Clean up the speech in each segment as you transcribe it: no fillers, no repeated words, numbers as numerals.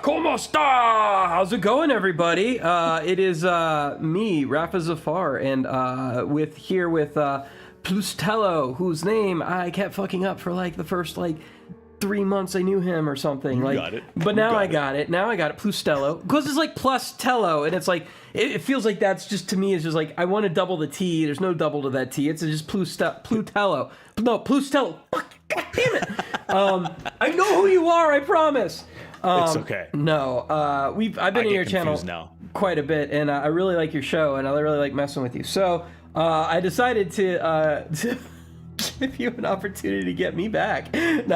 ¿Cómo está? How's it going, everybody? It is me, Rafa Zafar, and with Plustelo, whose name I kept fucking up for like the first 3 months I knew him or something. You got it. But now I got it. Now I got it. Plustelo, because it's like Plustelo, and it's like it feels like that's just, to me, it's just like I want to double the T. There's no double to that T. It's just Plustelo. No, Plustelo. Fuck, God damn it. I know who you are. I promise. It's okay. No, I've been in your channel now. quite a bit, and I really like your show, and I really like messing with you. So I decided to give you an opportunity to get me back, and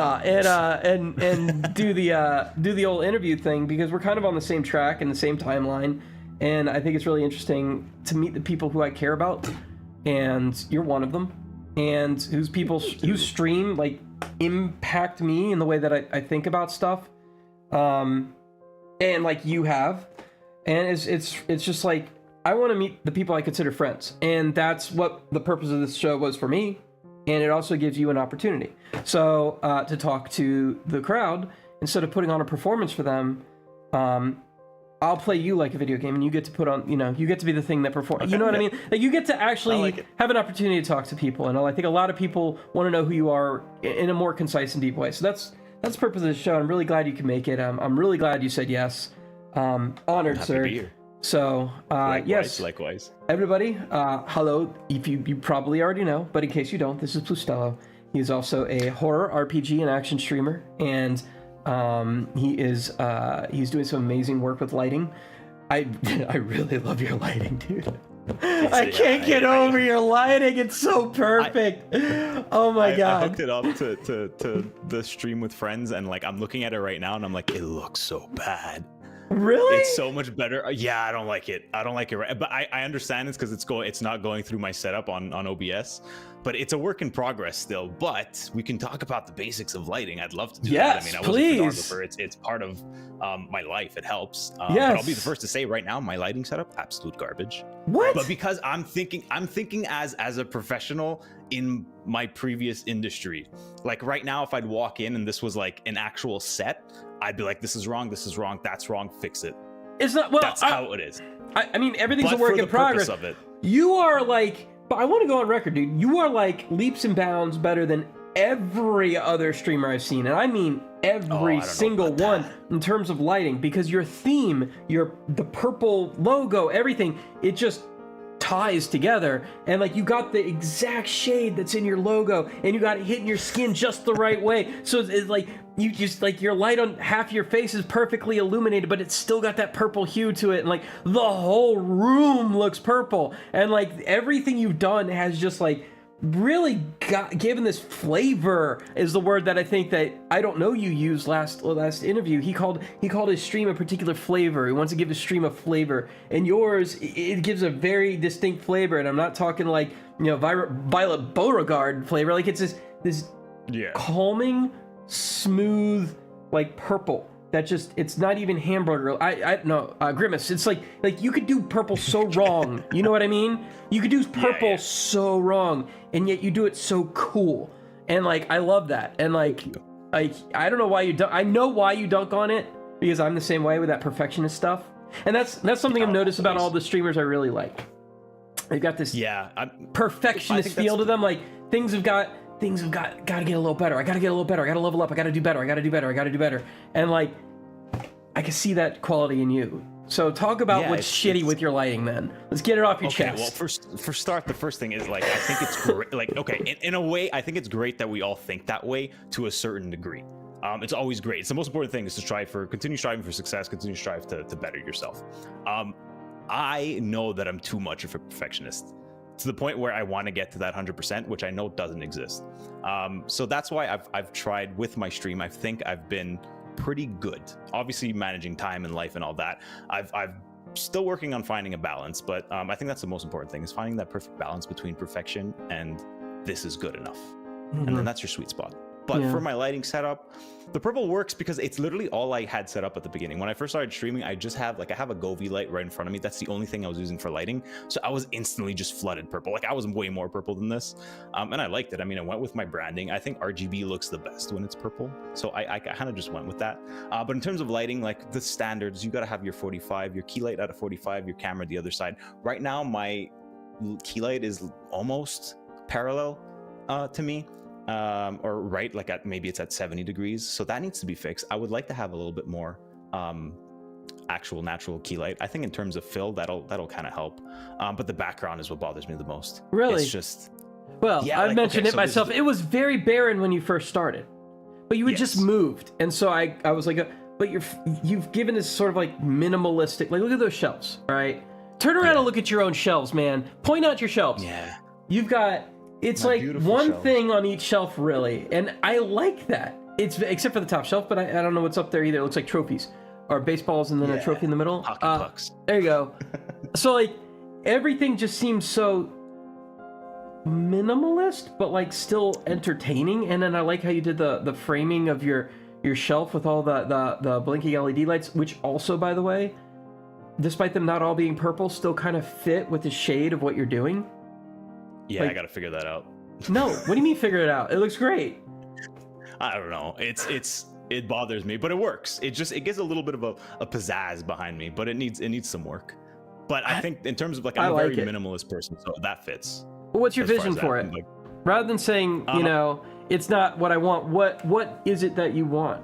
do the old interview thing, because we're kind of on the same track and the same timeline, and I think it's really interesting to meet the people who I care about, and you're one of them, and whose stream like impact me in the way that I think about stuff. And like you have, and it's just like I want to meet the people I consider friends, and that's what the purpose of this show was for me, and it also gives you an opportunity to talk to the crowd instead of putting on a performance for them. I'll play you like a video game, and you get to put on, you get to be the thing that performs. Okay, you know what I mean? Like you get to actually have an opportunity to talk to people, and I think a lot of people want to know who you are in a more concise and deep way. So that's the purpose of the show. I'm really glad you can make it. I'm really glad you said yes. Honored, sir. To be here. So, yes. Likewise. Everybody, hello. If you probably already know, but in case you don't, this is Plustelo. He's also a horror RPG and action streamer, and he's doing some amazing work with lighting. I really love your lighting, dude. I can't get over your lighting. It's so perfect. Oh my god! I hooked it up to the stream with friends, and like I'm looking at it right now, and I'm like, it looks so bad. Really? It's so much better. Yeah, I don't like it. Right, but I understand it's because it's not going through my setup on OBS. But it's a work in progress still. But we can talk about the basics of lighting. I'd love to do that. I mean, I was a photographer. It's part of my life. It helps. But I'll be the first to say right now, my lighting setup, absolute garbage. What? But because I'm thinking as a professional in my previous industry. Like right now, if I'd walk in and this was like an actual set, I'd be like, this is wrong, that's wrong, fix it. It's not, well, that's how it is. I mean, everything's a work in progress. Of it. You are like, but I want to go on record, dude. You are like leaps and bounds better than every other streamer I've seen. And I mean every single one in terms of lighting, because your theme, the purple logo, everything, it just ties together, and like you got the exact shade that's in your logo, and you got it hitting your skin just the right way, so it's like you just like your light on half your face is perfectly illuminated, but it's still got that purple hue to it, and like the whole room looks purple, and like everything you've done has just like really given this flavor, is the word that I think that I don't know you used last interview. He called his stream a particular flavor. He wants to give his stream a flavor, and yours, it gives a very distinct flavor. And I'm not talking like Violet Beauregard flavor. Like it's this calming, smooth, like purple. That just, it's not even hamburger. Grimace. It's like you could do purple so wrong. You know what I mean? You could do purple so wrong, and yet you do it so cool. And like, I love that. And like I don't know why you dunk. I know why you dunk on it, because I'm the same way with that perfectionist stuff. And that's something I've noticed about all the streamers I really like. They've got this perfectionist feel to them. Like things have got to get a little better. I gotta get a little better. I gotta level up. I gotta do better. I gotta do better. And like, I can see that quality in you. So talk about what's shitty with your lighting, then. Let's get it off your chest. Well, for start, the first thing is like, I think it's great. Like, okay, in a way, I think it's great that we all think that way to a certain degree. It's always great. It's the most important thing is to continue striving for success, continue to strive to better yourself. I know that I'm too much of a perfectionist, to the point where I want to get to that 100%, which I know doesn't exist. So that's why I've tried with my stream. I think I've been pretty good. Obviously, managing time and life and all that. I've still working on finding a balance, but I think that's the most important thing, is finding that perfect balance between perfection and this is good enough. And then that's your sweet spot. but for my lighting setup, the purple works because it's literally all I had set up at the beginning. When I first started streaming, I just have I have a Govee light right in front of me. That's the only thing I was using for lighting. So I was instantly just flooded purple. Like I was way more purple than this. And I liked it. I mean, I went with my branding. I think RGB looks the best when it's purple. So I kind of just went with that. But in terms of lighting, like the standards, you got to have your 45, your key light at a 45, your camera the other side. Right now, my key light is almost parallel to me. Or right, like maybe it's at 70 degrees. So that needs to be fixed. I would like to have a little bit more actual natural key light. I think in terms of fill, that'll kind of help. But the background is what bothers me the most. Really? It's just... Well, yeah, I've mentioned it myself. It was very barren when you first started. But you had just moved. And so I was like, but you've given this sort of like minimalistic... Like, look at those shelves, right? Turn around and look at your own shelves, man. Point out your shelves. Yeah. You've got... It's like one shelves. thing on each shelf, really, and I like that. It's except for the top shelf, but I don't know what's up there either. It looks like trophies or baseballs, and then a trophy in the middle. Hockey pucks. There you go. So like everything just seems so minimalist, but like still entertaining. And then I like how you did the framing of your shelf with all the blinking LED lights, which also, by the way, despite them not all being purple, still kind of fit with the shade of what you're doing. Yeah, I gotta figure that out. No, what do you mean figure it out? It looks great. I don't know. It bothers me, but it works. It gives a little bit of a pizzazz behind me, but it needs some work. But I think in terms of like I'm a very minimalist person, so that fits. But what's your vision for it? Like, rather than saying, it's not what I want, what is it that you want?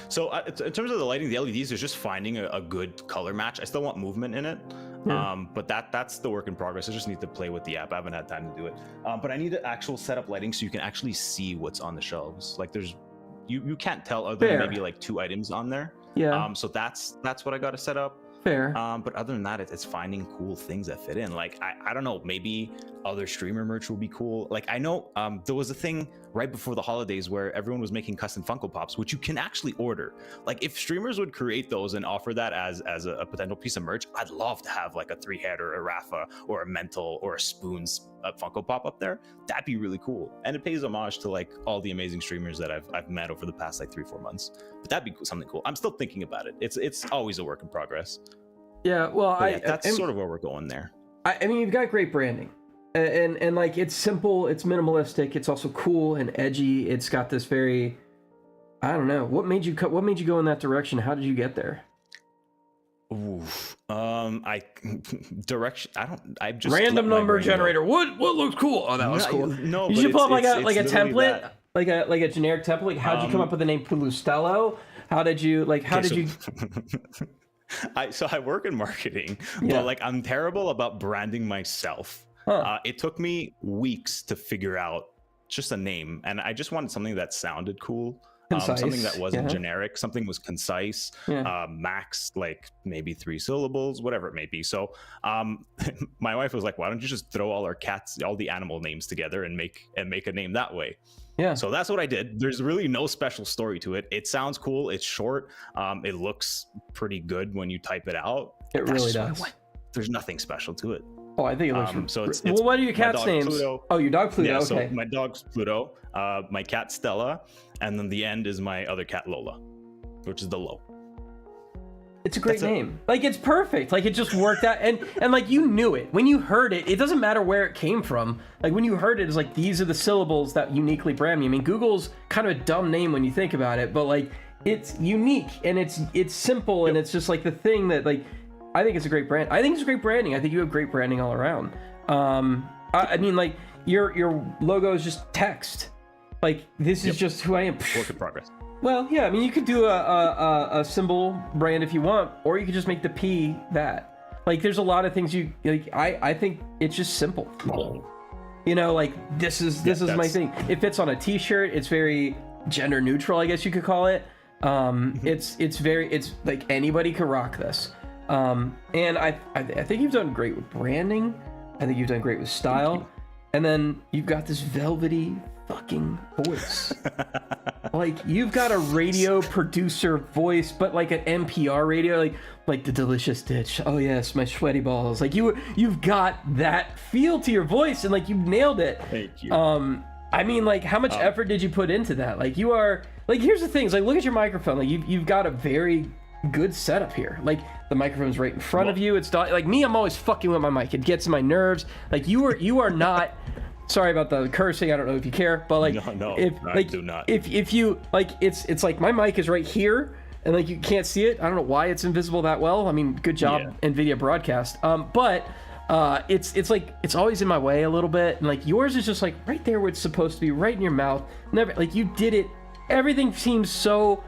So in terms of the lighting, the LEDs is just finding a good color match. I still want movement in it. Yeah. But that's the work in progress. I just need to play with the app. I haven't had time to do it. But I need to actual setup lighting so you can actually see what's on the shelves. Like there's, you can't tell other than maybe like 2 items on there. Yeah. So that's what I got to set up. Fair. But other than that, it's finding cool things that fit in. Like I don't know, maybe other streamer merch will be cool. Like I know there was a thing right before the holidays where everyone was making custom Funko Pops, which you can actually order. Like if streamers would create those and offer that as a potential piece of merch, I'd love to have like a 3-head or a Rafa or a Mental or a Spoons Funko Pop up there. That'd be really cool. And it pays homage to like all the amazing streamers that I've met over the past like 3-4 months. But that'd be something cool. I'm still thinking about it. It's always a work in progress. Yeah, well, that's sort of where we're going there. I mean, you've got great branding, and like it's simple, it's minimalistic, it's also cool and edgy. It's got this very, I don't know, what made you go in that direction? How did you get there? Oof. I just random number generator. What looks cool? Oh, that was cool. No, you should pull up like a template, like a generic template. Like, how did you come up with the name Plustelo? How did you So I work in marketing, but like I'm terrible about branding myself. It took me weeks to figure out just a name, and I just wanted something that sounded cool, something that wasn't generic, something was concise, max like maybe 3 syllables, whatever it may be. So my wife was like, "Why don't you just throw all the animal names together and make a name that way?" Yeah. So that's what I did. There's really no special story to it. It sounds cool. It's short. It looks pretty good when you type it out. It really does. There's nothing special to it. Oh, I think it looks. So it's well, what are your cat's names? Pluto. Oh, your dog Pluto. Yeah, okay. So my dog's Pluto. My cat Stella, and then the end is my other cat Lola, which is the low. It's a great name. Like it's perfect. Like it just worked out, and like you knew it when you heard it. It doesn't matter where it came from. Like when you heard it, it's like these are the syllables that uniquely brand me. I mean, Google's kind of a dumb name when you think about it, but like it's unique and it's simple and it's just like the thing that like I think it's a great brand. I think it's great branding. I think you have great branding all around. I mean, like your logo is just text. Like this is just who I am. Work in progress. Well, yeah, I mean, you could do a symbol brand if you want, or you could just make the P that. Like, there's a lot of things you like. I think it's just simple. You know, like this is my thing. It fits on a T-shirt. It's very gender neutral, I guess you could call it. It's like anybody could rock this. And I think you've done great with branding. I think you've done great with style. And then you've got this velvety fucking voice. Like you've got a radio producer voice, but like an NPR radio, like the delicious ditch. Oh yes, my sweaty balls. Like you've got that feel to your voice, and like you nailed it. Thank you. I mean, like, how much effort did you put into that? Like, you are, like, here's the things, like, look at your microphone. Like, you've got a very good setup here. Like, the microphone's right in front of you. It's not, like me, I'm always fucking with my mic. It gets in my nerves. Like, you are not, sorry about the cursing, I don't know if you care, but like, no, if, I like, do not. If you, like, it's like my mic is right here, and like, you can't see it. I don't know why it's invisible that well. I mean, good job, NVIDIA broadcast. But it's like, it's always in my way a little bit, and like yours is just like right there where it's supposed to be, right in your mouth. Never, like, you did it, everything seems so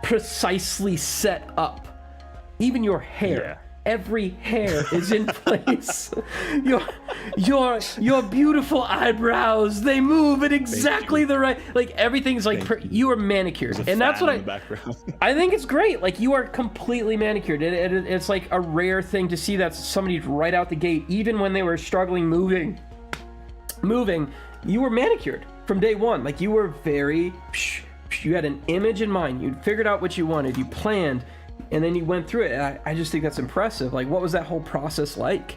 precisely set up. Even your hair, every hair is in place. Your beautiful eyebrows, they move at exactly the right, like, everything's like you are manicured, and that's what I think it's great. Like, you are completely manicured. It's like a rare thing to see that somebody right out the gate, even when they were struggling moving, you were manicured from day one. Like, you were very, you had an image in mind. You'd figured out what you wanted. You planned, and then you went through it. I just think that's impressive. Like, what was that whole process like?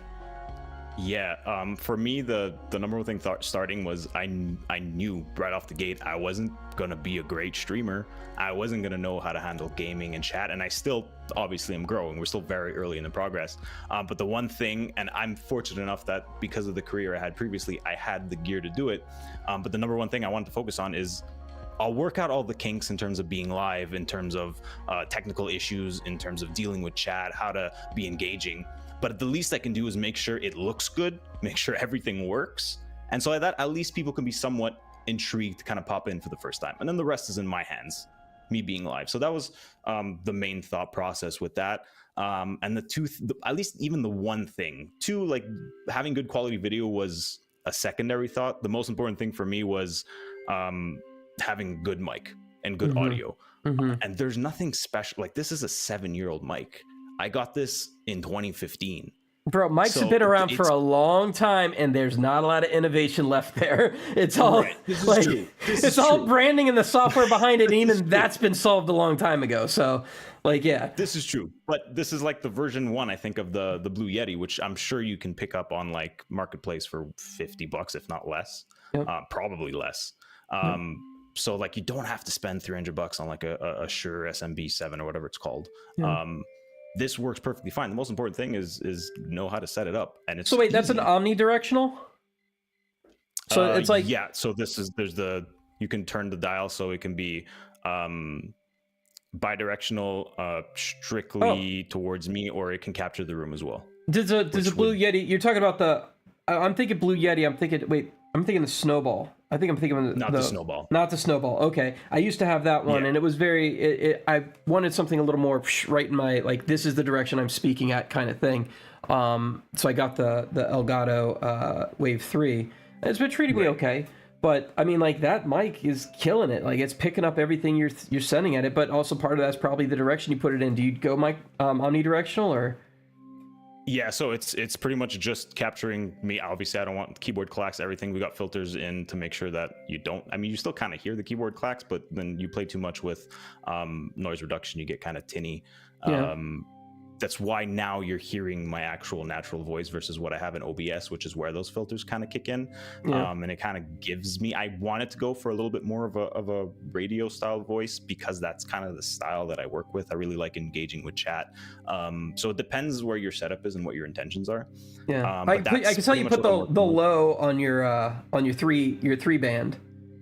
Yeah, for me, the number one thing starting was I knew right off the gate I wasn't gonna be a great streamer. I wasn't gonna know how to handle gaming and chat, and I still obviously am growing. We're still very early in the progress. But the one thing, and I'm fortunate enough that because of the career I had previously, I had the gear to do it. But the number one thing I wanted to focus on is I'll work out all the kinks in terms of being live, in terms of technical issues, in terms of dealing with chat, how to be engaging. But the least I can do is make sure it looks good, make sure everything works. And so that at least people can be somewhat intrigued to kind of pop in for the first time. And then the rest is in my hands, me being live. So that was the main thought process with that. And at least even the one thing, two, like having good quality video was a secondary thought. The most important thing for me was having good mic and good audio. And there's nothing special. Like, this is a 7-year-old mic. I got this in 2015. Bro, mics have been around for a long time, and there's not a lot of innovation left there. It's all like, it's all branding and the software behind it, and even that's been solved a long time ago. So, like, yeah. This is true. But this is like the version 1, I think, of the Blue Yeti, which I'm sure you can pick up on like Marketplace for $50, if not less. Probably less. So like, you don't have to spend $300 on like a Shure SMB7 or whatever it's called. This works perfectly fine. The most important thing is know how to set it up. And it's so wait, that's an omnidirectional? So it's like, yeah. So you can turn the dial so it can be bidirectional, strictly towards me, or it can capture the room as well. Does a Blue Yeti? You're talking about I'm thinking Blue Yeti. I'm thinking the Snowball. I think I'm thinking of the Snowball. Not the Snowball. Okay, I used to have that one, and it was very. I wanted something a little more right in my, like, this is the direction I'm speaking at kind of thing. So I got the Elgato Wave 3. It's been treating me okay, but I mean, like, that mic is killing it. Like, it's picking up everything you're sending at it, but also part of that's probably the direction you put it in. Do you go mic omnidirectional or? Yeah, so it's pretty much just capturing me. Obviously, I don't want keyboard clacks, everything. We got filters in to make sure that you don't, I mean, you still kind of hear the keyboard clacks, but then you play too much with noise reduction, you get kind of tinny. That's why now you're hearing my actual natural voice versus what I have in OBS, which is where those filters kind of kick in. And it kind of gives me, I wanted to go for a little bit more of a radio style voice, because that's kind of the style that I work with. I really like engaging with chat. So it depends where your setup is and what your intentions are. I can tell you put the low on your three band.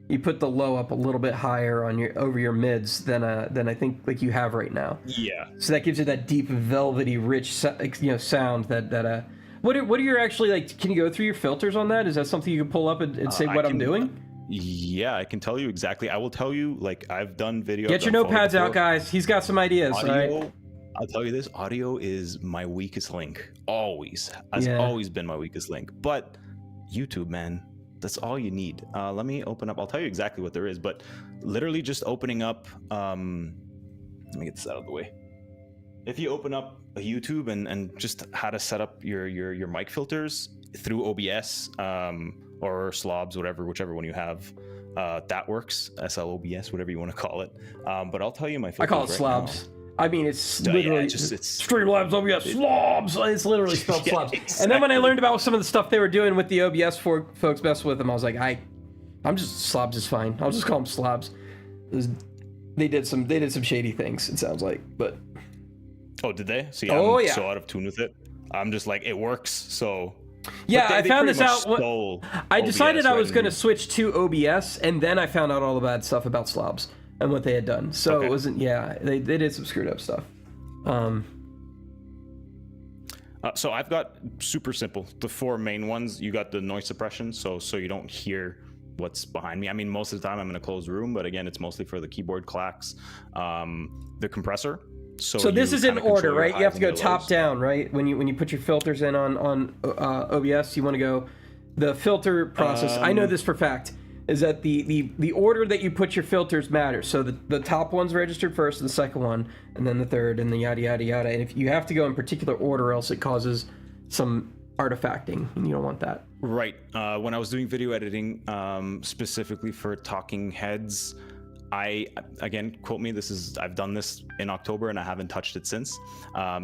You put the low up a little bit higher on over your mids than I think like you have right now. Yeah. So that gives you that deep, velvety, rich, sound that. What are your actually, like? Can you go through your filters on that? Is that something you can pull up and say what I'm doing? Yeah, I can tell you exactly. I will tell you, like, I've done video. Get your notepads out, guys. He's got some ideas. Audio, right? I'll tell you this: audio is my weakest link. Always has always been my weakest link. But YouTube, man. That's all you need. Let me open up. I'll tell you exactly what there is, but literally just opening up. Let me get this out of the way. If you open up a YouTube and just how to set up your mic filters through OBS or Slobs, whichever one you have, that works. SLOBS, whatever you want to call it. But I'll tell you my filters. I call it Slobs. I mean, it's literally it's Streamlabs OBS slobs. It's literally spelled slobs. Exactly. And then when I learned about some of the stuff they were doing with the OBS folks messing with them, I was like, I'm just slobs is fine. I'll just call them slobs. They did some shady things. It sounds like, but. Oh, did they? See, Oh, I'm yeah. so out of tune with it. I'm just like, it works. So. Yeah, They I found pretty this much out. stole I decided OBS I was right going to in- switch to OBS, and then I found out all the bad stuff about slobs and what they had done. So Okay. it wasn't. Yeah, they did some screwed up stuff. So I've got super simple. The 4 main ones. You got the noise suppression, so you don't hear what's behind me. I mean, most of the time I'm in a closed room, but again, it's mostly for the keyboard clacks. The compressor. So this is in order, right? You have to go top down, right? When you put your filters in on OBS, you want to go the filter process. I know this for fact. Is that the order that you put your filters matters. So the top one's registered first, the second one, and then the third, and the yada yada yada. And if you have to go in particular order, else it causes some artifacting, and you don't want that. Right. When I was doing video editing, specifically for talking heads, again, quote me. I've done this in October and I haven't touched it since.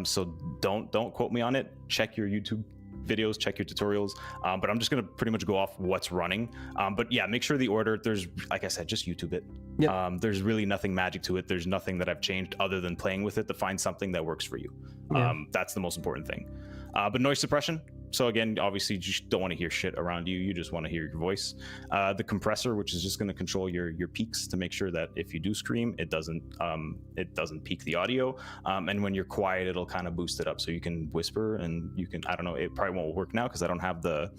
So don't quote me on it. Check your YouTube videos, check your tutorials. But I'm just gonna pretty much go off what's running. But yeah, make sure the order. There's, like I said, just YouTube it. Yep. There's really nothing magic to it. There's nothing that I've changed other than playing with it to find something that works for you. Yeah. That's the most important thing. But noise suppression. So again, obviously you just don't want to hear shit around you. You just want to hear your voice. The compressor, which is just going to control your peaks to make sure that if you do scream, it doesn't peak the audio. And when you're quiet, it'll kind of boost it up. So you can whisper and you can, I don't know, it probably won't work now because I don't have the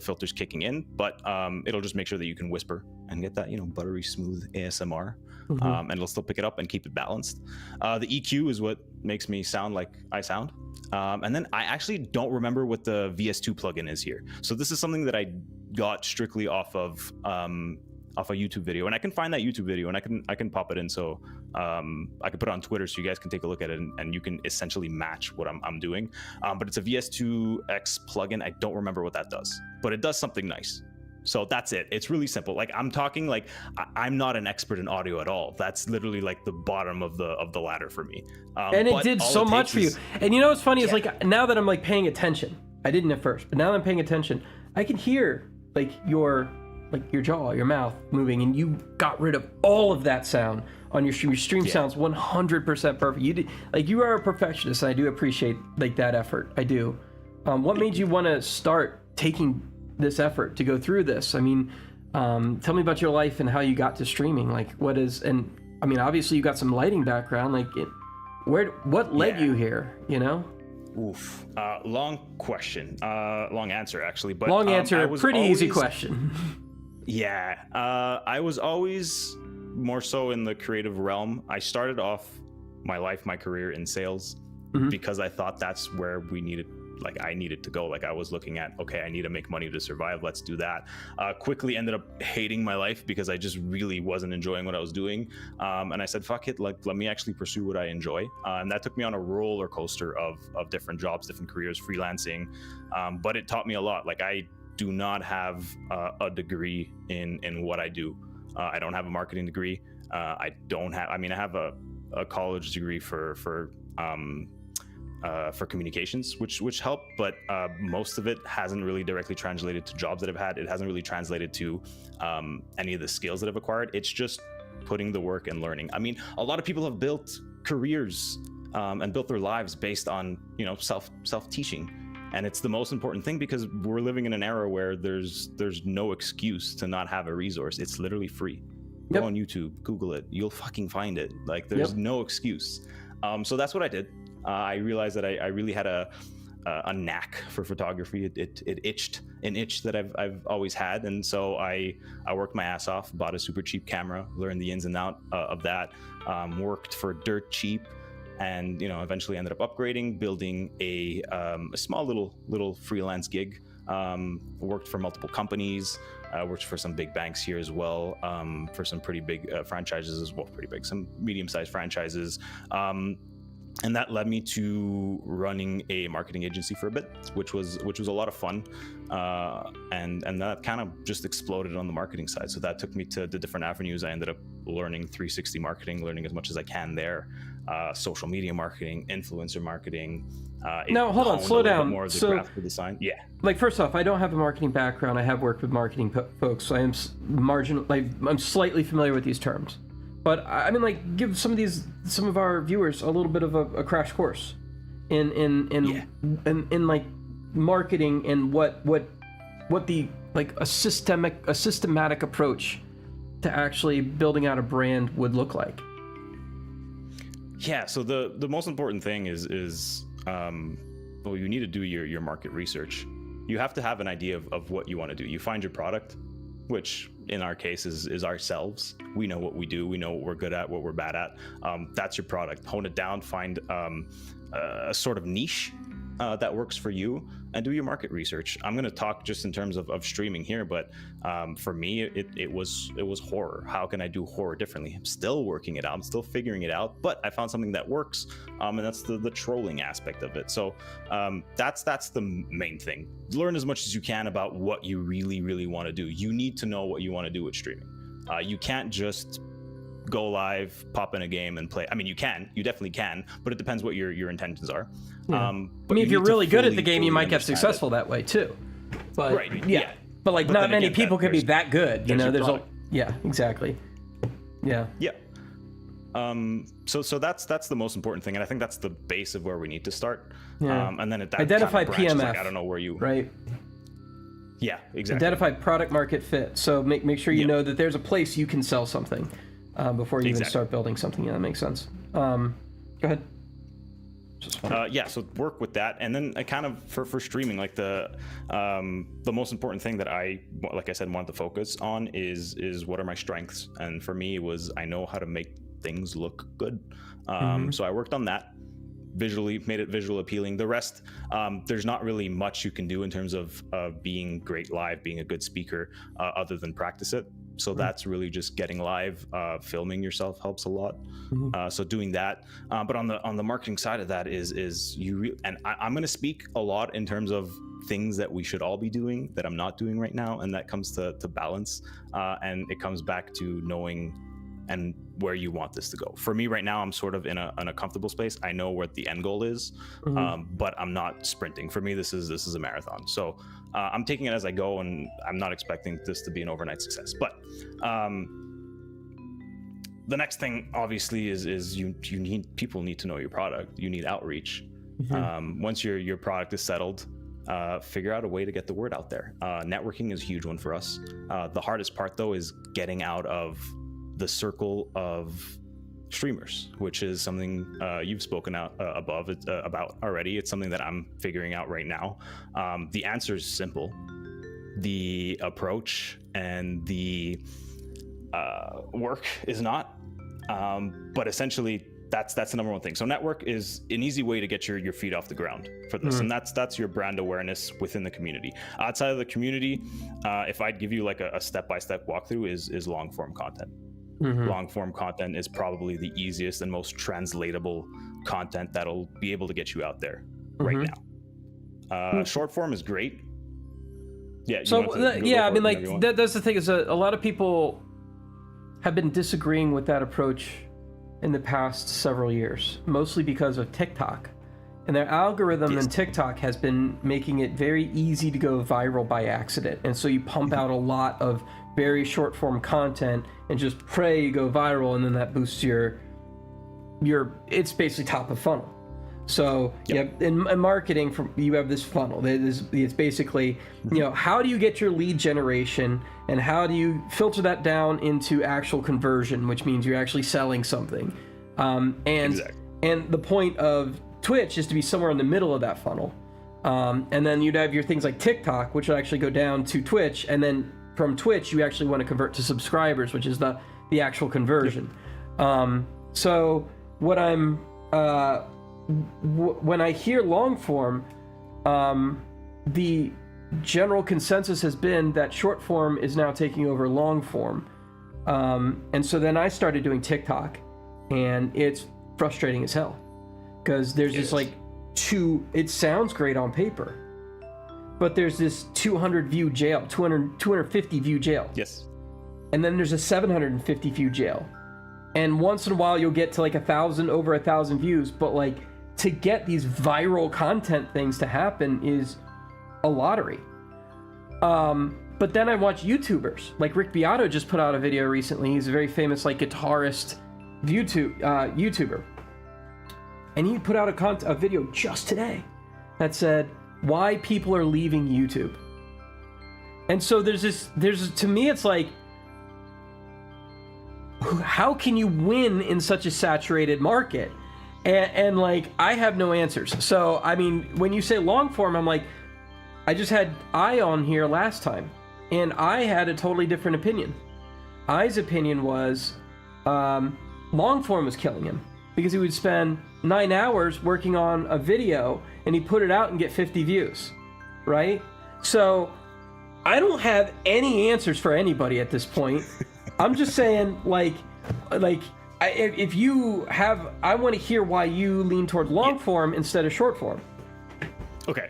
filters kicking in, but it'll just make sure that you can whisper and get that, buttery smooth ASMR. And it'll still pick it up and keep it balanced. The EQ is what makes me sound like I sound. And then I actually don't remember what the VS2 plugin is here. So this is something that I got strictly off of a YouTube video, and I can find that YouTube video and I can pop it in. So I can put it on Twitter so you guys can take a look at it and you can essentially match what I'm doing. But it's a VS2X plugin. I don't remember what that does, but it does something nice. So that's it. It's really simple. Like I'm talking like I'm not an expert in audio at all. That's literally like the bottom of the ladder for me. And it did so much for you. And you know what's funny is like now that I'm like paying attention, I didn't at first, but now that I'm paying attention, I can hear like your jaw, your mouth moving, and you got rid of all of that sound on your stream. Your stream sounds 100% perfect. You are a perfectionist, and I do appreciate like that effort. I do. What made you want to start taking this effort to go through this? I mean, tell me about your life and how you got to streaming. Like, what is, and I mean, obviously you got some lighting background. Like, what led you here? Oof. Long question. Long answer actually. But long answer. Pretty easy question. Yeah. I was always more so in the creative realm. I started off my career in sales because I thought that's where I needed to go. Like I was looking at, okay, I need to make money to survive. Let's do that. Quickly ended up hating my life because I just really wasn't enjoying what I was doing. And I said, fuck it. Like, let me actually pursue what I enjoy. And that took me on a roller coaster of different jobs, different careers, freelancing. But it taught me a lot. Like I do not have a degree in what I do. I don't have a marketing degree. I have a college degree for communications, which helped, but most of it hasn't really directly translated to jobs that I've had. It hasn't really translated to any of the skills that I've acquired. It's just putting the work and learning. I mean, a lot of people have built careers and built their lives based on self-teaching, and it's the most important thing because we're living in an era where there's no excuse to not have a resource. It's literally free. Go on YouTube, Google it, you'll fucking find it. Like there's no excuse. So that's what I did. I realized that I really had a knack for photography. It itched an itch that I've always had, and so I worked my ass off, bought a super cheap camera, learned the ins and outs of that, worked for dirt cheap, and eventually ended up upgrading, building a small little freelance gig. Worked for multiple companies. Worked for some big banks here as well, for some pretty big franchises as well, some medium-sized franchises. And that led me to running a marketing agency for a bit, which was a lot of fun, and that kind of just exploded on the marketing side. So that took me to the different avenues. I ended up learning 360 marketing, learning as much as I can there, social media marketing, influencer marketing. Now, hold on, slow down. More of the So, graphical design. Yeah. like, first off, I don't have a marketing background. I have worked with marketing folks, so I am I'm slightly familiar with these terms. But I mean, like, give some of our viewers a little bit of a crash course in like marketing and what the, like, a systematic approach to actually building out a brand would look like. Yeah. So the most important thing is well, you need to do your market research. You have to have an idea of what you want to do. You find your product, which in our case is ourselves. We know what we do. We know what we're good at, what we're bad at. That's your product. Hone it down, find a sort of niche that works for you, and do your market research. I'm going to talk just in terms of streaming here, but for me, it was horror. How can I do horror differently? I'm still working it out. I'm still figuring it out, but I found something that works, and that's the trolling aspect of it. So that's the main thing. Learn as much as you can about what you really, really want to do. You need to know what you want to do with streaming. You can't just go live, pop in a game and play. I mean, you definitely can, but it depends what your intentions are. Yeah. I mean, if you're really good at the game, you might get successful that way too. But right, yeah. But like, not many people can be that good. You know, yeah, exactly. Yeah. Yeah. So that's the most important thing, and I think that's the base of where we need to start. Yeah. And then identify PMF. Like, I don't know where you. Right. Yeah, exactly. Identify product market fit. So make sure you know that there's a place you can sell something before you even start building something. Yeah, that makes sense. Go ahead. So work with that, and then I kind of for streaming, like the most important thing that like I said, wanted to focus on is what are my strengths, and for me it was I know how to make things look good. So I worked on that. Visually made it visual appealing. The rest, there's not really much you can do in terms of being great live, being a good speaker, other than practice it. So that's really just getting live. Filming yourself helps a lot. So doing that. But on the marketing side of that is and I'm going to speak a lot in terms of things that we should all be doing that I'm not doing right now, and that comes to balance. And it comes back to knowing and where you want this to go. For me right now, I'm sort of in a comfortable space. I know what the end goal is, but I'm not sprinting. For me, this is a marathon. So I'm taking it as I go, and I'm not expecting this to be an overnight success. But the next thing, obviously, is people need to know your product. You need outreach. Once your product is settled, figure out a way to get the word out there. Networking is a huge one for us. The hardest part, though, is getting out of the circle of streamers, which is something you've spoken out about already. It's something that I'm figuring out right now. The answer is simple. The approach and the work is not, but essentially that's the number one thing. So network is an easy way to get your feet off the ground for this, and that's your brand awareness within the community. Outside of the community, if I'd give you like a step-by-step walkthrough, is long-form content. Long-form content is probably the easiest and most translatable content that'll be able to get you out there right now. Short form is great. Yeah. So I mean, like that's the thing, is a lot of people have been disagreeing with that approach in the past several years, mostly because of TikTok. And their algorithm in TikTok has been making it very easy to go viral by accident. And so you pump out a lot of very short form content and just pray you go viral, and then that boosts your it's basically top of funnel. So you have, in marketing, you have this funnel. It's basically, how do you get your lead generation, and how do you filter that down into actual conversion, which means you're actually selling something. And the point of Twitch is to be somewhere in the middle of that funnel. And then you'd have your things like TikTok, which will actually go down to Twitch, and then from Twitch you actually want to convert to subscribers, which is the actual conversion. So what I'm when I hear long form, the general consensus has been that short form is now taking over long form. And so then I started doing TikTok, and it's frustrating as hell, because there's this like it sounds great on paper, but there's this 200 view jail, 250 view jail. Yes. And then there's a 750 view jail. And once in a while you'll get to like over 1,000 views, but like to get these viral content things to happen is a lottery. But then I watch YouTubers, like Rick Beato just put out a video recently. He's a very famous like guitarist YouTuber. And he put out a video just today that said why people are leaving YouTube. And so to me it's like, how can you win in such a saturated market? And like, I have no answers. So, I mean, when you say long form, I'm like, I just had I on here last time, and I had a totally different opinion. I's opinion was long form was killing him because he would spend 9 hours working on a video and he put it out and get 50 views, right? So I don't have any answers for anybody at this point. I'm just saying, if you have, I want to hear why you lean toward long form instead of short form. Okay.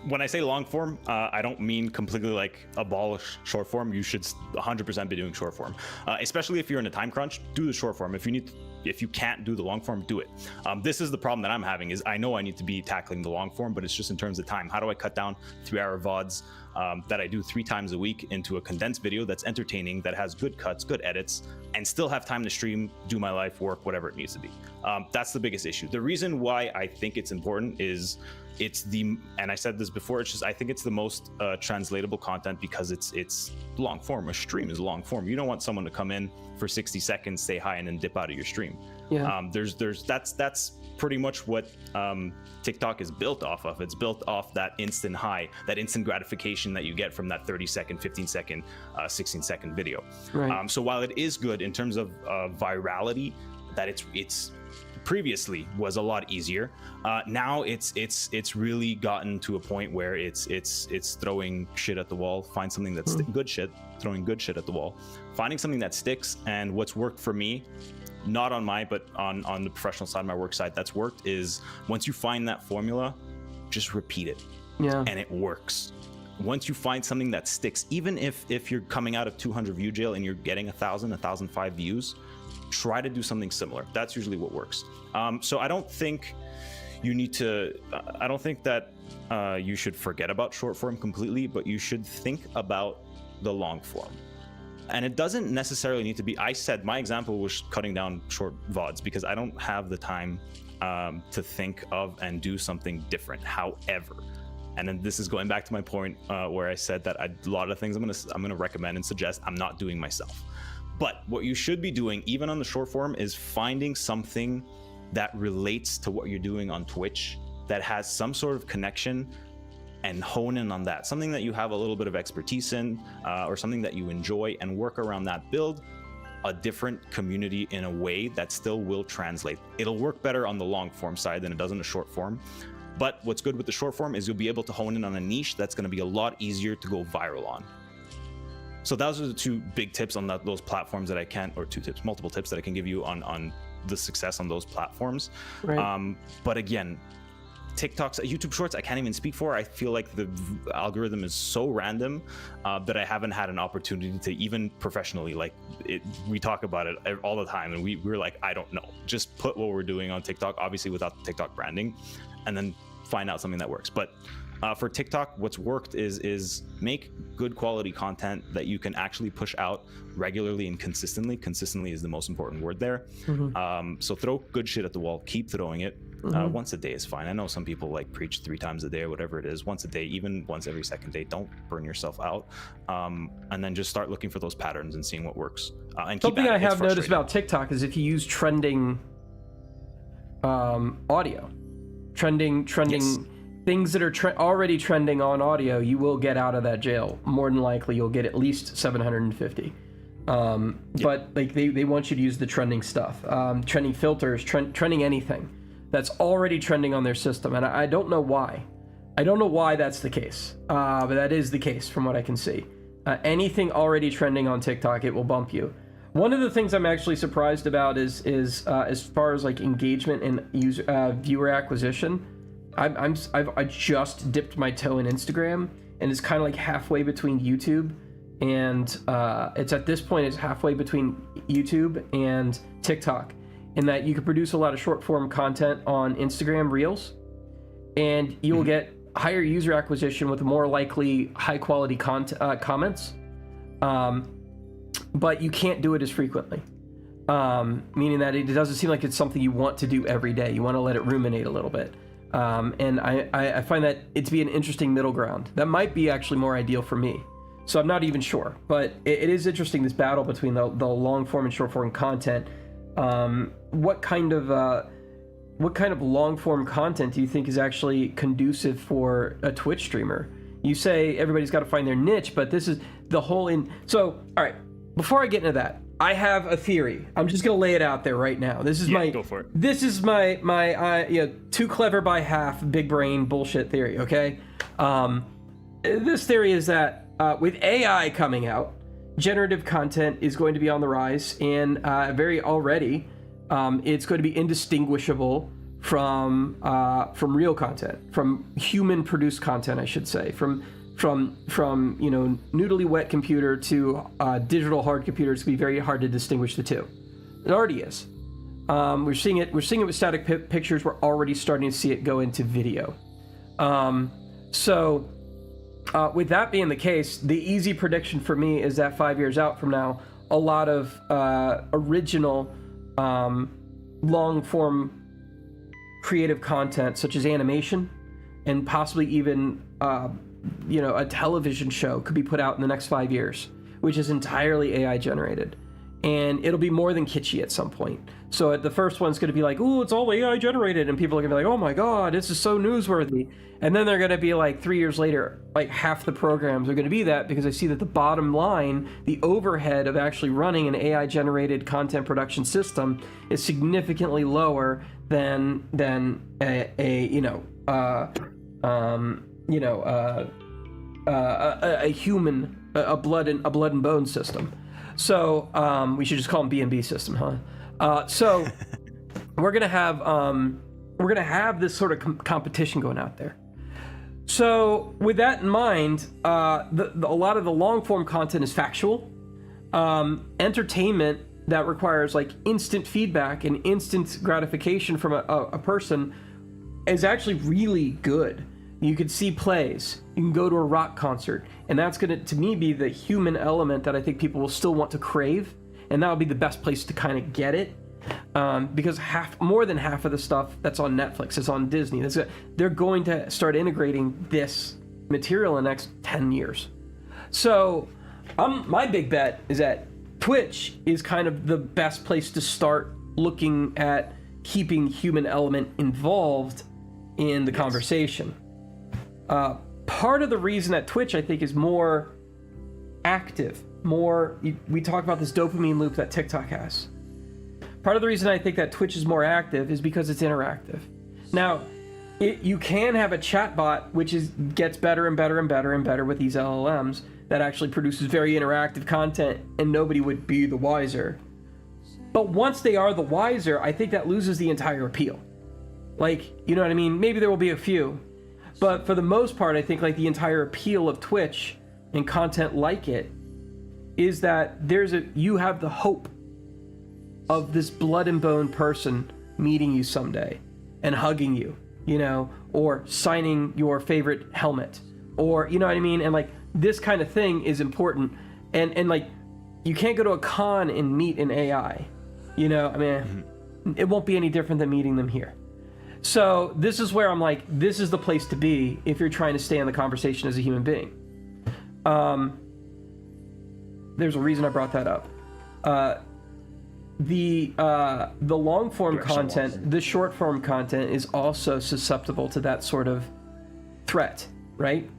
When I say long form, I don't mean completely like abolish short form. You should 100% be doing short form, especially if you're in a time crunch. Do the short form. If you can't do the long form, do it. This is the problem that I'm having. Is I know I need to be tackling the long form, but it's just in terms of time. How do I cut down 3-hour VODs that I do 3 times a week into a condensed video that's entertaining, that has good cuts, good edits, and still have time to stream, do my life, work, whatever it needs to be. That's the biggest issue. The reason why I think it's important is and I said this before, it's just I think it's the most translatable content because it's long form. A stream is long form. You don't want someone to come in for 60 seconds, say hi, and then dip out of your stream. Yeah. That's pretty much what TikTok is built off of. It's built off that instant high, that instant gratification that you get from that 30-second, 15-second, 16-second video. Right. So while it is good in terms of virality, that it's previously was a lot easier. Now it's really gotten to a point where it's throwing shit at the wall. Find something that's good shit, throwing good shit at the wall, finding something that sticks. And what's worked for me, not on but on the professional side, my work side, that's worked is once you find that formula, just repeat it. Yeah. And it works. Once you find something that sticks, even if you're coming out of 200 view jail and you're getting 1,005 views, try to do something similar. That's usually what works. So I don't think you need to, I don't think that you should forget about short form completely, but you should think about the long form. And it doesn't necessarily need to be, I said my example was cutting down short VODs because I don't have the time to think of and do something different. However, and then this is going back to my point where I said that a lot of things I'm gonna recommend and suggest I'm not doing myself. But what you should be doing, even on the short form, is finding something that relates to what you're doing on Twitch, that has some sort of connection, and hone in on that. Something that you have a little bit of expertise in, or something that you enjoy, and work around that. Build a different community in a way that still will translate. It'll work better on the long form side than it does on the short form. But what's good with the short form is you'll be able to hone in on a niche that's going to be a lot easier to go viral on. So those are the 2 big tips on those platforms that I can, or 2 tips, multiple tips that I can give you on the success on those platforms. Right. But again, TikTok's, YouTube Shorts, I can't even speak for. I feel like the algorithm is so random that I haven't had an opportunity to even professionally, we talk about it all the time, and we're like, I don't know. Just put what we're doing on TikTok, obviously without the TikTok branding, and then find out something that works. But for TikTok, what's worked is make good quality content that you can actually push out regularly and consistently. Consistently is the most important word there. Mm-hmm. So throw good shit at the wall, keep throwing it. Mm-hmm. Once a day is fine. I know some people preach 3 times a day or whatever it is. Once a day, even once every second day. Don't burn yourself out. And then just start looking for those patterns and seeing what works. And something I have noticed about TikTok is if you use trending audio, trending yes. Things that are already trending on audio, you will get out of that jail. More than likely, you'll get at least 750. But they want you to use the trending stuff, trending filters, trending anything that's already trending on their system. And I don't know why. I don't know why that's the case, but that is the case from what I can see. Anything already trending on TikTok, it will bump you. One of the things I'm actually surprised about is as far as like engagement and user viewer acquisition. I just dipped my toe in Instagram, and it's kind of like halfway between YouTube and it's at this point it's halfway between YouTube and TikTok, in that you can produce a lot of short form content on Instagram Reels, and you will get higher user acquisition with more likely high quality comments. But you can't do it as frequently, meaning that it doesn't seem like it's something you want to do every day. You want to let it ruminate a little bit. And I find that it to be an interesting middle ground. That might be actually more ideal for me. So I'm not even sure. But it is interesting, this battle between the long form and short form content. What kind of long form content do you think is actually conducive for a Twitch streamer? You say everybody's got to find their niche, but this is the whole So, all right. Before I get into that, I have a theory. I'm just gonna lay it out there right now. This is go for it. This is my too clever by half, big brain bullshit theory. Okay, this theory is that with AI coming out, generative content is going to be on the rise, and already, it's going to be indistinguishable from real content, from human produced content, I should say, from noodly wet computer to digital hard computer. It's gonna be very hard to distinguish the two. It already is. We're seeing it with static pictures. We're already starting to see it go into video. With that being the case, the easy prediction for me is that 5 years out from now, a lot of original long form creative content such as animation and possibly even a television show could be put out in the next 5 years, which is entirely AI generated. And it'll be more than kitschy at some point. So the first one's going to be like, oh, it's all AI generated. And people are going to be like, oh my God, this is so newsworthy. And then they're going to be like 3 years later, like half the programs are going to be that, because I see that the bottom line, the overhead of actually running an AI generated content production system is significantly lower than a human, a blood and bone system. So we should just call them B&B system, huh? So we're gonna have this sort of competition going out there. So with that in mind, a lot of the long form content is factual. Entertainment that requires like instant feedback and instant gratification from a person is actually really good. You could see plays, you can go to a rock concert, and that's gonna, to me, be the human element that I think people will still want to crave, and that would be the best place to kind of get it, because more than half of the stuff that's on Netflix is on Disney. They're going to start integrating this material in the next 10 years. So my big bet is that Twitch is kind of the best place to start looking at keeping human element involved in the conversation. Part of the reason that Twitch, I think, is more active, we talk about this dopamine loop that TikTok has. Part of the reason I think that Twitch is more active is because it's interactive. Now, you can have a chatbot which gets better and better and better and better with these LLMs that actually produces very interactive content, and nobody would be the wiser. But once they are the wiser, I think that loses the entire appeal. Like, you know what I mean? Maybe there will be a few. But for the most part, I think like the entire appeal of Twitch and content like it is that you have the hope of this blood and bone person meeting you someday and hugging you, or signing your favorite helmet, or, you know what I mean? And like this kind of thing is important. And like, you can't go to a con and meet an AI, it won't be any different than meeting them here. So this is where I'm like, this is the place to be if you're trying to stay in the conversation as a human being. There's a reason I brought that up. The long form content, the short form content is also susceptible to that sort of threat, right?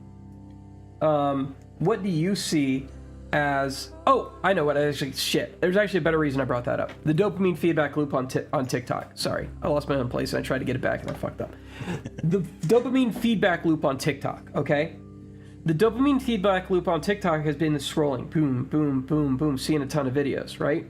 What do you see as... Oh, I know what. There's actually a better reason I brought that up. The dopamine feedback loop on TikTok. Sorry, I lost my own place and I tried to get it back and I fucked up. The dopamine feedback loop on TikTok, okay? The dopamine feedback loop on TikTok has been the scrolling. Boom, boom, boom, boom, seeing a ton of videos, right?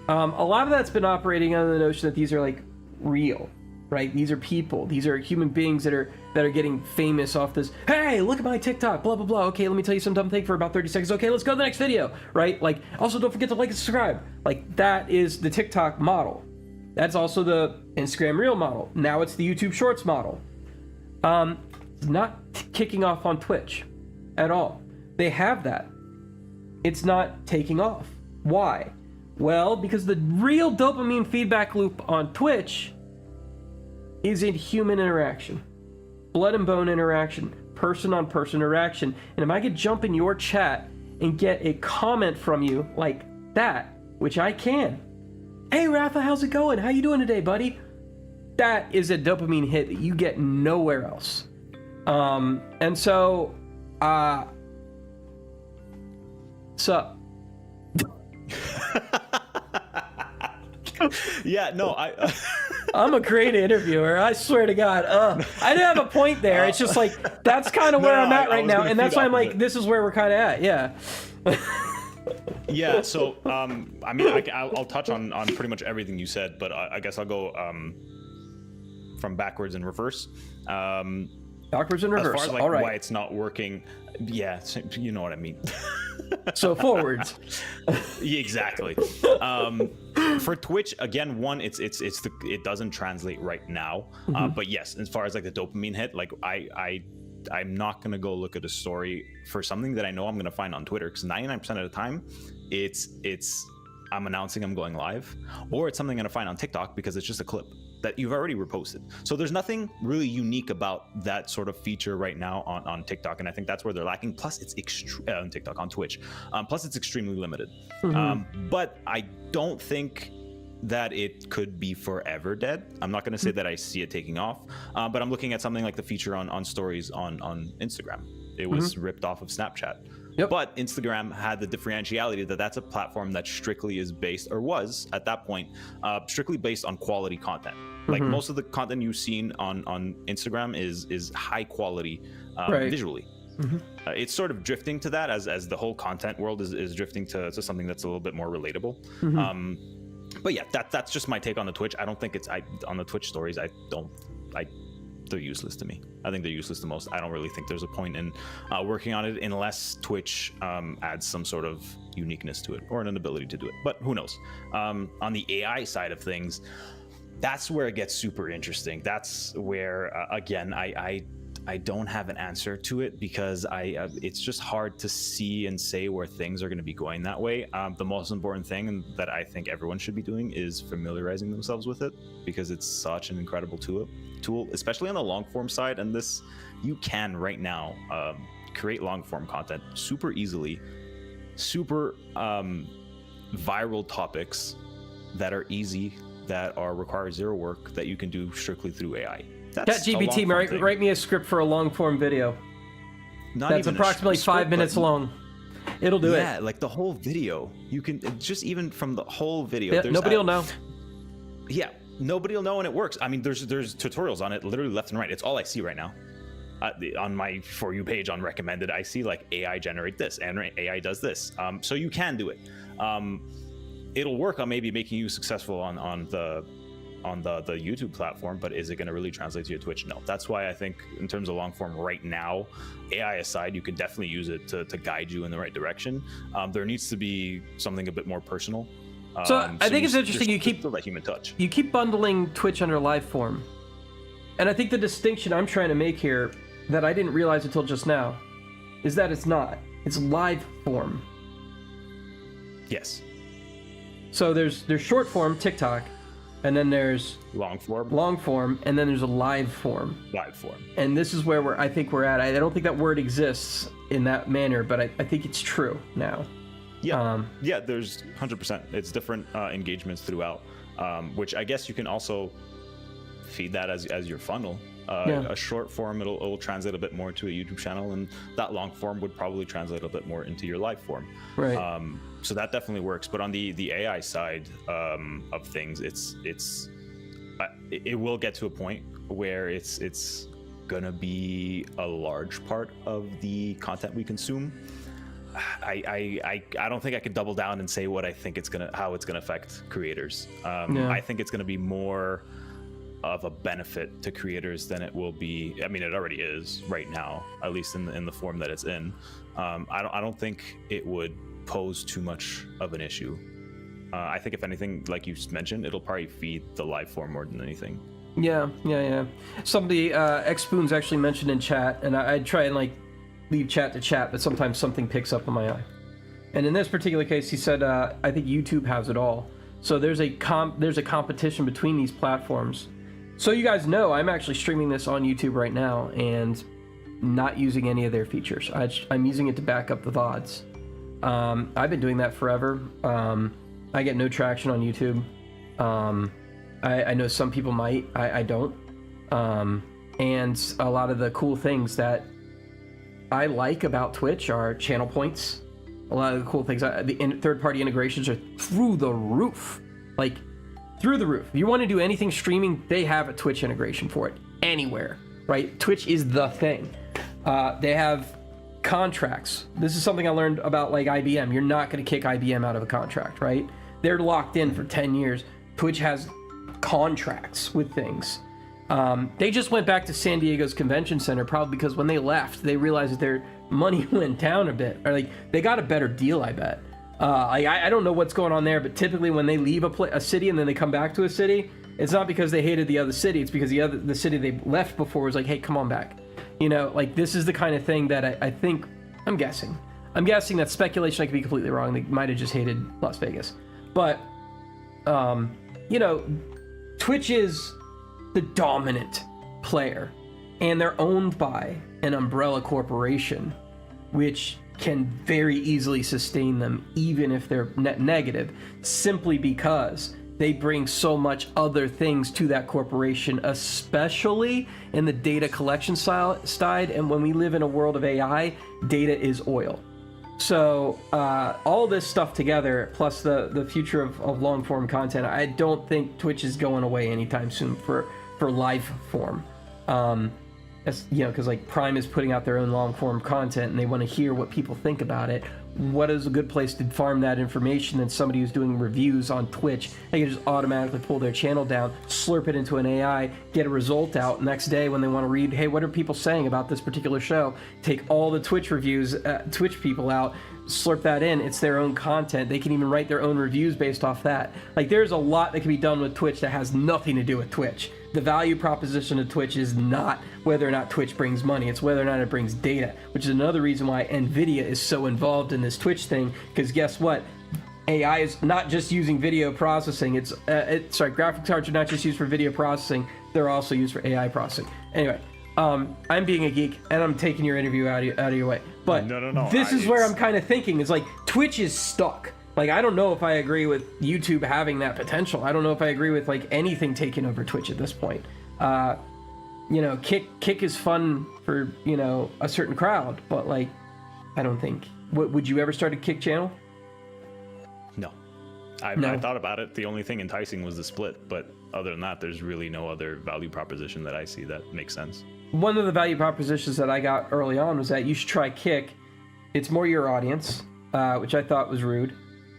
A lot of that's been operating under the notion that these are like real, right? These are people. These are human beings that are getting famous off this. Hey, look at my TikTok, blah blah blah. Okay, let me tell you some dumb thing for about 30 seconds. Okay, let's go to the next video, right? Like, also don't forget to like and subscribe. Like, that is the TikTok model. That's also the Instagram Reel model. Now it's the YouTube Shorts model. It's not kicking off on Twitch at all. They have that. It's not taking off. Why? Well, because the real dopamine feedback loop on Twitch is in human interaction. Blood and bone interaction. Person-on-person interaction. And if I could jump in your chat and get a comment from you like that, which I can. Hey, Rafa, how's it going? How you doing today, buddy? That is a dopamine hit that you get nowhere else. And so, sup? Yeah, no, I'm a great interviewer. I swear to God. I didn't have a point there. It's just like, that's kind of where I'm at right now. And that's why I'm like, this is where we're kind of at. Yeah. Yeah, so, I mean, I'll touch on pretty much everything you said, but I guess I'll go from backwards and reverse. Backwards and reverse. As far as like all right. why it's not working, yeah, you know what I mean. So forwards. Yeah, exactly. For Twitch, again, one, it doesn't translate right now. But yes, as far as like the dopamine hit, like I'm not gonna go look at a story for something that I know I'm gonna find on Twitter, because 99% of the time, it's I'm announcing I'm going live, or it's something I'm gonna find on TikTok because it's just a clip that you've already reposted. So there's nothing really unique about that sort of feature right now on TikTok, and I think that's where they're lacking. Plus, it's on TikTok, on Twitch. Plus, it's extremely limited. But I don't think that it could be forever dead. I'm not going to say that I see it taking off, but I'm looking at something like the feature on stories on Instagram. It was ripped off of Snapchat. Yep. But Instagram had the differentiality that that's a platform that strictly is based, or was at that point, strictly based on quality content. Like most of the content you've seen on Instagram is high quality visually. It's sort of drifting to that as the whole content world is drifting to something that's a little bit more relatable. But yeah, that's just my take on the Twitch. I don't think on the Twitch stories. They're useless to me. I think they're useless the most. I don't really think there's a point in working on it unless Twitch adds some sort of uniqueness to it or an ability to do it. But who knows? On the AI side of things, that's where it gets super interesting. That's where again, I don't have an answer to it, because it's just hard to see and say where things are going to be going that way. The most important thing that I think everyone should be doing is familiarizing themselves with it, because it's such an incredible tool, especially on the long form side. And this, you can right now create long form content super easily, super viral topics that are easy, that require zero work, that you can do strictly through AI. ChatGPT, write me a script for a long form video. That's approximately 5 minutes long. It'll do it. Yeah, like the whole video. You can just, even from the whole video. Nobody will know. Yeah, nobody will know, and it works. I mean, there's tutorials on it literally left and right. It's all I see right now. On my For You page on recommended, I see like AI generate this and AI does this. So you can do it. It'll work on maybe making you successful on the YouTube platform, but is it going to really translate to your Twitch? No. That's why I think in terms of long form right now, AI aside, you can definitely use it to guide you in the right direction. There needs to be something a bit more personal. So I think it's interesting you keep that human touch. You keep bundling Twitch under live form. And I think the distinction I'm trying to make here that I didn't realize until just now is that it's not. It's live form. Yes. So there's short form, TikTok, and then there's long form, and then there's a live form. And this is where I think we're at. I don't think that word exists in that manner, but I think it's true now. Yeah, yeah. There's 100%. It's different engagements throughout, which I guess you can also feed that as your funnel. A short form, it'll translate a bit more to a YouTube channel, and that long form would probably translate a bit more into your live form. Right. So that definitely works. But on the AI side of things, it will get to a point where it's gonna be a large part of the content we consume. I don't think I could double down and say what I think how it's gonna affect creators. Yeah. I think it's gonna be more of a benefit to creators than it will be. I mean, it already is right now, at least in the form that it's in. I don't think it would pose too much of an issue. I think if anything, like you mentioned, it'll probably feed the live form more than anything. Yeah. Somebody, X Spoons actually mentioned in chat, and I try and like leave chat to chat, but sometimes something picks up on my eye. And in this particular case, he said, I think YouTube has it all. So there's a competition between these platforms. So you guys know, I'm actually streaming this on YouTube right now and not using any of their features. I'm using it to back up the VODs. I've been doing that forever. I get no traction on YouTube. I know some people might. I don't. And a lot of the cool things that I like about Twitch are channel points. A lot of the cool things, the third-party integrations are through the roof. Like, through the roof. If you want to do anything streaming, they have a Twitch integration for it. Anywhere, right? Twitch is the thing. They have contracts. This is something I learned about like IBM. You're not going to kick IBM out of a contract, right? They're locked in for 10 years. Twitch has contracts with things. They just went back to San Diego's convention center probably because when they left, they realized that their money went down a bit. Or like they got a better deal, I bet. I don't know what's going on there, but typically when they leave a city and then they come back to a city, it's not because they hated the other city. It's because the city they left before was like, hey, come on back. You know, like this is the kind of thing that I think, I'm guessing that speculation. I could be completely wrong. They might have just hated Las Vegas. But, you know, Twitch is the dominant player and they're owned by an umbrella corporation, which can very easily sustain them even if they're net negative, simply because they bring so much other things to that corporation, especially in the data collection side. And when we live in a world of AI, data is oil. So all this stuff together, plus the future of long form content, I don't think Twitch is going away anytime soon for live form. As, you know, because like Prime is putting out their own long form content and they want to hear what people think about it. What is a good place to farm that information than somebody who's doing reviews on Twitch? They can just automatically pull their channel down, slurp it into an AI, get a result out. Next day when they want to read, hey, what are people saying about this particular show? Take all the Twitch reviews, Twitch people out, slurp that in. It's their own content. They can even write their own reviews based off that. Like there's a lot that can be done with Twitch that has nothing to do with Twitch. The value proposition of Twitch is not whether or not Twitch brings money, it's whether or not it brings data, which is another reason why NVIDIA is so involved in this Twitch thing, because guess what? AI is not just using video processing, graphics cards are not just used for video processing, they're also used for AI processing. Anyway, I'm being a geek, and I'm taking your interview out of your way. But no. This is where I'm kind of thinking, is like, Twitch is stuck. Like, I don't know if I agree with YouTube having that potential. I don't know if I agree with, like, anything taking over Twitch at this point. You know, Kick is fun for, you know, a certain crowd, but, like, I don't think... Would you ever start a Kick channel? No. I thought about it. The only thing enticing was the split, but other than that, there's really no other value proposition that I see that makes sense. One of the value propositions that I got early on was that you should try Kick. It's more your audience, which I thought was rude.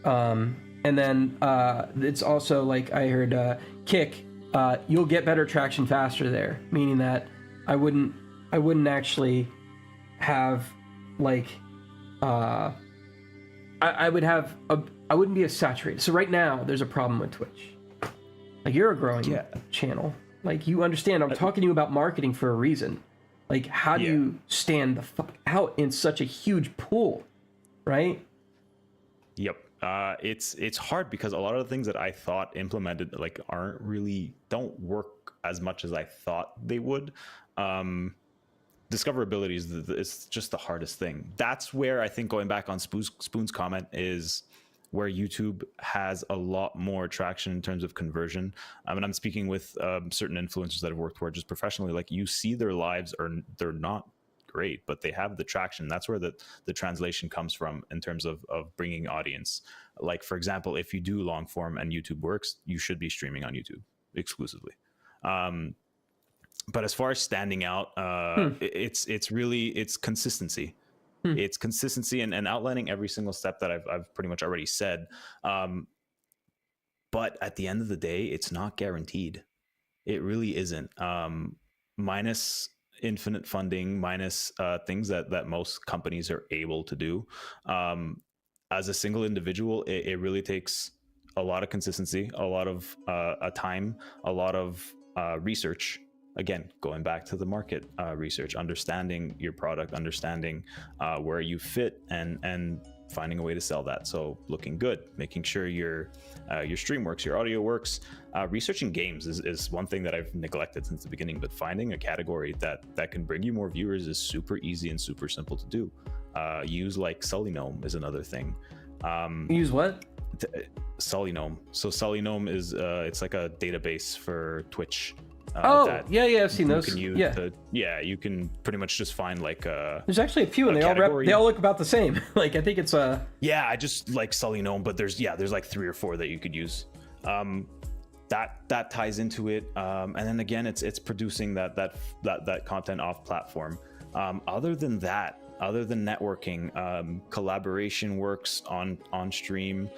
And then it's also like I heard Kick, you'll get better traction faster there, meaning that I wouldn't actually have like I wouldn't be as saturated. So right now there's a problem with Twitch. Like you're a growing channel. Like you understand, I'm talking to you about marketing for a reason. Like how do you stand the fuck out in such a huge pool, right? Yep. It's hard because a lot of the things that I thought implemented like don't work as much as I thought they would. Discoverability is just the hardest thing. That's where I think going back on Spoon's comment is where YouTube has a lot more traction in terms of conversion. And I'm speaking with certain influencers that have worked for it just professionally. Like you see their lives they're not great, but they have the traction. That's where the translation comes from in terms of bringing audience. Like for example, if you do long form and YouTube works, you should be streaming on YouTube exclusively. But as far as standing out, it's consistency. It's consistency and outlining every single step that I've pretty much already said. But at the end of the day, it's not guaranteed. It really isn't. Minus infinite funding, minus things that most companies are able to do. As a single individual, it really takes a lot of consistency, a lot of time, a lot of research. Again, going back to the market research, understanding your product, understanding where you fit, and finding a way to sell that. So looking good, making sure your stream works, your audio works. Researching games is one thing that I've neglected since the beginning, but finding a category that can bring you more viewers is super easy and super simple to do. Use like Sullynome is another thing. Use what? Sullynome. So Sullynome is it's like a database for Twitch. Yeah, I've seen those. You can pretty much just find like there's actually a few, and they all look about the same. Like I think it's I just like Sullynome, but there's like 3 or 4 that you could use. That ties into it, and then again, it's producing that content off platform. Other than networking, collaboration works on stream.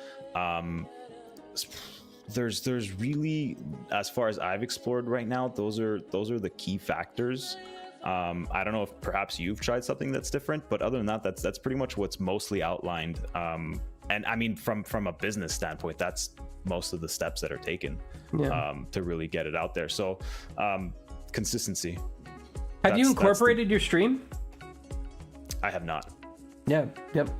There's really, as far as I've explored right now, those are the key factors. I don't know if perhaps you've tried something that's different, but other than that, that's pretty much what's mostly outlined. And I mean, from a business standpoint, that's most of the steps that are taken to really get it out there. So consistency. Have you incorporated your stream? I have not. Yeah. Yep.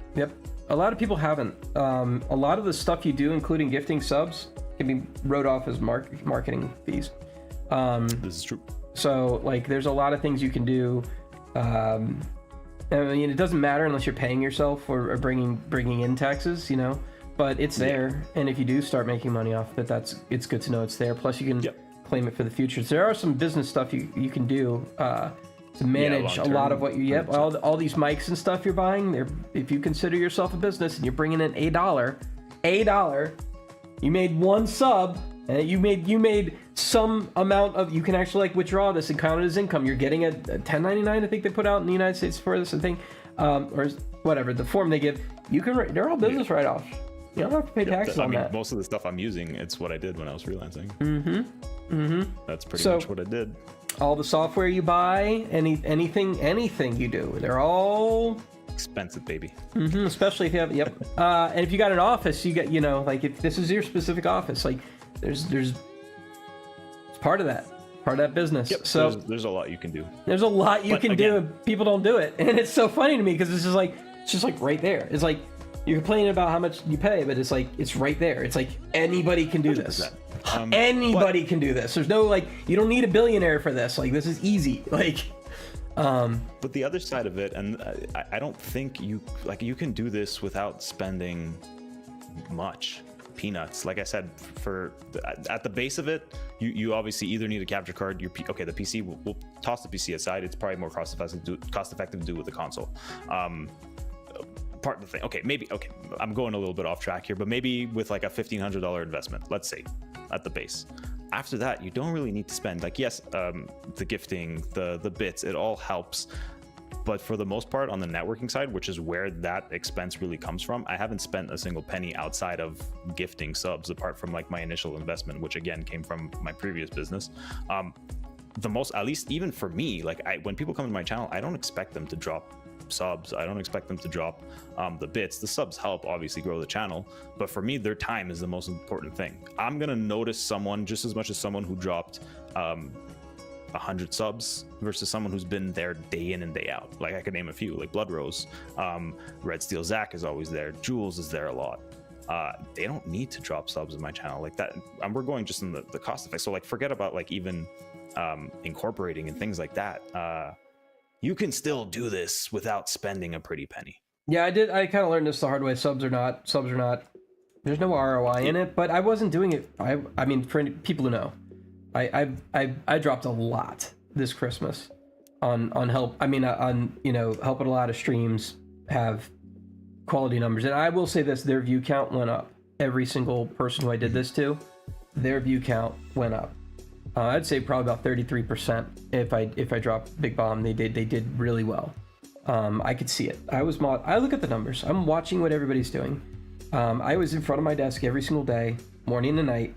A lot of people haven't. A lot of the stuff you do, including gifting subs, can be wrote off as marketing fees. This is true. So like there's a lot of things you can do. I mean, it doesn't matter unless you're paying yourself or bringing in taxes, but it's there. And if you do start making money off of it, it's good to know it's there. Plus you can claim it for the future. So there are some business stuff you can do to manage a lot of what you all these mics and stuff you're buying. If you consider yourself a business and you're bringing in $1, you made one sub, and you made some amount of, you can actually like withdraw this and count it as income. You're getting a 1099, I think they put out in the United States for this, I think, or whatever the form they give. They're all business write-offs. You don't have to pay taxes on that. Most of the stuff I'm using, it's what I did when I was freelancing. That's pretty much what I did. All the software you buy, anything you do, they're all expensive, baby. Especially if you have and if you got an office, you get like if this is your specific office, like there's it's part of that business. So there's a lot you can do. There's a lot you can do, and people don't do it, and it's so funny to me because it's just like right there. It's like you're complaining about how much you pay, but it's like it's right there. It's like anybody can do this. Anybody can do this. There's no like you don't need a billionaire for this. Like this is easy. Like. But the other side of it, and I don't think you can do this without spending much peanuts. Like I said, at the base of it, you obviously either need a capture card. The PC, we'll toss the PC aside. It's probably more cost effective to do with the console. Part of the thing. Okay, I'm going a little bit off track here, but maybe with like a $1,500 investment, let's say, at the base. After that, you don't really need to spend, like, yes, the gifting, the bits, it all helps. But for the most part, on the networking side, which is where that expense really comes from, I haven't spent a single penny outside of gifting subs, apart from like my initial investment, which again came from my previous business. The most, at least even for me, like when people come to my channel, I don't expect them to drop subs. I don't expect them to drop the bits. The subs help obviously grow the channel, but for me, their time is the most important thing. I'm gonna notice someone just as much as someone who dropped 100 subs versus someone who's been there day in and day out. Like I could name a few, like Blood Rose, Red Steel Zach is always there, Jules is there a lot. They don't need to drop subs in my channel like that, and we're going just in the cost effect. So like forget about like even incorporating and things like that. You can still do this without spending a pretty penny. Yeah, I kind of learned this the hard way. Subs are not. There's no ROI in it, but I wasn't doing it. I mean, for people who know, I dropped a lot this Christmas on help. I mean, on helping a lot of streams have quality numbers. And I will say this: their view count went up. Every single person who I did this to, their view count went up. I'd say probably about 33%. If I dropped Big Bomb, they did really well. I could see it. I look at the numbers. I'm watching what everybody's doing. I was in front of my desk every single day, morning and night,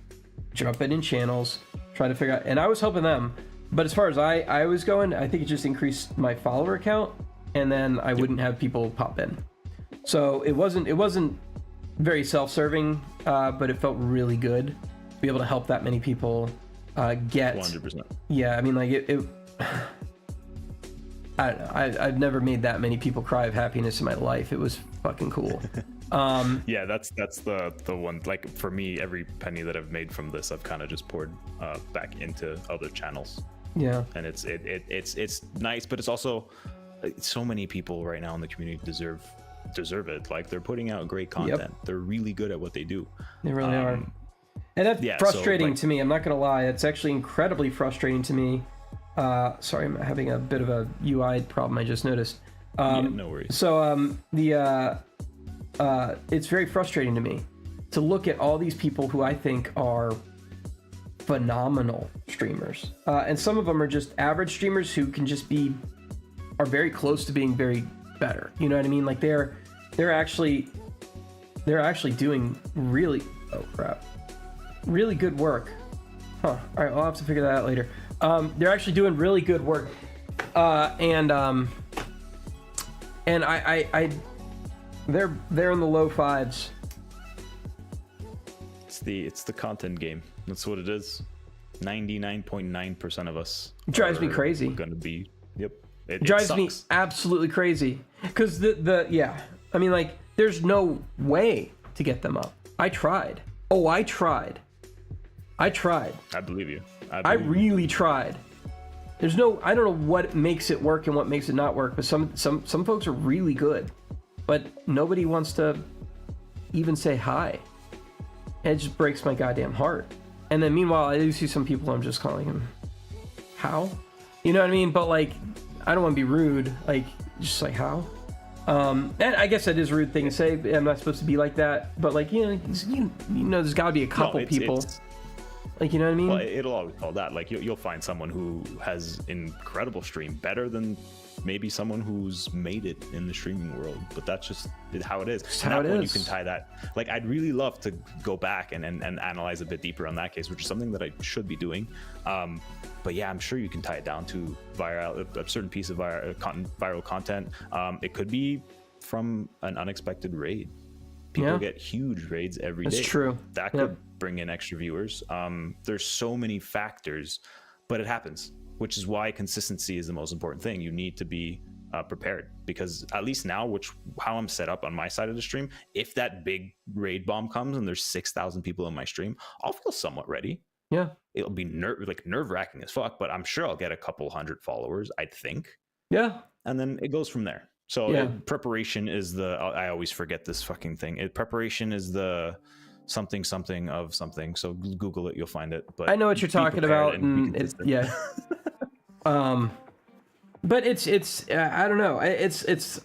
jumping in channels, trying to figure out, and I was helping them. But as far as I was going, I think it just increased my follower count, and then I wouldn't have people pop in. So it wasn't very self-serving, but it felt really good to be able to help that many people get 100%. Yeah, I mean, like it I don't know. I've never made that many people cry of happiness in my life. It was fucking cool. Yeah, that's the one. Like for me, every penny that I've made from this, I've kind of just poured back into other channels. Yeah, and it's nice, but it's also so many people right now in the community deserve it. Like they're putting out great content. Yep. They're really good at what they do. They really are. And that's frustrating to me. I'm not gonna lie. It's actually incredibly frustrating to me. Sorry, I'm having a bit of a UI problem. I just noticed. No worries. So it's very frustrating to me to look at all these people who I think are phenomenal streamers, and some of them are just average streamers who can just are very close to being very better. You know what I mean? Like they're actually doing really good work. Huh. All right, I'll have to figure that out later. They're actually doing really good work, and they're in the low fives. It's the content game. That's what it is. 99.9% of us drives me crazy. Gonna be It drives me absolutely crazy because I mean, like, there's no way to get them up. I tried. I believe you. I really tried. I don't know what makes it work and what makes it not work, but some folks are really good, but nobody wants to even say hi. And it just breaks my goddamn heart. And then meanwhile, I do see some people I'm just calling them, how? You know what I mean? But like, I don't want to be rude, like, just like, how? And I guess that is a rude thing to say. I'm not supposed to be like that, but like, you know, there's got to be a couple people. Like, you know what I mean? Well, it'll always call that. Like, you'll find someone who has incredible stream, better than maybe someone who's made it in the streaming world. But that's just how it is. Just how it is. You can tie that. Like, I'd really love to go back and analyze a bit deeper on that case, which is something that I should be doing. But yeah, I'm sure you can tie it down to a certain piece of viral content. It could be from an unexpected raid. People get huge raids every day. That's true. That could bring in extra viewers. There's so many factors, but it happens, which is why consistency is the most important thing. You need to be prepared, because at least now, how I'm set up on my side of the stream, if that big raid bomb comes and there's 6,000 people in my stream, I'll feel somewhat ready. Yeah. It'll be nerve-wracking as fuck, but I'm sure I'll get a couple hundred followers, I think. Yeah. And then it goes from there. So preparation is I always forget this fucking thing. Preparation is the something of something. So Google it, you'll find it. But I know what you're talking about, and but it's I don't know. It's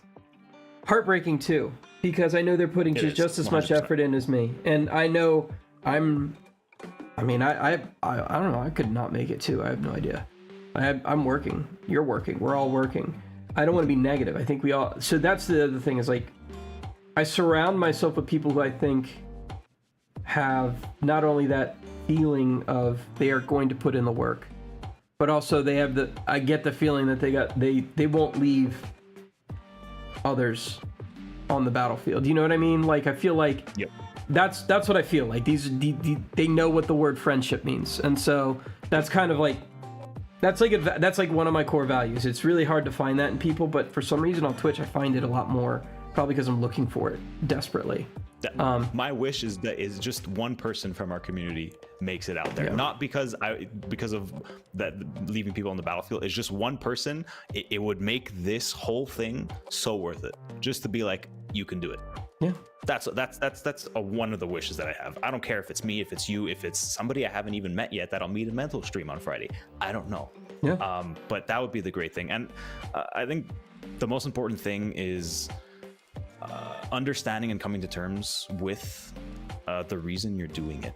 heartbreaking too, because I know they're putting just as much effort in as me, and I know I don't know. I could not make it too. I have no idea. I'm working. You're working. We're all working. I don't want to be negative. I think we all. So that's the other thing, is like, I surround myself with people who I think have not only that feeling of they are going to put in the work, but also they have I get the feeling that they won't leave others on the battlefield. You know what I mean? Like, I feel like that's what I feel like. They know what the word friendship means, and so that's kind of like. That's like one of my core values. It's really hard to find that in people, but for some reason on Twitch I find it a lot more, probably because I'm looking for it desperately. My wish is that just one person from our community makes it out there, not because of that leaving people on the battlefield. It's just one person. It would make this whole thing so worth it, just to be like, you can do it. Yeah. That's one of the wishes that I have. I don't care if it's me, if it's you, if it's somebody I haven't even met yet that I'll meet in mental stream on Friday. I don't know. Yeah. But that would be the great thing. And I think the most important thing is understanding and coming to terms with the reason you're doing it.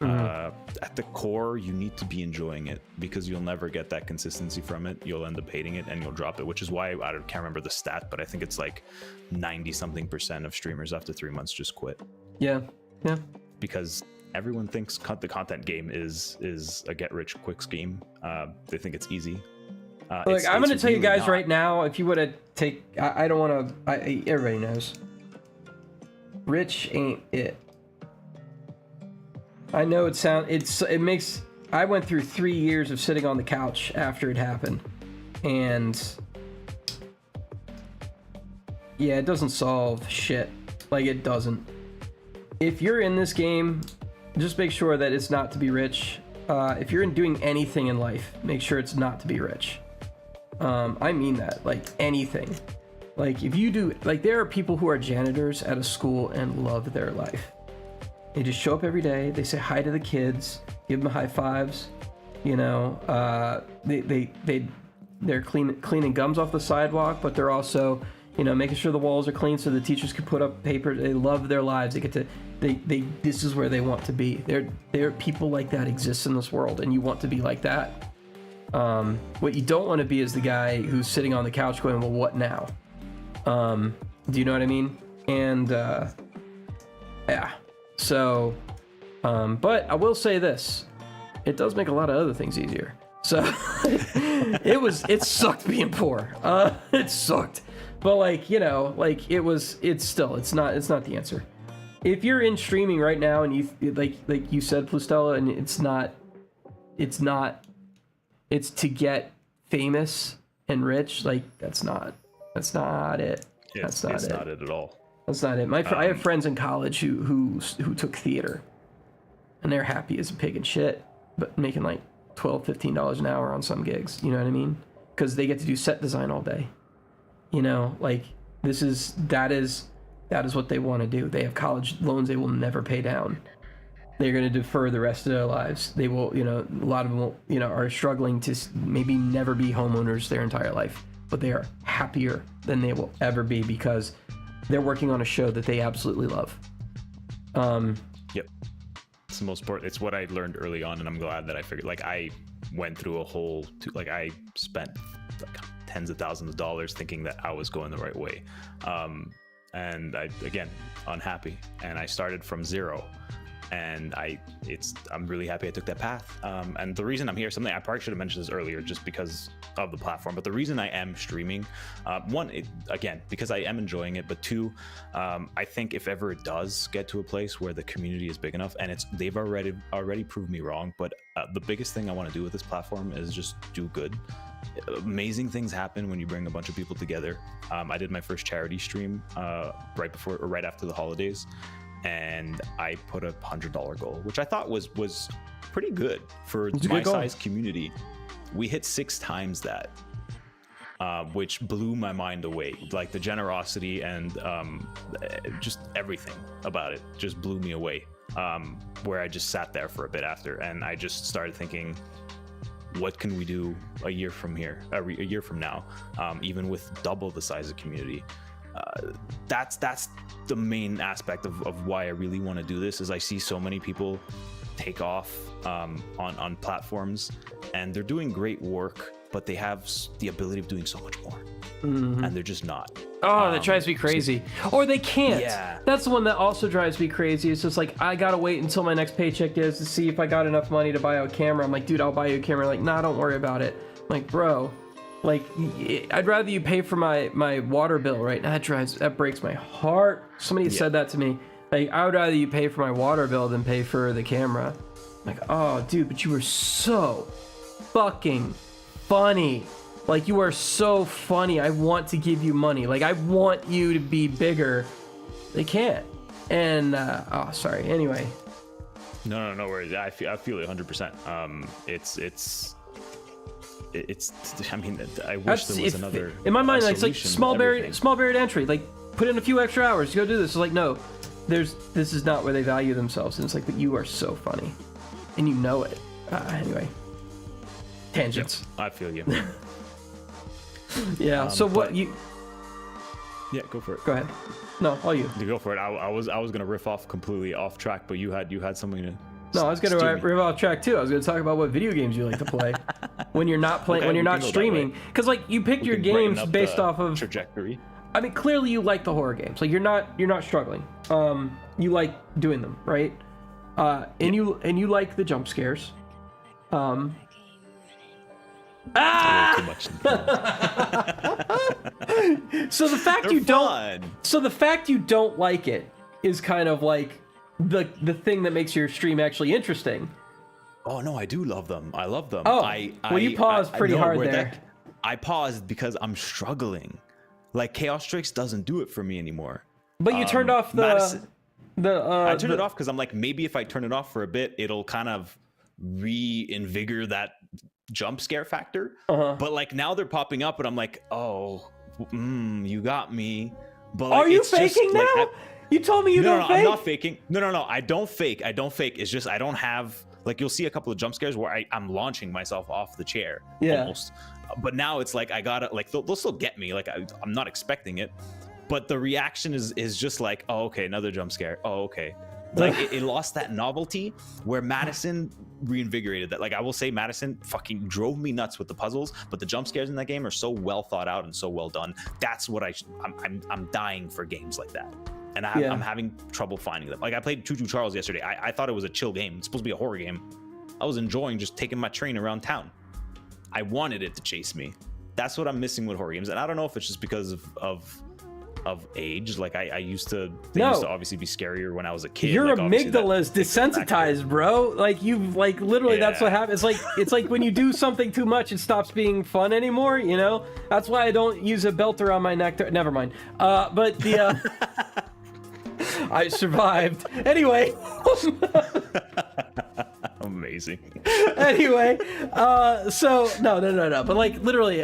At the core, you need to be enjoying it, because you'll never get that consistency from it. You'll end up hating it and you'll drop it, which is why can't remember the stat, but I think it's like 90-something% of streamers after 3 months just quit. Yeah. Because everyone thinks the content game is a get rich quick scheme. They think it's easy. Look, I'm going to tell you guys right now, if you would have I don't want to, everybody knows. Rich ain't it. I know it makes, I went through 3 years of sitting on the couch after it happened. And yeah, it doesn't solve shit. Like, it doesn't. If you're in this game, just make sure that it's not to be rich. If you're doing anything in life, make sure it's not to be rich. I mean that, like anything. Like if you do, like there are people who are janitors at a school and love their life. They just show up every day. They say hi to the kids, give them high fives. You know, they're cleaning gums off the sidewalk, but they're also, you know, making sure the walls are clean so the teachers can put up paper. They love their lives. They get to, this is where they want to be. There are people like that exist in this world, and you want to be like that. What you don't want to be is the guy who's sitting on the couch going, well, what now? Do you know what I mean? And, yeah. So, but I will say this, it does make a lot of other things easier. So it sucked being poor. It sucked. But like, you know, like it's not the answer. If you're in streaming right now and you like you said, Plustelo, and it's to get famous and rich, like that's not it. That's not it at all. That's not it. I have friends in college who took theater, and they're happy as a pig and shit, but making like $12-15 an hour on some gigs. You know what I mean? Because they get to do set design all day. You know, like that is what they want to do. They have college loans they will never pay down. They're going to defer the rest of their lives. They will, you know, a lot of them will, you know, are struggling to maybe never be homeowners their entire life, but they are happier than they will ever be because they're working on a show that they absolutely love. Yep. It's the most important. It's what I learned early on, and I'm glad that I figured, like, I went through I spent like tens of thousands of dollars thinking that I was going the right way. And I, again, unhappy. And I started from zero. And I'm really happy I took that path. And the reason I'm here, something I probably should have mentioned this earlier just because of the platform, but the reason I am streaming, one, again, because I am enjoying it, but two, I think if ever it does get to a place where the community is big enough, and they've already proved me wrong, but the biggest thing I want to do with this platform is just do good. Amazing things happen when you bring a bunch of people together. I did my first charity stream right after the holidays, and I put a $100 goal, which I thought was pretty good for my size community. We hit 6 times that, which blew my mind away. Like the generosity and just everything about it just blew me away. Where I just sat there for a bit after, and I just started thinking, what can we do a year from now, even with double the size of community? That's the main aspect of why I really want to do this. Is I see so many people take off on platforms, and they're doing great work, but they have the ability of doing so much more, and they're just not. Oh, that drives me crazy. Or they can't. Yeah. That's the one that also drives me crazy. It's just like, I gotta wait until my next paycheck is to see if I got enough money to buy a camera. I'm like, dude, I'll buy you a camera. Like, nah, don't worry about it. I'm like, bro, like, I'd rather you pay for my water bill, right? That breaks my heart. Somebody said that to me. Like, I would rather you pay for my water bill than pay for the camera. I'm like, oh, dude, but you were so fucking funny. Like, you are so funny. I want to give you money. Like, I want you to be bigger. They can't. And, sorry. Anyway. No worries. I feel it 100%. It's. I mean, I wish there was another. In my mind, it's like small barrier to entry. Like, put in a few extra hours to go do this. It's like, no, this is not where they value themselves. And it's like, but you are so funny, and you know it. Anyway, tangents. Yep, I feel you. Yeah. So what you? Yeah, go for it. Go ahead. No, all you. You go for it. I was gonna riff off completely off track, but you had something to. No, I was gonna Steer me. riff off track too. I was gonna talk about what video games you like to play when you're not playing, Okay, when you're we not can go that streaming. way. Because like you picked We your can brighten games up based the off of. trajectory. I mean, clearly you like the horror games. Like you're not struggling. You like doing them, right? And you like the jump scares. Too much. So the fact the fact you don't like it is kind of like the thing that makes your stream actually interesting. Oh no, I do love them. I love them. Oh, well, you paused pretty hard there. I paused because I'm struggling. Like Chaos Strix doesn't do it for me anymore. But you turned off I turned it off because I'm like, maybe if I turn it off for a bit, it'll kind of reinvigorate that jump scare factor. But like now they're popping up, and I'm like, oh, you got me. But like, are you faking now? Like, you told me you don't fake. I'm not faking. No, I don't fake. It's just I don't have, like, you'll see a couple of jump scares where I'm launching myself off the chair. Yeah. Almost. But now it's like I gotta, like, they'll still get me. Like I'm not expecting it, but the reaction is just like, oh, okay, another jump scare. Oh, okay. Like it lost that novelty where Madison reinvigorated that. Like I will say, Madison fucking drove me nuts with the puzzles, but the jump scares in that game are so well thought out and so well done. That's what I'm dying for games like that. And I'm having trouble finding them. Like I played Choo Choo Charles yesterday. I thought it was a chill game. It's supposed to be a horror game. I was enjoying just taking my train around town. I wanted it to chase me. That's what I'm missing with horror games. And I don't know if it's just because of age. Like they used to obviously be scarier when I was a kid. Your like, amygdala is desensitized, bro. Like you've like literally that's what happens. It's like when you do something too much, it stops being fun anymore, you know? That's why I don't use a belt around my neck. Never mind. But the I survived. Anyway. Amazing. Anyway, so no, but like literally,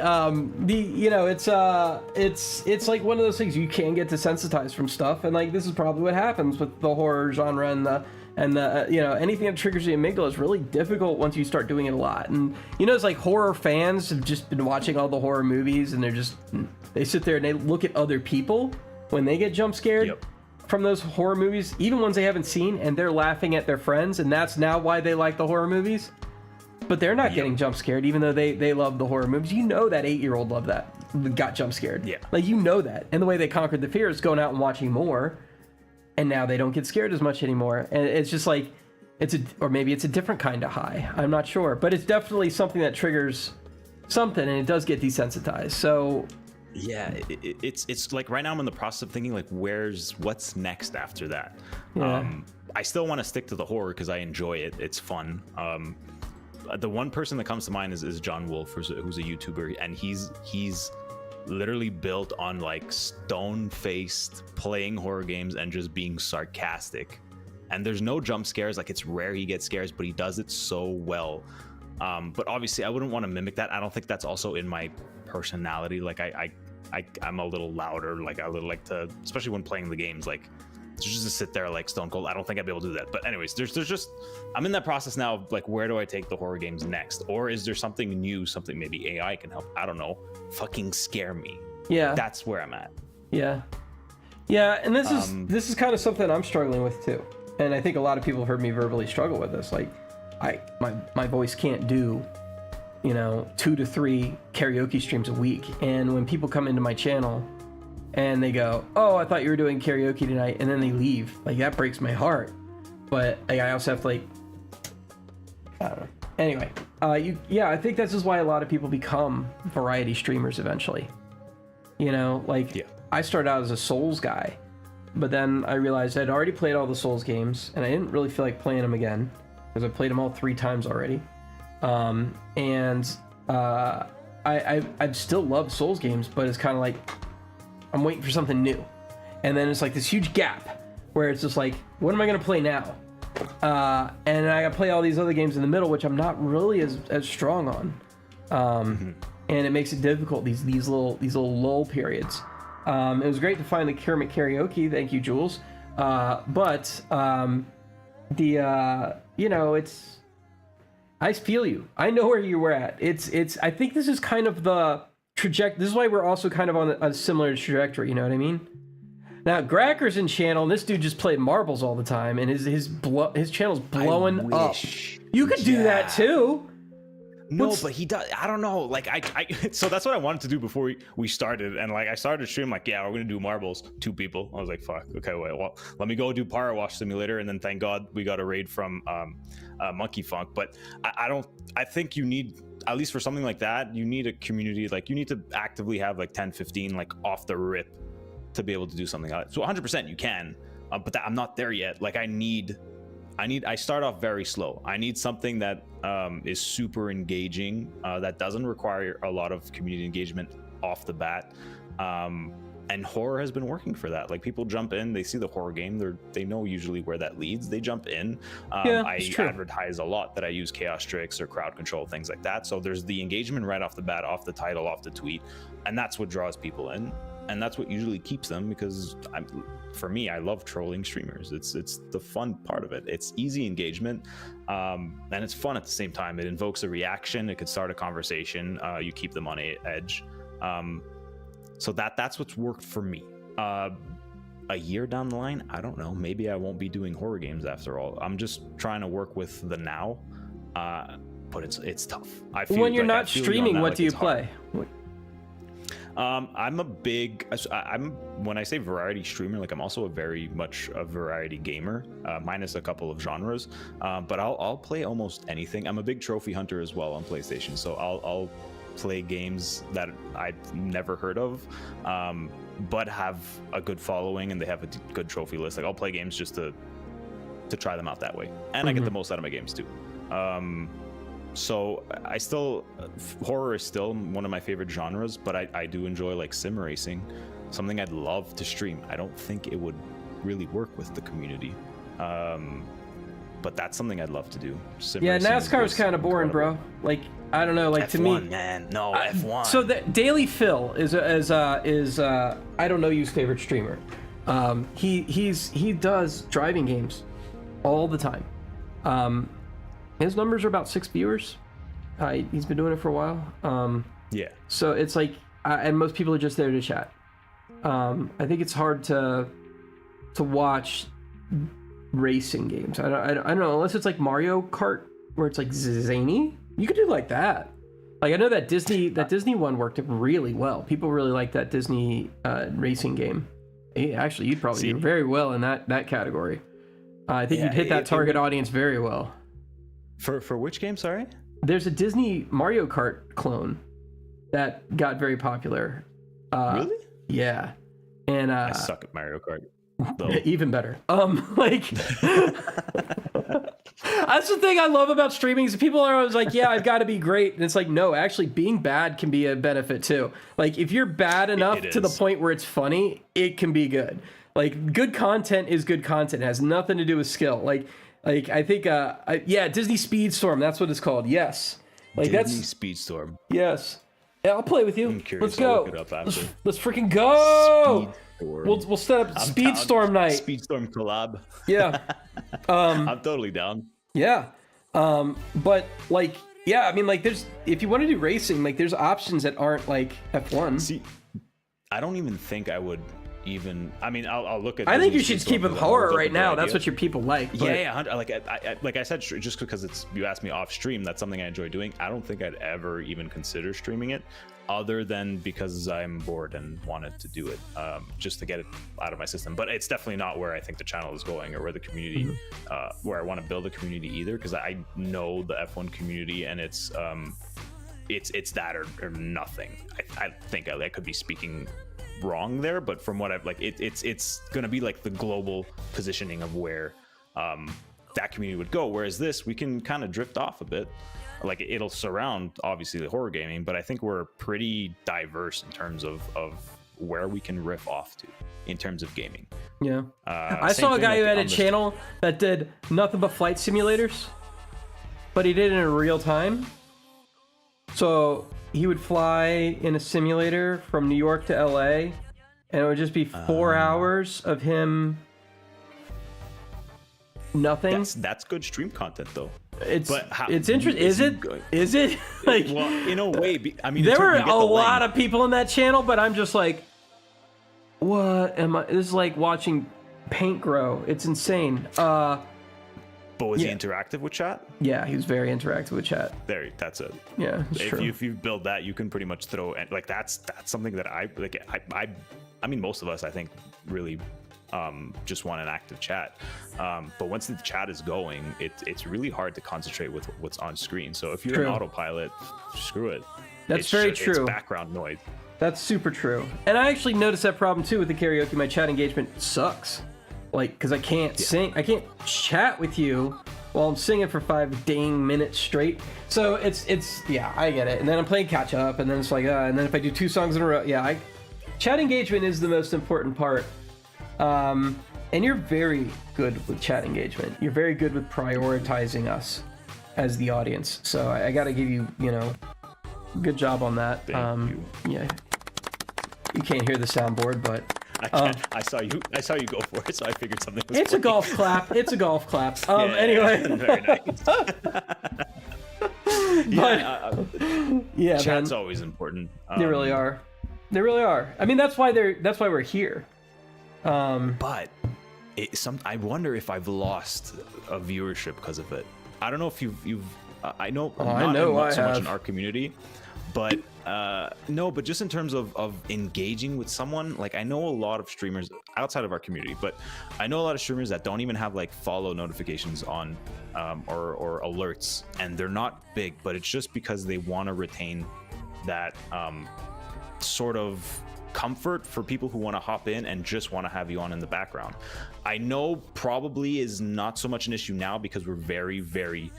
it's like one of those things you can get desensitized from stuff, and like this is probably what happens with the horror genre and the anything that triggers the amygdala is really difficult once you start doing it a lot. And it's like horror fans have just been watching all the horror movies, and they sit there and they look at other people when they get jump scared. Yep. From those horror movies, even ones they haven't seen, and they're laughing at their friends, and that's now why they like the horror movies. But they're not getting jump scared, even though they love the horror movies. You know that 8-year-old loved that, got jump scared. Yeah. Like, you know that. And the way they conquered the fear is going out and watching more, and now they don't get scared as much anymore. And it's just like, or maybe it's a different kind of high. I'm not sure. But it's definitely something that triggers something, and it does get desensitized. So... yeah, it's like right now I'm in the process of thinking like what's next after that. I still want to stick to the horror because I enjoy it. It's fun. The one person that comes to mind is John Wolf, who's a YouTuber, and he's literally built on like stone-faced playing horror games and just being sarcastic. And there's no jump scares. Like it's rare he gets scares, but he does it so well. But obviously I wouldn't want to mimic that. I don't think that's also in my personality. Like I'm a little louder, like I would like to, especially when playing the games, like just to sit there like stone cold. I don't think I'd be able to do that. But anyways, there's just, I'm in that process now of like, where do I take the horror games next? Or is there something new, something maybe AI can help? I don't know. Fucking scare me. Yeah. That's where I'm at. Yeah. Yeah. And this is kind of something I'm struggling with too. And I think a lot of people have heard me verbally struggle with this. Like my voice can't do 2 to 3 karaoke streams a week. And when people come into my channel and they go, oh, I thought you were doing karaoke tonight, and then they leave, like that breaks my heart. But like, I also have to like, I don't know. Anyway, I think that's just why a lot of people become variety streamers eventually. I started out as a Souls guy, but then I realized I'd already played all the Souls games and I didn't really feel like playing them again because I played them all 3 times already. I've still loved Souls games, but it's kind of like I'm waiting for something new, and then it's like this huge gap where it's just like, what am I gonna play now? And I gotta play all these other games in the middle, which I'm not really as strong on, and it makes it difficult, these little lull periods. It was great to find the Kermit karaoke, thank you, Jules. But it's, I feel you. I know where you were at. It's. I think this is kind of the trajectory. This is why we're also kind of on a similar trajectory. You know what I mean? Now Gracker's in channel, and this dude just played marbles all the time, and his channel's blowing up. You could do that too. No, but he does. I don't know. Like so that's what I wanted to do before we started, and like I started stream like, yeah, we're gonna do marbles. 2 people. I was like, fuck. Okay, wait. Well, let me go do Power Wash Simulator, and then thank God we got a raid from Monkey Funk. But I think you need, at least for something like that, you need a community. Like you need to actively have like 10, 15 like off the rip to be able to do something like that. So 100% you can, but I'm not there yet. Like I start off very slow. I need something that is super engaging, that doesn't require a lot of community engagement off the bat. And horror has been working for that. Like people jump in, they see the horror game, they know usually where that leads. They jump in. I advertise a lot that I use chaos tricks or crowd control, things like that. So there's the engagement right off the bat, off the title, off the tweet, and that's what draws people in. And that's what usually keeps them, because for me, I love trolling streamers. It's the fun part of it. It's easy engagement, and it's fun at the same time. It invokes a reaction. It could start a conversation. You keep them on edge. So that's what's worked for me. A year down the line, I don't know. Maybe I won't be doing horror games after all. I'm just trying to work with the now, but it's tough. I feel when you're not streaming, what do you play? I'm when I say variety streamer, like I'm also very much a variety gamer, minus a couple of genres, but I'll play almost anything. I'm a big trophy hunter as well on PlayStation, so I'll play games that I've never heard of, but have a good following and they have a good trophy list. Like I'll play games just to try them out that way, and I get the most out of my games too. So horror is still one of my favorite genres, but I do enjoy like sim racing, something I'd love to stream. I don't think it would really work with the community, but that's something I'd love to do. NASCAR's kind of boring, bro. Like I don't know, like F1, to me, man, no F1. So the Daily Phil is I don't know you's favorite streamer. He does driving games all the time. His numbers are about 6 viewers. He's been doing it for a while. Yeah. So it's like, and most people are just there to chat. I think it's hard to watch racing games. I don't know, unless it's like Mario Kart, where it's like zany. You could do like that. Like I know that Disney one worked really well. People really like that Disney racing game. Actually, you'd probably do very well in that category. I think you'd hit that target audience very well. For which game, sorry? There's a Disney Mario Kart clone that got very popular. Really? Yeah. And I suck at Mario Kart. Even better. Like that's the thing I love about streaming is people are always like, yeah, I've got to be great. And it's like, no, actually being bad can be a benefit too. Like if you're bad enough to the point where it's funny, it can be good. Like good content is good content. It has nothing to do with skill. Like I think Disney Speedstorm, that's what it's called. Yes. Like Disney Speedstorm. Yes. Yeah, I'll play with you. I'm curious. Let's go. I'll look it up after. Let's freaking go. Speedstorm. We'll set up Speedstorm night. Speedstorm collab. Yeah. I'm totally down. Yeah. But like, yeah, I mean, like if you want to do racing, like there's options that aren't like F1. See, I don't even think I would I mean, I'll look at. I think you should keep with horror right now. That's what your people like. But... Yeah, like I said, just because you asked me off stream, that's something I enjoy doing. I don't think I'd ever even consider streaming it, other than because I'm bored and wanted to do it, just to get it out of my system. But it's definitely not where I think the channel is going, or where the community, where I want to build a community either. Because I know the F1 community, and it's that or nothing. I think I could be speaking wrong there, but from what I've it's gonna be like the global positioning of where that community would go, whereas this we can kind of drift off a bit. Like it'll surround obviously the horror gaming, but I think we're pretty diverse in terms of where we can riff off to in terms of gaming. Yeah. I saw a guy who had a channel that did nothing but flight simulators, but he did it in real time. So he would fly in a simulator from New York to LA, and it would just be 4 hours of him nothing. That's good stream content though. It's interesting. Is it like, well, in a way, I mean, there were a lot of people in that channel, but I'm just like, What am I? This is like watching paint grow. It's insane. But was he interactive with chat? Yeah, he was very interactive with chat. That's it. Yeah, it's true. If you build that, you can pretty much throw, and like that's something that I like. I mean, most of us, I think, really just want an active chat. But once the chat is going, it's really hard to concentrate with what's on screen. So if you're an autopilot, screw it. That's very true. It's background noise. That's super true. And I actually noticed that problem too with the karaoke. My chat engagement sucks. Like, because I can't sing, I can't chat with you while I'm singing for 5 dang minutes straight. So it's yeah, I get it. And then I'm playing catch up, and then it's like, and then if I do 2 songs in a row, chat engagement is the most important part. And you're very good with chat engagement. You're very good with prioritizing us as the audience. So I got to give you, good job on that. Thank you. Yeah, you can't hear the soundboard, but. I saw you go for it, so I figured something was. It's funny. a golf clap. It's a golf clap. Anyway. Very nice. Chat's man, always important. they really are. They really are. I mean, that's why we're here. But I wonder if I've lost a viewership because of it. I don't know if you've. I know. Not so much in our community, but. No, but just in terms of engaging with someone, like I know a lot of streamers outside of our community, but I know a lot of streamers that don't even have like follow notifications on or alerts, and they're not big, but it's just because they want to retain that sort of comfort for people who want to hop in and just want to have you on in the background. I know probably is not so much an issue now because we're very, very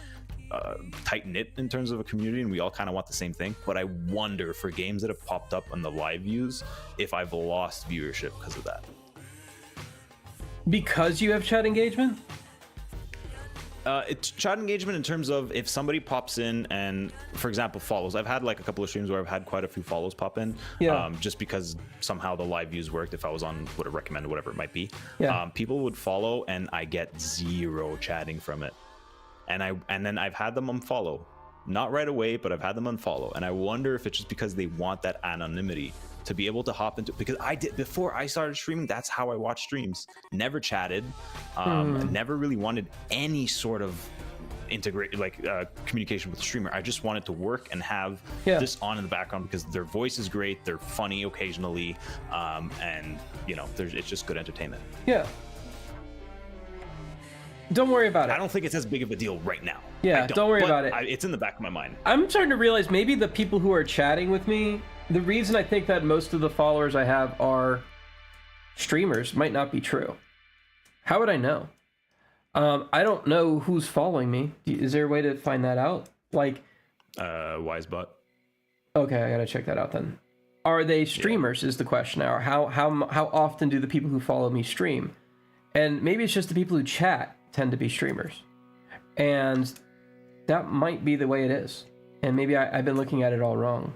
tight-knit in terms of a community, and we all kind of want the same thing, but I wonder for games that have popped up on the live views if I've lost viewership because of that. Because you have chat engagement? It's chat engagement in terms of if somebody pops in and, for example, follows. I've had like a couple of streams where I've had quite a few follows pop in, just because somehow the live views worked. If I was on would have recommended whatever it might be, people would follow and I get 0 chatting from it. And then I've had them unfollow, not right away, but I've had them unfollow. And I wonder if it's just because they want that anonymity to be able to hop into, because I did before I started streaming. That's how I watched streams. Never chatted, never really wanted any sort of communication with the streamer. I just wanted to work and have this on in the background because their voice is great. They're funny occasionally. And it's just good entertainment. Yeah. Don't worry about it. I don't think it's as big of a deal right now. Yeah, don't worry about it. It's in the back of my mind. I'm starting to realize maybe the people who are chatting with me, the reason I think that most of the followers I have are streamers might not be true. How would I know? I don't know who's following me. Is there a way to find that out? Like, Wisebot. Okay, I gotta check that out then. Are they streamers? Is the question now? How often do the people who follow me stream? And maybe it's just the people who chat tend to be streamers, and that might be the way it is. And maybe I've been looking at it all wrong.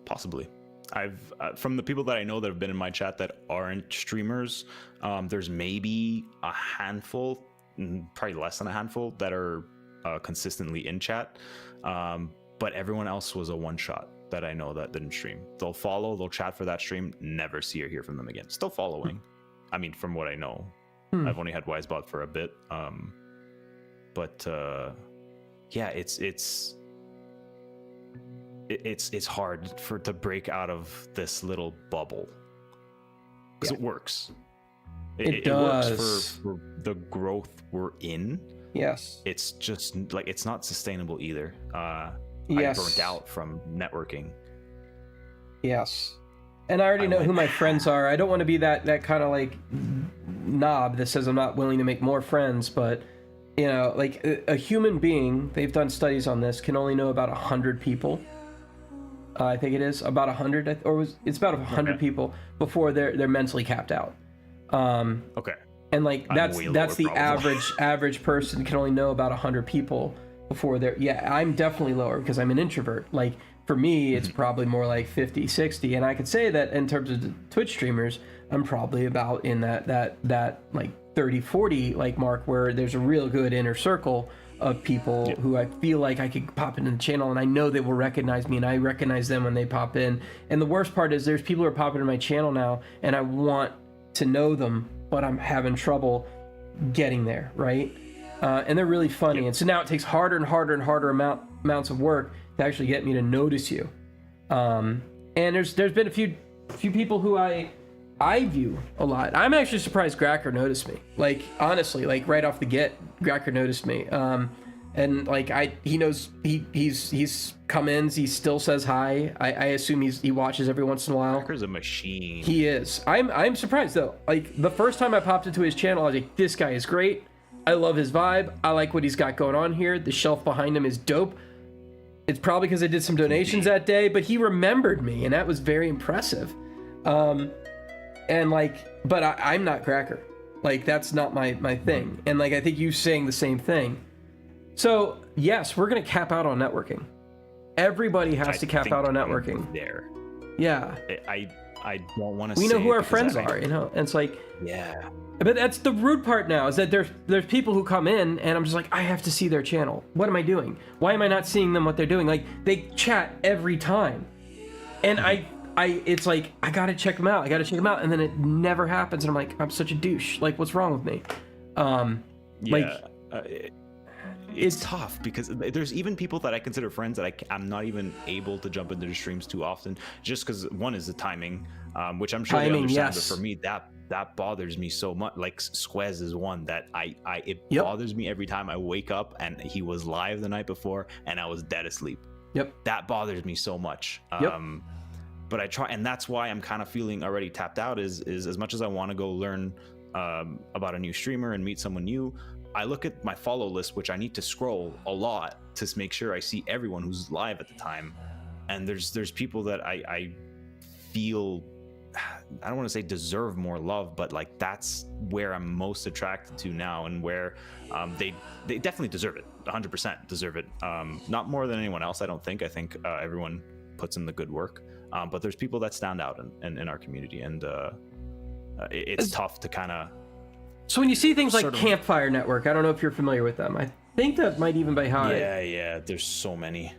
Possibly. I've from the people that I know that have been in my chat that aren't streamers, there's maybe a handful, probably less than a handful, that are consistently in chat. But everyone else was a one-shot that I know that didn't stream. They'll follow, they'll chat for that stream, never see or hear from them again. Still following. I mean, from what I know. I've only had Wisebot for a bit. But it's hard to break out of this little bubble. Because it works. It does. Works for the growth we're in. Yes. It's just like, it's not sustainable either. I burnt out from networking. Yes. And I already know who my friends are. I don't want to be that kind of like knob that says I'm not willing to make more friends, but like a human being, they've done studies on this, can only know about 100 people. I think it is about 100, it's about 100 people before they're mentally capped out. Okay. And like that's the average person can only know about 100 people before they're. Yeah, I'm definitely lower because I'm an introvert. Like for me, it's probably more like 50, 60, and I could say that in terms of the Twitch streamers, I'm probably about in that like 30, 40 like mark where there's a real good inner circle of people who I feel like I could pop into the channel and I know they will recognize me and I recognize them when they pop in. And the worst part is there's people who are popping in my channel now and I want to know them, but I'm having trouble getting there, right? And they're really funny. And so now it takes harder and harder and harder amounts of work to actually get me to notice you. And there's been a few people who I view a lot. I'm actually surprised Gracker noticed me. Like, honestly, like right off the get, Gracker noticed me. And like he knows he's come in. He still says hi. I assume he watches every once in a while. Gracker's a machine. He is. I'm surprised though. Like the first time I popped into his channel, I was like, this guy is great. I love his vibe. I like what he's got going on here. The shelf behind him is dope. It's probably because I did some donations that day, but he remembered me, and that was very impressive. And like, but I'm not Cracker. Like that's not my thing. And like I think you saying the same thing. So yes, we're gonna cap out on networking. Everybody has to cap out on networking. There. Yeah. I don't want to. We know who our friends are, you know. And it's like. Yeah. But that's the rude part now, is that there's people who come in and I'm just like, I have to see their channel. What am I doing? Why am I not seeing them what they're doing? Like they chat every time. And it's like, I gotta check them out. And then it never happens. And I'm like, I'm such a douche. Like, what's wrong with me? It's tough because there's even people that I consider friends that I'm not even able to jump into the streams too often, just because one is the timing, which I'm sure they understand. But for me, that bothers me so much. Like Squez is one that it bothers me every time I wake up and he was live the night before and I was dead asleep. That bothers me so much. But I try, and that's why I'm kind of feeling already tapped out. Is as much as I want to go learn about a new streamer and meet someone new, I look at my follow list, which I need to scroll a lot to make sure I see everyone who's live at the time. And there's people that I feel, I don't want to say deserve more love, but like that's where I'm most attracted to now, and where they definitely deserve it, 100% deserve it. Not more than anyone else, I don't think. I think everyone puts in the good work, but there's people that stand out in our community, and it's tough to kind of. So when you see things like Campfire Network, I don't know if you're familiar with them. I think that might even be high. Yeah. There's so many.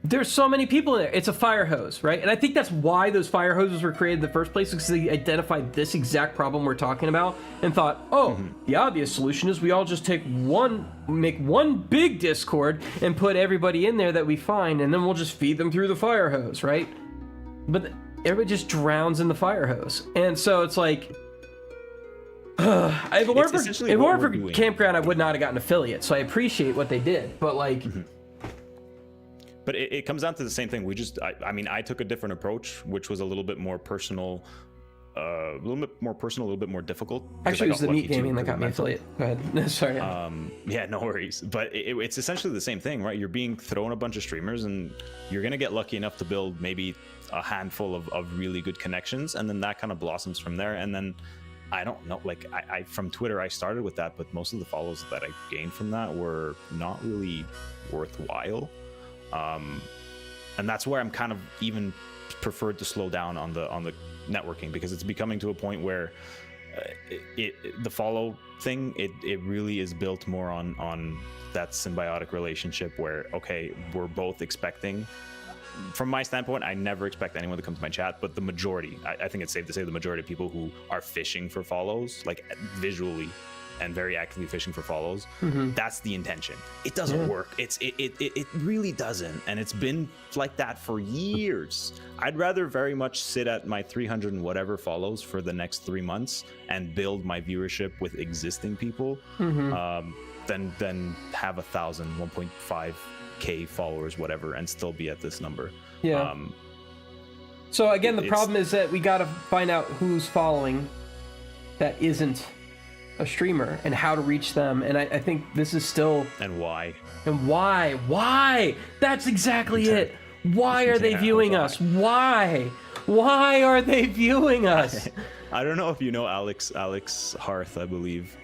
There's so many people in there. It's a fire hose, right? And I think that's why those fire hoses were created in the first place, because they identified this exact problem we're talking about and thought, the obvious solution is we all just make one big Discord and put everybody in there that we find, and then we'll just feed them through the fire hose, right? But everybody just drowns in the fire hose. And so it's like, if it weren't for Campground, I would not have gotten affiliate. So I appreciate what they did, but like. But it comes down to the same thing. I took a different approach, which was a little bit more personal, a little bit more difficult. Actually, it was the Meat Gaming that got me affiliate. Go ahead. Sorry. Yeah, no worries. But it's essentially the same thing, right? You're being thrown a bunch of streamers, and you're gonna get lucky enough to build maybe a handful of really good connections, and then that kind of blossoms from there. And then I don't know, like I from Twitter I started with that, but most of the follows that I gained from that were not really worthwhile. And that's where I'm kind of even preferred to slow down on the networking, because it's becoming to a point where the follow thing, it really is built more on that symbiotic relationship where, okay, we're both expecting. From my standpoint, I never expect anyone to come to my chat, but the majority, I think it's safe to say the majority of people who are fishing for follows, like visually and very actively fishing for follows, that's the intention. It doesn't work. It really doesn't, and it's been like that for years. I'd rather very much sit at my 300 and whatever follows for the next 3 months and build my viewership with existing people than have 1,000, 1.5k followers, whatever, and still be at this number. So again, the problem is that we got to find out who's following that isn't a streamer and how to reach them. And I think this is still... And why. That's exactly it. Why are they viewing us? Why are they viewing us? I don't know if you know Alex Harth, I believe.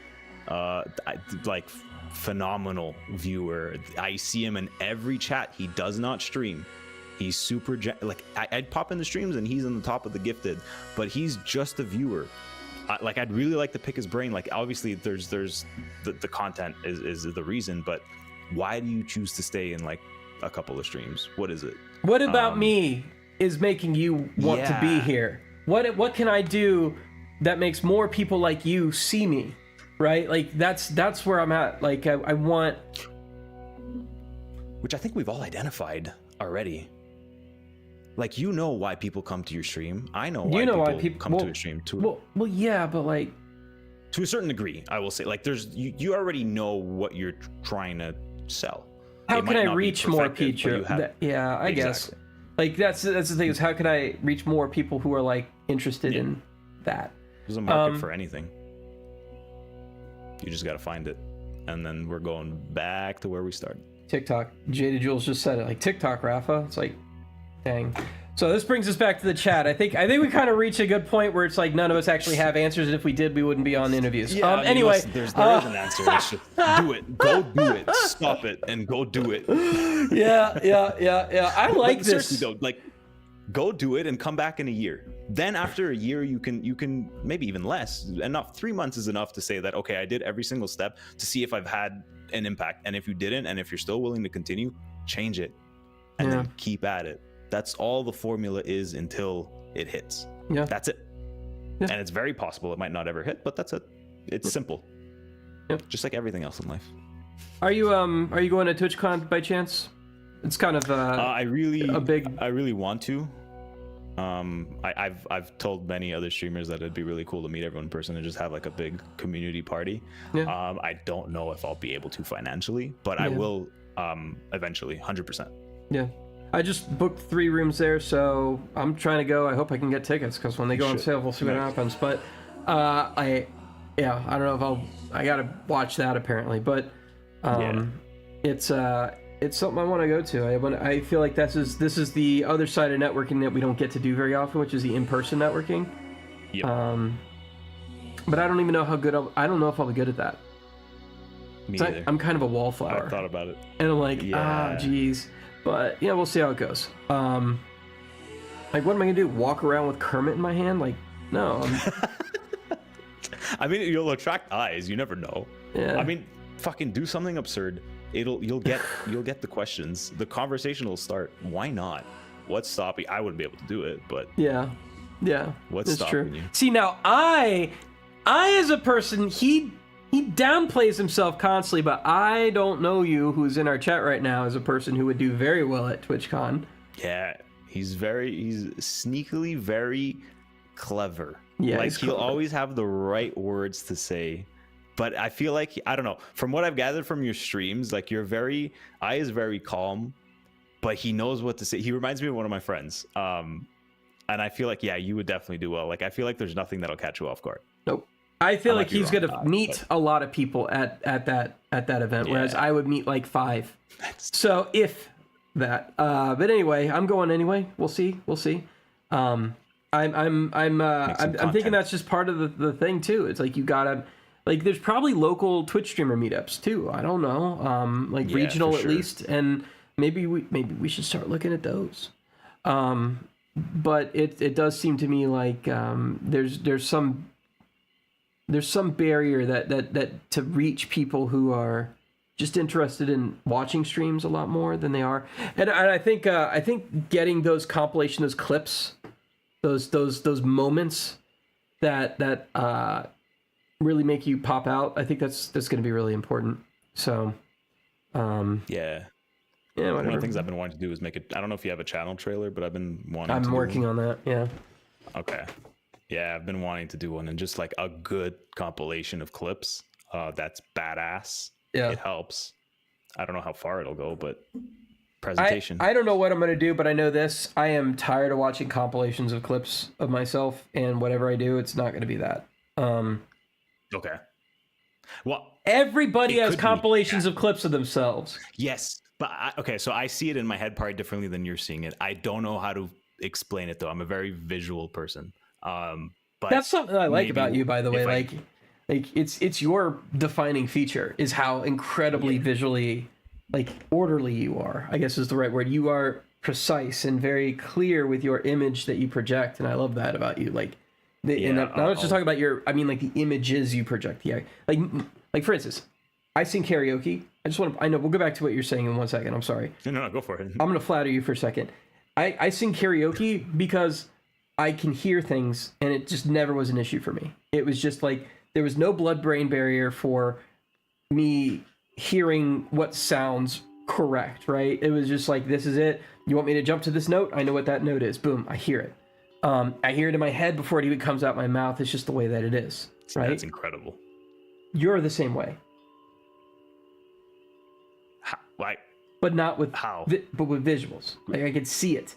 Like, phenomenal viewer. I see him in every chat. He does not stream. He's super... I'd pop in the streams and he's on the top of the gifted, but he's just a viewer. I'd really like to pick his brain. Like, obviously, there's the content is the reason, but why do you choose to stay in like a couple of streams? What is it? What about me is making you want to be here? What can I do that makes more people like you see me? Right? Like that's where I'm at. Like I want, which I think we've all identified already. Like, you know why people come to your stream. I know why people come to a stream too. Well, yeah, but like to a certain degree, I will say. Like, there's you already know what you're trying to sell. How can I reach more people? Yeah, I guess. Like that's the thing, is how can I reach more people who are like interested in that? There's a market for anything. You just got to find it, and then we're going back to where we started. TikTok. Jada Jules just said it. Like, TikTok, Rafa. It's like, dang. So this brings us back to the chat. I think we kind of reached a good point where it's like none of us actually have answers, and if we did, we wouldn't be on the interviews. Yeah, anyway, there is an answer. It's just do it. Go do it. Stop it and go do it. Yeah. I like this. Seriously though, like, go do it and come back in a year. Then after a year, you can maybe even less. Enough. 3 months is enough to say that, okay, I did every single step to see if I've had an impact. And if you didn't, and if you're still willing to continue, change it and then keep at it. That's all the formula is until it hits. Yeah. That's it. Yeah. And it's very possible it might not ever hit, but that's it. It's simple. Yep. Just like everything else in life. Are you going to TwitchCon by chance? It's kind of I really want to. I've told many other streamers that it'd be really cool to meet everyone in person and just have like a big community party. Yeah. I don't know if I'll be able to financially, but I will eventually, 100%. Yeah. I just booked 3 rooms there, so I'm trying to go. I hope I can get tickets, because when they go on sale, we'll see what happens. But I don't know if I gotta watch that apparently, but it's something I want to go to. I feel like this is the other side of networking that we don't get to do very often, which is the in-person networking. Yep. But I don't even know how good I don't know if I'll be good at that. Me either. I'm kind of a wallflower. I thought about it. And I'm like, geez. But yeah, we'll see how it goes. Like, what am I gonna do? Walk around with Kermit in my hand? Like, no. I mean, you'll attract eyes. You never know. Yeah. I mean, fucking do something absurd. You'll get the questions. The conversation will start. Why not? What's stopping? I wouldn't be able to do it, but yeah. What's stopping you? See, now I as a person, he downplays himself constantly, but I don't know you, who's in our chat right now, as a person who would do very well at TwitchCon. Yeah, he's sneakily very clever. Yeah, like he'll always have the right words to say. But I feel like, I don't know, from what I've gathered from your streams, like Ai is very calm, but he knows what to say. He reminds me of one of my friends. And I feel like, yeah, you would definitely do well. Like, I feel like there's nothing that'll catch you off guard. Nope. I feel like he's going to meet a lot of people at that event, whereas I would meet like 5. So if that, but anyway, I'm going anyway. We'll see. I'm thinking that's just part of the thing too. It's like, you gotta, like, there's probably local Twitch streamer meetups too. I don't know, like regional at least, and maybe we should start looking at those. But it does seem to me like there's some barrier that to reach people who are just interested in watching streams a lot more than they are, and I think getting those those clips, those moments that really make you pop out, I think that's going to be really important. So yeah, whatever. One of the things I've been wanting to do is make it. I don't know if you have a channel trailer, but I'm working on that. Yeah. Okay. Yeah, I've been wanting to do one, and just like a good compilation of clips. That's badass. Yeah, it helps. I don't know how far it'll go, but presentation. I don't know what I'm going to do, but I know this. I am tired of watching compilations of clips of myself, and whatever I do, it's not going to be that. Okay. Well, everybody has compilations of clips of themselves. Yes, but okay, so I see it in my head probably differently than you're seeing it. I don't know how to explain it though. I'm a very visual person. But that's something I like about you, by the way. Like it's your defining feature is how incredibly visually, like, orderly you are, I guess is the right word. You are precise and very clear with your image that you project, and I love that about you. Like, And I'm not just talking about I mean like the images you project. Yeah, like for instance, I sing karaoke. I know we'll go back to what you're saying in 1 second. I'm sorry. No, go for it. I'm gonna flatter you for a second. I sing karaoke because I can hear things, and it just never was an issue for me. It was just like there was no blood-brain barrier for me hearing what sounds correct, right? It was just like, this is it. You want me to jump to this note? I know what that note is. Boom, I hear it. I hear it in my head before it even comes out my mouth. It's just the way that it is, right? That's incredible. You're the same way. How? Like, but not with how? But with visuals. Like I could see it.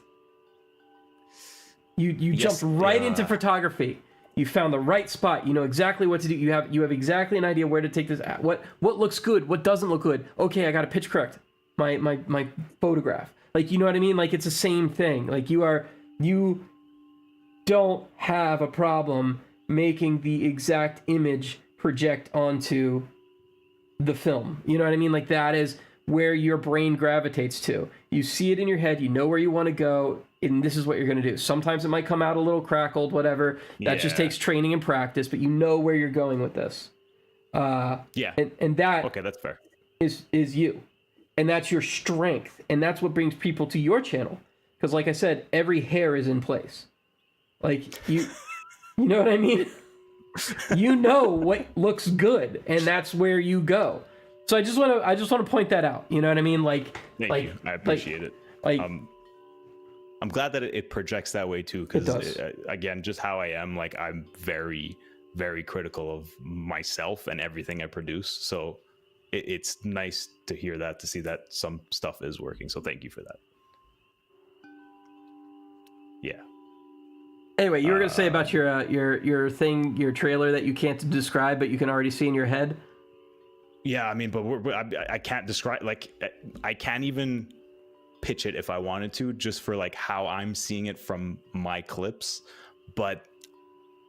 You Yes, jumped right into photography. You found the right spot. You know exactly what to do. You have exactly an idea where to take this. What looks good? What doesn't look good? Okay, I got to pitch correct my photograph. Like, you know what I mean? Like, it's the same thing. Like, you don't have a problem making the exact image project onto the film. You know what I mean? Like, that is where your brain gravitates to. You see it in your head, you know where you want to go, and this is what you're going to do. Sometimes it might come out a little crackled, whatever. That just takes training and practice, but you know where you're going with this. And that okay, that's fair. Is you. And that's your strength. And that's what brings people to your channel. Because like I said, every hair is in place. Like, you know what I mean? You know what looks good, and that's where you go. So I just want to point that out. You know what I mean? Thank you. I appreciate it. I'm glad that it projects that way too, because again, just how I am, like, I'm very, very critical of myself and everything I produce. So it's nice to hear that, to see that some stuff is working. So thank you for that. Yeah. Anyway, you were gonna say about your thing, your trailer that you can't describe, but you can already see in your head. Yeah, I mean, but I can't describe, like, I can't even pitch it if I wanted to, just for like how I'm seeing it from my clips. But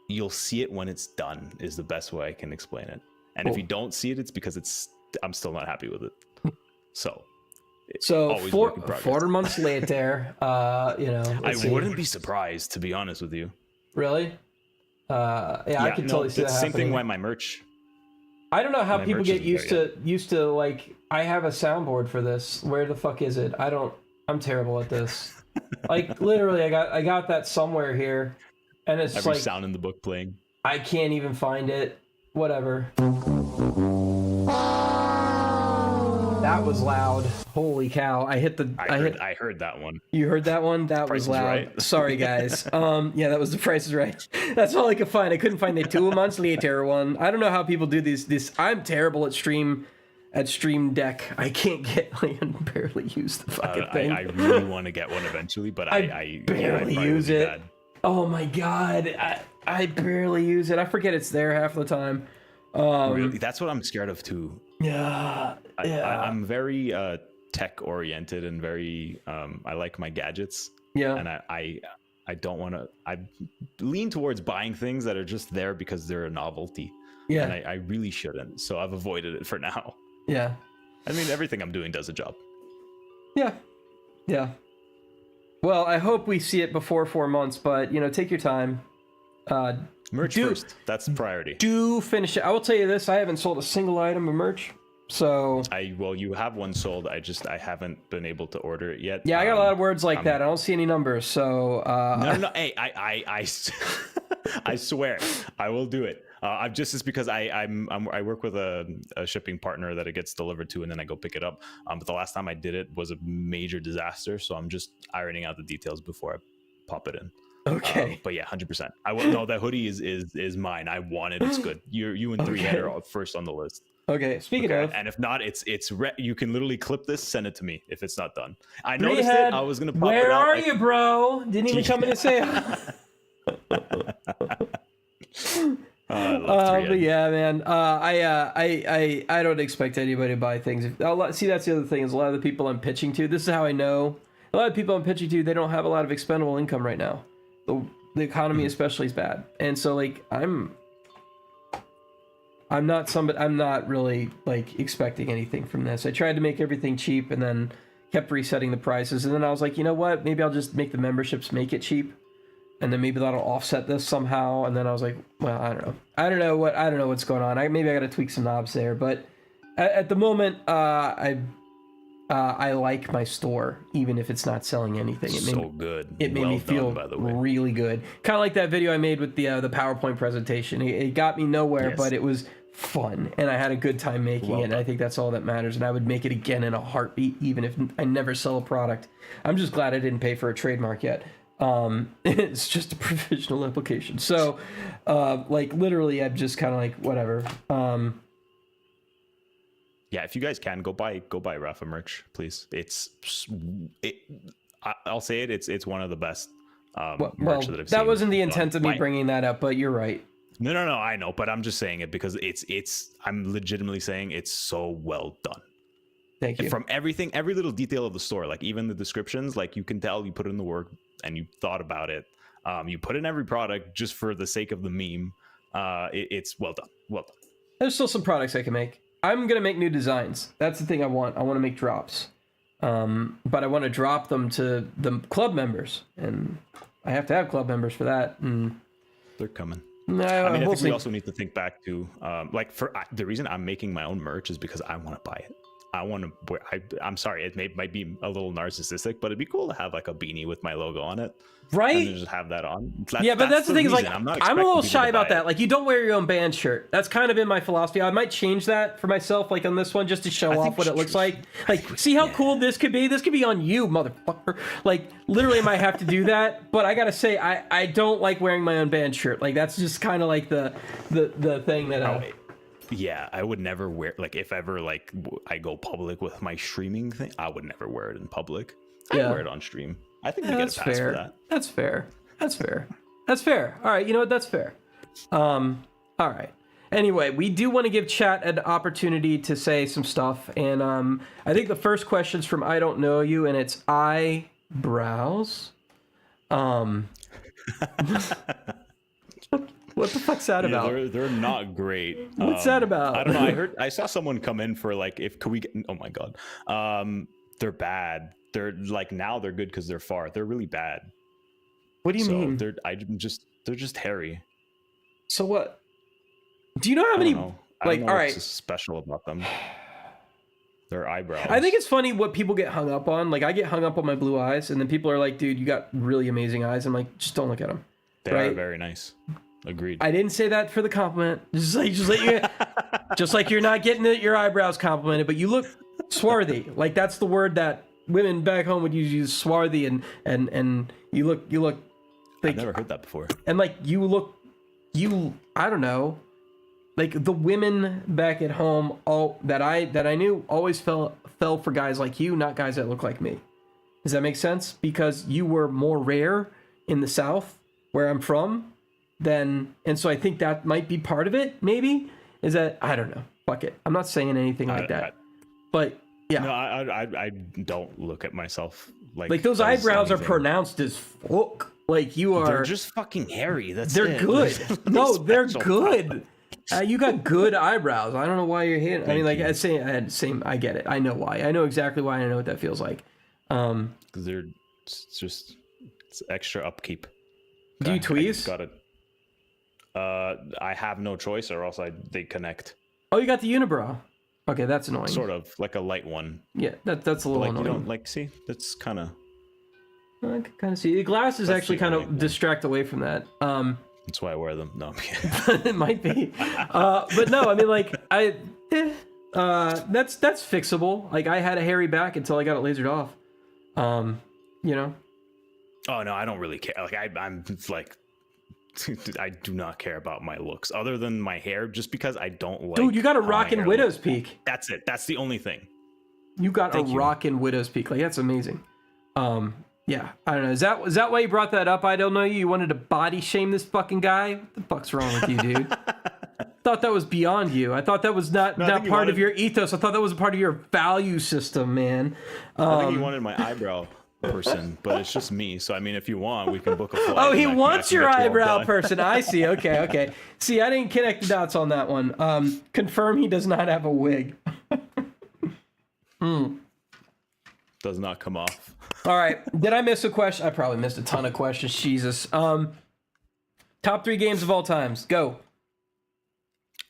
you'll see it when it's done is the best way I can explain it. And if you don't see it, it's because I'm still not happy with it. So 4 months later, I wouldn't be surprised, to be honest with you. Really? I can totally see that happening. Same thing with my merch. I don't know how people get used to like, I have a soundboard for this. Where the fuck is it? I'm terrible at this. Like, literally, I got that somewhere here, and it's every like sound in the book playing. I can't even find it. Whatever. That was loud. Holy cow. I heard that one. You heard that one? That was loud. Right. Sorry, guys. Yeah, that was The Price is Right. That's all I could find. I couldn't find the 2 months later one. I don't know how people do this. I'm terrible at Stream Deck. I can't get, I can barely use the fucking thing. I really want to get one eventually, but I barely use it. Bad. Oh my God. I barely use it. I forget it's there half the time. Really? That's what I'm scared of too. Yeah. I'm very tech oriented and very I like my gadgets. Yeah. And I don't want to. I lean towards buying things that are just there because they're a novelty. Yeah. And I really shouldn't. So I've avoided it for now. Yeah. I mean, everything I'm doing does a job. Yeah. Yeah. Well, I hope we see it before 4 months, but take your time. Merch first. That's the priority. Do finish it. I will tell you this: I haven't sold a single item of merch. So you have one sold. I haven't been able to order it yet. Yeah, I got a lot of words like that. I don't see any numbers. So no. Hey, I swear I will do it. It's because I work with a shipping partner that it gets delivered to, and then I go pick it up. But the last time I did it was a major disaster, so I'm just ironing out the details before I pop it in. Okay. But yeah, 100%. I will. No, that hoodie is mine. I want it. It's good. You and 3 Head are first on the list. Okay. Speaking of, and if not, you can literally clip this, send it to me if it's not done. I noticed it. I was gonna pop it out. Where are you, bro? Didn't even come in to say. But yeah, man. I don't expect anybody to buy things. See, that's the other thing is a lot of the people I'm pitching to. This is how I know. A lot of people I'm pitching to, they don't have a lot of expendable income right now. The economy especially is bad, and so like I'm not really like expecting anything from this. I tried to make everything cheap and then kept resetting the prices, and then I was like, you know what? Maybe I'll just make the memberships make it cheap. and then maybe that'll offset this somehow. And then I was like, well, I don't know what's going on. Maybe I got to tweak some knobs there, but at the moment, I like my store, even if it's not selling anything. It made me feel really good. Kind of like that video I made with the PowerPoint presentation. It got me nowhere, but it was fun, and I had a good time making it, and I think that's all that matters. And I would make it again in a heartbeat, even if I never sell a product. I'm just glad I didn't pay for a trademark yet. It's just a provisional application. So, like, literally, I'm just kind of like, whatever. Yeah, if you guys can go buy Rafa merch, please. I'll say it. It's one of the best merch that I've seen. That wasn't the intent of me bringing that up, but you're right. No, I know, but I'm just saying it because I'm legitimately saying it's so well done. Thank you. From everything, every little detail of the store, like even the descriptions, like you can tell you put in the work and you thought about it. You put in every product just for the sake of the meme. It's well done. Well done. There's still some products I can make. I'm going to make new designs. That's the thing I want. I want to make drops. But I want to drop them to the club members. And I have to have club members for that. And they're coming. I think we also need to think back to, the reason I'm making my own merch is because I want to buy it. I want to wear, I'm sorry, it might be a little narcissistic, but it'd be cool to have like a beanie with my logo on it. Right? And just have that on. That's the thing is like, I'm a little shy about that. Like, you don't wear your own band shirt. That's kind of been my philosophy. I might change that for myself, like on this one, just to show off what it looks like. Like, see how cool this could be? This could be on you, motherfucker. Like, literally, I might have to do that. But I gotta say, I don't like wearing my own band shirt. Like, that's just kind of like the thing that. Yeah, I would never wear, like, if ever, like, I go public with my streaming thing, I would never wear it in public. I wear it on stream. I think we get a pass for that. That's fair. All right, you know what? That's fair. All right. Anyway, we do want to give chat an opportunity to say some stuff. And I think the first question's from I Don't Know You, and it's eyebrows. What the fuck's that about? They're not great. What's that about? I don't know. I saw someone come in for like, could we get, oh my God. They're bad. They're like, now they're good because they're far. They're really bad. What do you mean? They're just hairy. So what? Do you know how many? Like, all right, what's special about them? Their eyebrows. I think it's funny what people get hung up on. Like, I get hung up on my blue eyes, and then people are like, "Dude, you got really amazing eyes." I'm like, just don't look at them. They are very nice. Agreed. I didn't say that for the compliment. Just like you're not getting your eyebrows complimented, but you look swarthy. Like, that's the word that women back home would use swarthy, and you look. Like, I've never heard that before. And like I don't know. Like, the women back at home, all that I knew, always fell for guys like you, not guys that look like me. Does that make sense? Because you were more rare in the South, where I'm from, and so I think that might be part of it. Maybe is that, I don't know. Fuck it. I'm not saying anything like that. But yeah. No, I don't look at myself like those eyebrows are pronounced as fuck. Like, you are. They're just fucking hairy. They're good. No, they're good. You got good eyebrows. I don't know why you're hitting. I mean, like, same. I get it. I know why. I know exactly why. I know what that feels like. Because it's extra upkeep. Do you tweeze? Got it. I have no choice, or else they connect. Oh, you got the unibrow. Okay, that's annoying. Sort of like a light one. Yeah, that's a little annoying. You don't like see? That's kind of. I can kind of see. The glasses actually kind of distract away from that. That's why I wear them. No, it might be. But no, I mean, like, that's fixable. Like, I had a hairy back until I got it lasered off. You know. Oh no, I don't really care. Like, I'm like, I do not care about my looks other than my hair, just because I don't like. Dude, you got a rockin' widow's peak. That's it. That's the only thing. You got a rockin' widow's peak. Like, that's amazing. Yeah, I don't know. Is that why you brought that up? I don't know. You wanted to body shame this fucking guy? What the fuck's wrong with you, dude? Thought that was beyond you. I thought that was not part of your ethos. I thought that was a part of your value system, man. I think you wanted my eyebrow person, but it's just me. So I mean, if you want, we can book a flight. Oh, he wants your eyebrow person. I see. Okay. See, I didn't connect the dots on that one. Confirm he does not have a wig. Does not come off. All right. Did I miss a question? I probably missed a ton of questions. Jesus. Top 3 games of all times. Go.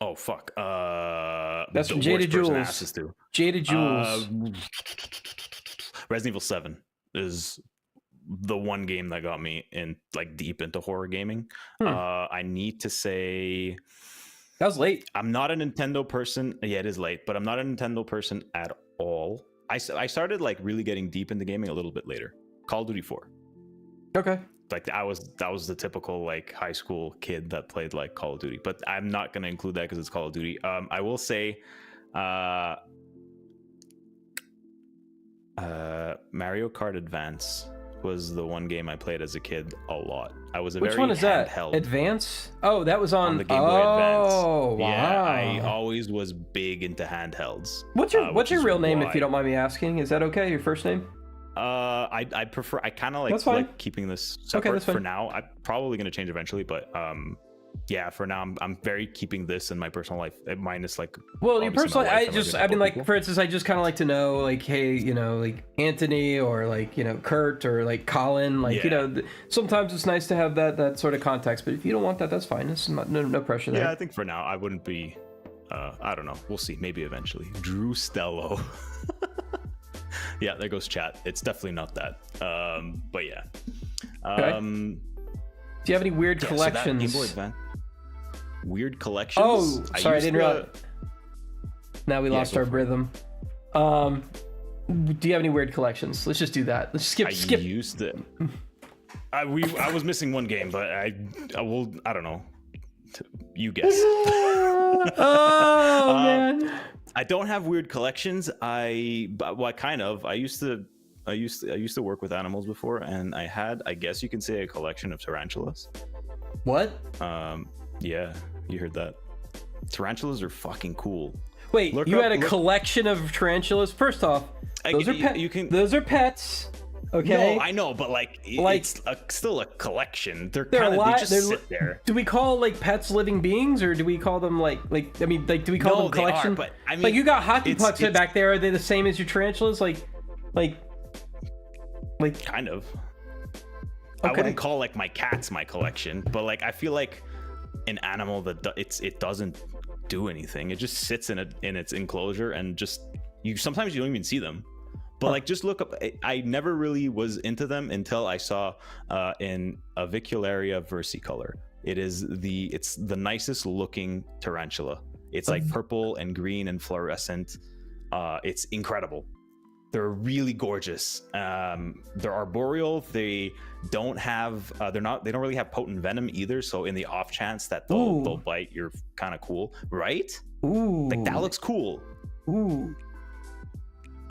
Oh fuck. That's the from Jada worst person to Jules. ask this to. Jada Jules. Resident Evil 7 is the one game that got me in like deep into horror gaming. I need to say That was late. I'm not a Nintendo person. Yeah, it is late, but I'm not a Nintendo person at all. I started like really getting deep into gaming a little bit later. Call of Duty 4. Okay. Like that was the typical like high school kid that played like Call of Duty, but I'm not going to include that because it's Call of Duty. I will say Mario Kart Advance was the one game I played as a kid a lot. I was a Which very one is that? handheld. Advance? Oh, that was on The Game Boy Advance. Oh, wow. Yeah, I always was big into handhelds. What's your real name, if you don't mind mind me asking? Is that okay? Your first name? I prefer. I kind of like keeping this separate that's fine. for now. I'm probably going to change eventually, but yeah, for now I'm very keeping this in my personal life minus like. Well, your obviously my personal, wife I mean, like people. for instance, I just kind of like to know, like, hey, you know, like Anthony or like, you know, Kurt or like Colin, like, you know, sometimes it's nice to have that sort of context. But if you don't want that, that's fine. It's not no pressure there. Yeah, I think for now I wouldn't be. I don't know. We'll see. Maybe eventually. Drew Stello. Yeah, there goes chat. It's definitely not that. But yeah. Okay. Do you have any weird collections? So Game Boy Advance. Weird collections? Oh, sorry, I didn't realize. Now we lost our rhythm. Do you have any weird collections? Let's just do that. Let's skip. I used it. I was missing one game, but I don't know. You guess. Oh man. I don't have weird collections. I used to work with animals before, and I had, I guess you can say, a collection of tarantulas. What? Yeah, you heard that. Tarantulas are fucking cool. Wait, you had a collection of tarantulas? First off, those are pets. Okay. No, I know, but it's still a collection. They just sit there. Do we call like pets living beings, or do we call them like I mean, like, do we call them collection? But I mean, like, you got hockey pucks back there. Are they the same as your tarantulas? Like kind of. Okay. I wouldn't call like my cats my collection, but like I feel like an animal that it doesn't do anything. It just sits in its enclosure, and sometimes you don't even see them. But like, just look up. I never really was into them until I saw in Avicularia versicolor. It's the nicest looking tarantula. It's like purple and green and fluorescent. It's incredible. They're really gorgeous. They're arboreal. They don't really have potent venom either. So in the off chance that they'll bite, you're kind of cool, right? Ooh. Like, that looks cool. Ooh.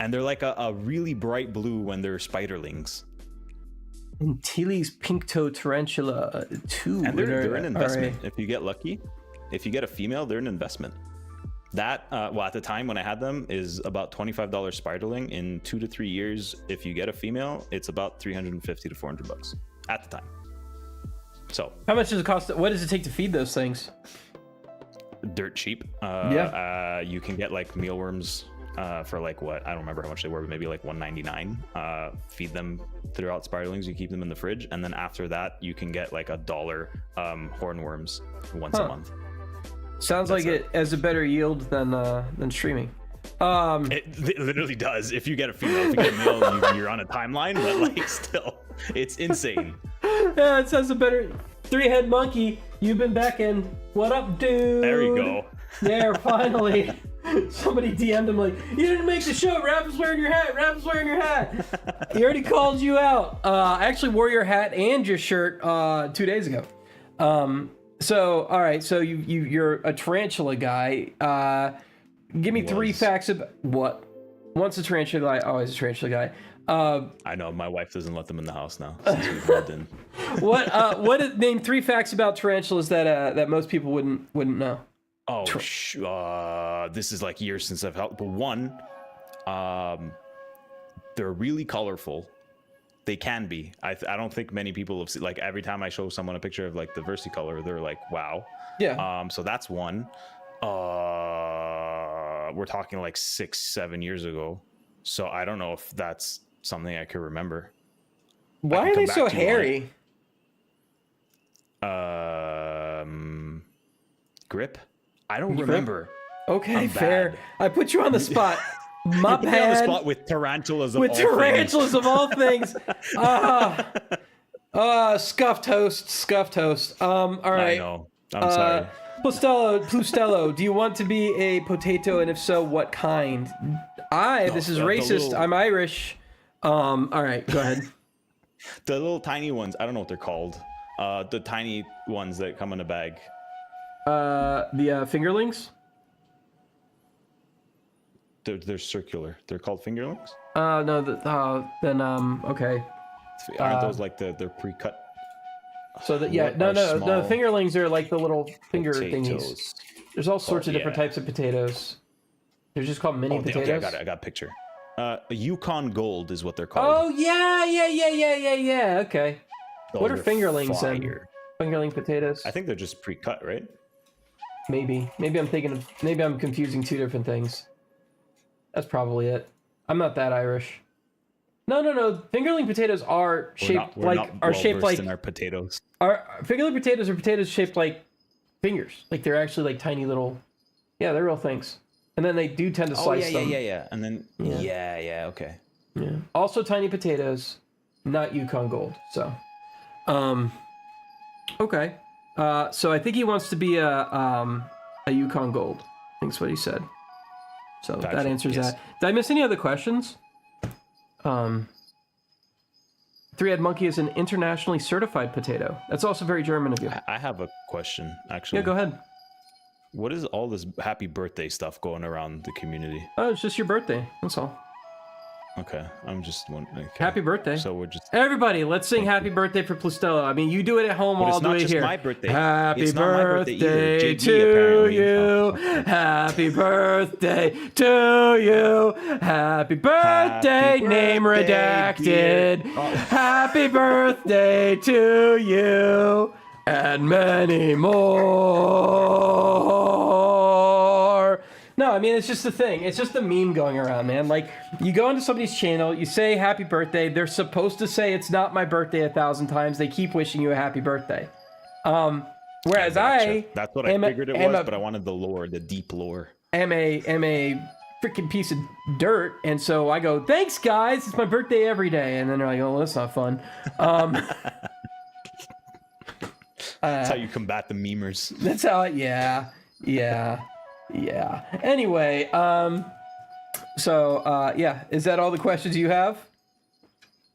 And they're like a really bright blue when they're spiderlings. Antilles Pinkto Tarantula 2. And they're an investment. If you get lucky, if you get a female, they're an investment. That, at the time when I had them, is about $25 spiderling. In 2 to 3 years, if you get a female, it's about $350 to $400 at the time. So how much does it cost? What does it take to feed those things? Dirt cheap. You can get like mealworms for like, what, I don't remember how much they were, but maybe like $1.99. Feed them throughout spiderlings. You keep them in the fridge, and then after that you can get like $1 hornworms once a month. Sounds like it has a better yield than streaming. It literally does. If you get a female, if you get a male, you're on a timeline, but like, still, it's insane. Yeah, it says a better 3-head monkey. You've been back in. What up, dude? There you go. There, finally. Somebody DM'd him like, you didn't make the show. Rappers wearing your hat. Rappers wearing your hat. He already called you out. I actually wore your hat and your shirt 2 days ago. So, all right. So you're a tarantula guy. Give me 3 facts about what. Once a tarantula guy, always a tarantula guy. I know my wife doesn't let them in the house now since we've moved in. Name 3 facts about tarantulas that most people wouldn't know. Oh, this is like years since I've helped. But one, they're really colorful. They can be. I don't think many people have seen, like, every time I show someone a picture of like the versicolor, they're like, wow. Yeah. So that's one. We're talking like 6-7 years ago. So I don't know if that's something I could remember. Why are they so hairy? Grip? I don't remember. Okay, I'm fair. bad. I put you on the spot. My Put me on the bad. spot with tarantulas of With all tarantulas things. of all things. Scuff toast. All right. I know. I'm sorry. Plustelo, do you want to be a potato, and if so, what kind? This is racist. I'm Irish. All right, go ahead. The little tiny ones. I don't know what they're called. The tiny ones that come in a bag. The fingerlings? They're circular. They're called fingerlings? No, then, okay. Aren't those like they're pre-cut? So that, yeah, no, the fingerlings are like the little finger thingies. There's all sorts of different types of potatoes. They're just called mini potatoes. Okay, I got a picture. A Yukon Gold is what they're called. Oh, yeah, okay. Those What are fingerlings then? fire. Fingerling potatoes? I think they're just pre-cut, right? Maybe I'm confusing two different things. That's probably it. I'm not that Irish. No. Fingerling potatoes are shaped like in our potatoes. Fingerling potatoes are potatoes shaped like fingers. Like they're actually like tiny little. Yeah, they're real things. And then they do tend to slice them. Yeah. And then okay. Yeah. Also tiny potatoes, not Yukon Gold. So, okay. So I think he wants to be a Yukon Gold. I think that's what he said. So Gotcha. that answers Yes. that. Did I miss any other questions? Three-Head Monkey is an internationally certified potato. That's also very German of you. I have a question, actually. Yeah, go ahead. What is all this happy birthday stuff going around the community? Oh, it's just your birthday. That's all. Okay, I'm just wondering. Okay. Happy birthday. So we're just... Everybody, let's sing happy birthday for Plustelo. I mean, you do it at home, I'll do it here. It's not just my birthday. Happy It's not my birthday either. birthday JD to apparently. you. Happy birthday to you. Happy birthday, Happy name birthday, dear. redacted. Happy birthday to you. And many more. No, I mean, it's just the thing. It's just the meme going around, man. Like, you go into somebody's channel, you say happy birthday. They're supposed to say it's not my birthday 1,000 times. They keep wishing you a happy birthday. Whereas That's what I figured it was, but I wanted the lore, the deep lore. am a freaking piece of dirt, and so I go, thanks, guys. It's my birthday every day. And then they're like, oh, that's not fun. That's how you combat the memers. That's how yeah. Anyway, is that all the questions you have?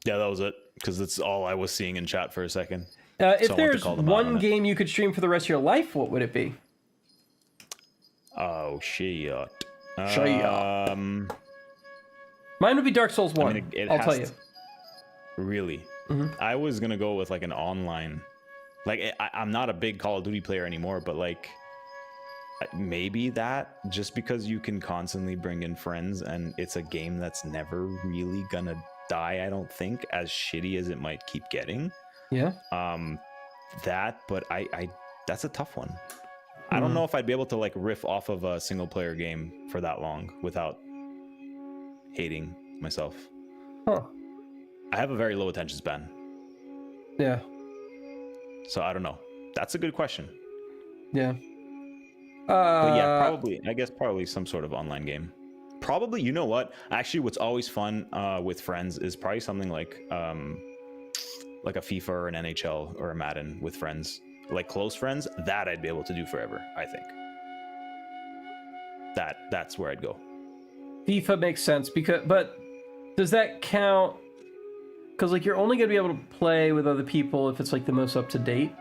Yeah, that was it, because that's all I was seeing in chat for a second. If there's one game you could stream for the rest of your life, what would it be? Oh, shit. Mine would be Dark Souls 1. I mean, I'll tell you. Really? Mm-hmm. I was going to go with like an online... Like, I'm not a big Call of Duty player anymore, but like... Maybe that, just because you can constantly bring in friends, and it's a game that's never really gonna die, I don't think, as shitty as it might keep getting. Yeah. But I that's a tough one. I don't know if I'd be able to like riff off of a single player game for that long without hating myself. Huh. I have a very low attention span. Yeah. So I don't know. That's a good question. Yeah. But yeah, probably some sort of online game. Probably, you know what? Actually, what's always fun with friends is probably something like a FIFA or an NHL or a Madden with friends, like close friends. That I'd be able to do forever. I think that's where I'd go. FIFA makes sense but does that count? Because like you're only gonna be able to play with other people if it's like the most up to date.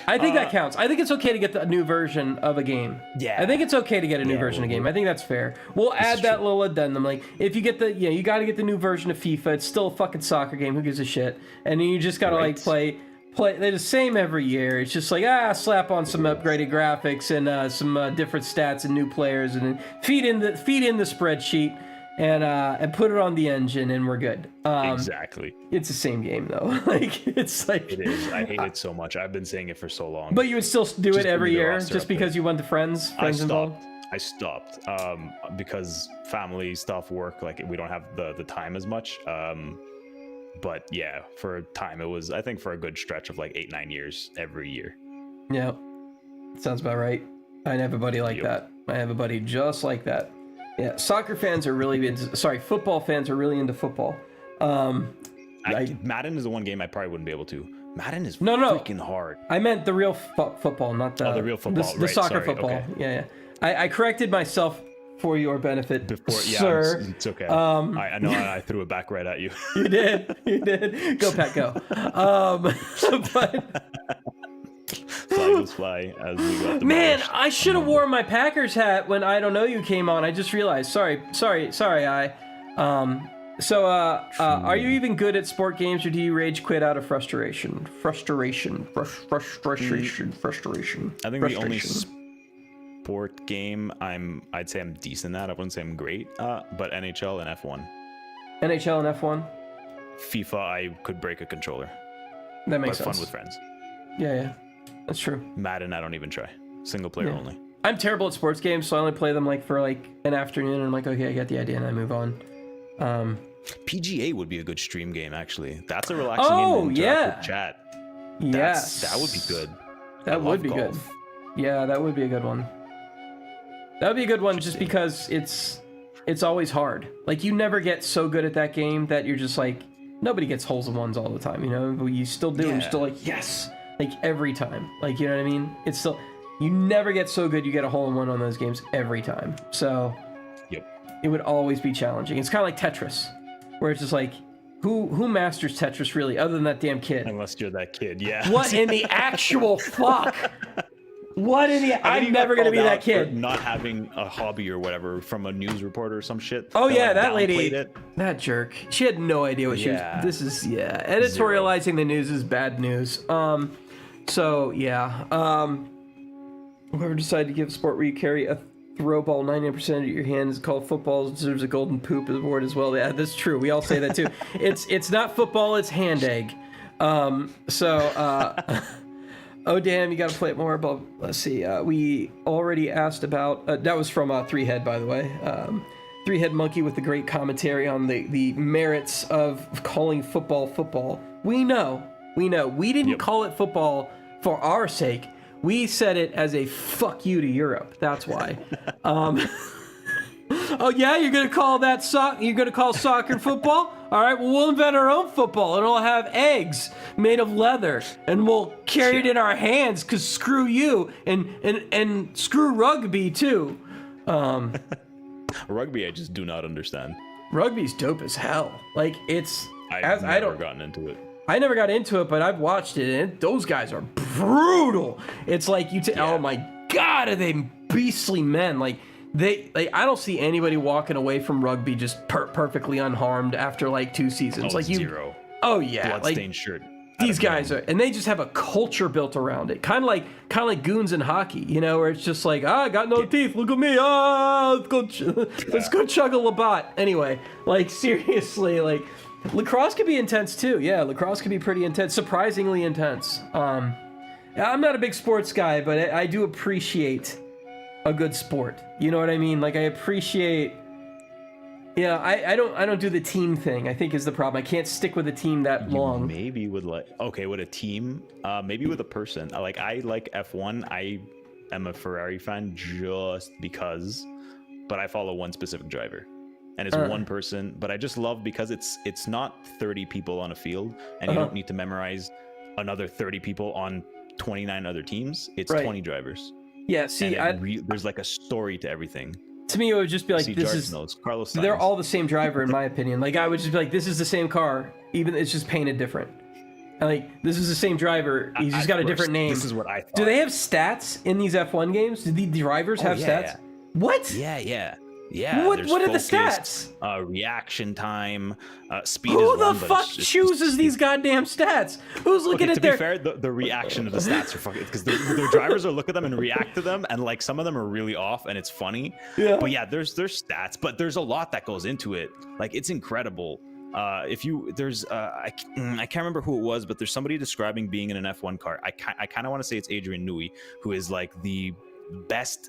I think that counts. I think it's okay to get the new version of a game. Yeah. I think it's okay to get a new version of a game. I think that's fair. We'll add that little addendum. Like, if you get you got to get the new version of FIFA. It's still a fucking soccer game. Who gives a shit? And then you just got to like play. They're the same every year. It's just like, slap on some upgraded graphics and some different stats and new players, and then feed in the spreadsheet and put it on the engine, and we're good. Exactly. It's the same game though. Like it's like it is. I hate it so much. I've been saying it for so long. But you would still do it every year just because you want the friends involved? I stopped because family stuff, work, like we don't have the time as much. But yeah, for a time it was, I think for a good stretch of like 8-9 years every year. Yeah, sounds about right. I have a buddy like that. I have a buddy just like that. Yeah, soccer fans are really into, football fans are really into football. Madden is the one game I probably wouldn't be able to. Madden is freaking hard. I meant the real football, not the real football. The soccer football. Okay. Yeah. I corrected myself for your benefit, sir. It's okay. I know I threw it back right at you. You did. Go Pat, go. But fly as we got man, I should have worn my Packers hat when I Don't Know You came on. I just realized. Sorry. So, are you even good at sport games, or do you rage quit out of frustration? Frustration. I think the only sport game I'd say I'm decent at, I wouldn't say I'm great, but NHL and F1. NHL and F1? FIFA, I could break a controller. That makes sense. Fun with friends. Yeah. That's true. Madden, I don't even try. Single player only. I'm terrible at sports games, so I only play them like for like an afternoon, and I'm like, okay, I get the idea, and I move on. PGA would be a good stream game, actually. That's a relaxing game to interact with chat. Yes. That would be good. That would be good. Yeah, that would be a good one. That would be a good one just because it's always hard. Like, you never get so good at that game that you're just like, nobody gets holes in ones all the time, you know? But you still do, and you're still like, yes! Like, every time. Like, you know what I mean? It's still... You never get so good you get a hole in one on those games every time. So... It would always be challenging. It's kind of like Tetris, where it's just like, who masters Tetris really, other than that damn kid? Unless you're that kid, yeah. What in the actual fuck? What in the? I'm never gonna be that kid. Not having a hobby or whatever from a news reporter or some shit. Oh yeah, that lady, that jerk. She had no idea what she was. This is editorializing the news is bad news. So yeah. Whoever decided to give a sport where you carry a throw ball 99% of your hand is called football, deserves a golden poop award as well. Yeah, that's true. We all say that too. It's not football, it's hand egg. Oh damn, you gotta play it more. But let's see. We already asked about that was from Three Head, by the way. Three Head Monkey with the great commentary on the merits of calling football. We know. We didn't call it football for our sake. We said it as a fuck you to Europe. That's why. Oh yeah, you're gonna call that You're gonna call soccer football? All right, well we'll invent our own football, and it'll have eggs made of leather, and we'll carry it in our hands. Cause screw you, and screw rugby too. Rugby, I just do not understand. Rugby's dope as hell. Like I've never gotten into it. I never got into it, but I've watched it, and those guys are brutal. It's like oh my god, are they beastly men? Like I don't see anybody walking away from rugby just perfectly unharmed after like 2 seasons. Zero. Oh yeah, bloodstained shirt. These guys are, and they just have a culture built around it, kind of like goons in hockey, you know, where it's just like, I got no teeth, look at me, let's go chug a Labatt. Anyway, like seriously, like. Lacrosse can be intense too. Yeah, lacrosse can be pretty intense, surprisingly intense. I'm not a big sports guy, but I do appreciate a good sport. You know what I mean? Like I appreciate. Yeah, I don't do the team thing. I think is the problem. I can't stick with a team that long. Maybe with with a team. Maybe with a person. Like I like F1. I am a Ferrari fan just because, but I follow one specific driver. And it's one person, but I just love because it's not 30 people on a field, and you don't need to memorize another 30 people on 29 other teams. It's 20 drivers. Yeah, see, there's like a story to everything. To me, it would just be like, this is Carlos Sainz. They're all the same driver, in my opinion. Like, I would just be like, this is the same car, even it's just painted different. And like, this is the same driver. He's just got a different name. This is what I thought. Do they have stats in these F1 games? Do the drivers have stats? Yeah. What? Yeah. What are the stats? Reaction time, speed. Who the fuck chooses these goddamn stats? Who's looking at their? To be fair, the reaction of the stats are fucking because their drivers will look at them and react to them, and like some of them are really off, and it's funny. Yeah. But yeah, there's stats, but there's a lot that goes into it. Like it's incredible. I can't remember who it was, but there's somebody describing being in an F1 car. I kind of want to say it's Adrian Newey, who is like the best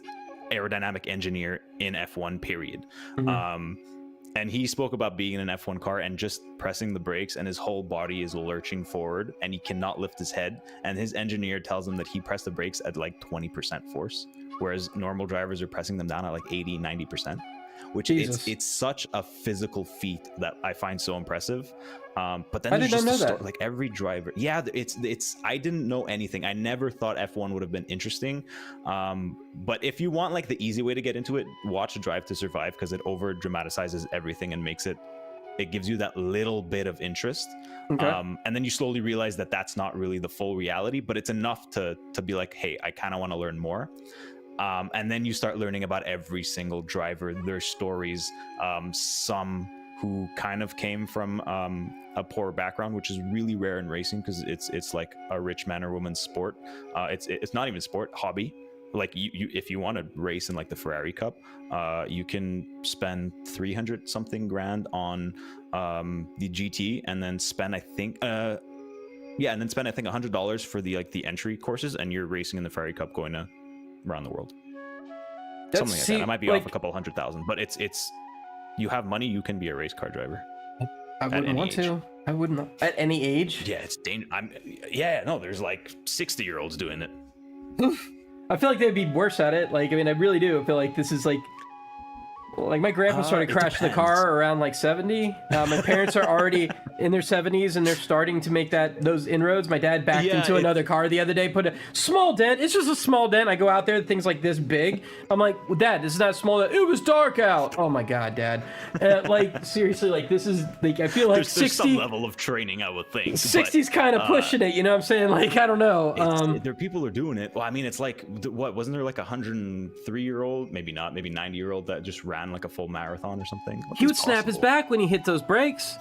aerodynamic engineer in F1 period. Mhm. And he spoke about being in an F1 car and just pressing the brakes and his whole body is lurching forward and he cannot lift his head. And his engineer tells him that he pressed the brakes at like 20% force, whereas normal drivers are pressing them down at like 80, 90%, which it's such a physical feat that I find so impressive. But then there's just a story, like every driver. Yeah, it's I didn't know anything. I never thought F1 would have been interesting. But if you want like the easy way to get into it, watch Drive to Survive, because it over dramatizes everything and makes it gives you that little bit of interest. Okay. And then you slowly realize that that's not really the full reality, but it's enough to be like, hey, I kind of want to learn more. And then you start learning about every single driver, their stories, some who kind of came from a poor background, which is really rare in racing because it's like a rich man or woman's sport. It's not even sport, hobby. Like you if you want to race in like the Ferrari Cup, you can spend 300 something grand on the GT, and then spend I think $100 for the entry courses, and you're racing in the Ferrari Cup going to around the world. Something like that. I might be off a couple $100,000, but it's you have money, you can be a race car driver. I wouldn't want to. I wouldn't at any age. Yeah, it's dangerous. There's like 60-year-olds doing it. I feel like they'd be worse at it. Like, I mean, I really do. I feel like this is like my grandpa started crashing the car around like 70. My parents are already in their 70s and they're starting to make those inroads. My dad backed into another car the other day, put a small dent. It's just a small dent. I go out there, things like this big. I'm like, well, Dad, this is not a small dent. It was dark out. Oh my God, Dad. Like seriously, like this is like, I feel like there's 60, some level of training, I would think. 60's kind of pushing it. You know what I'm saying? Like, I don't know. There are people who are doing it. Well, I mean, it's like, what, wasn't there like a 103-year-old, maybe not, maybe 90-year-old that just ran like a full marathon or something? He would snap his back when he hit those brakes.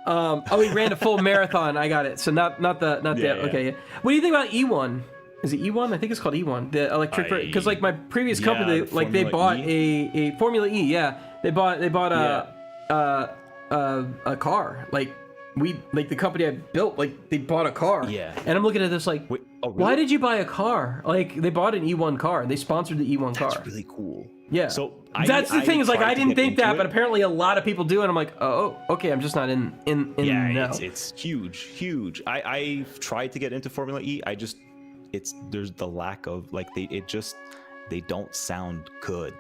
He ran a full marathon. I got it. So not the okay. Yeah. What do you think about E1? Is it E1? I think it's called E1. The electric, because like my previous company, they bought a Formula E. Yeah, they bought a car. The company I built, they bought a car. Yeah. And I'm looking at this like, wait, really? Why did you buy a car? Like they bought an E1 car. They sponsored the E1 car. That's really cool. Yeah. So that's the thing is like I didn't think that, but apparently a lot of people do, and I'm like, oh, okay, I'm just not in. Yeah, no. It's huge. I've tried to get into Formula E. There's the lack of they don't sound good.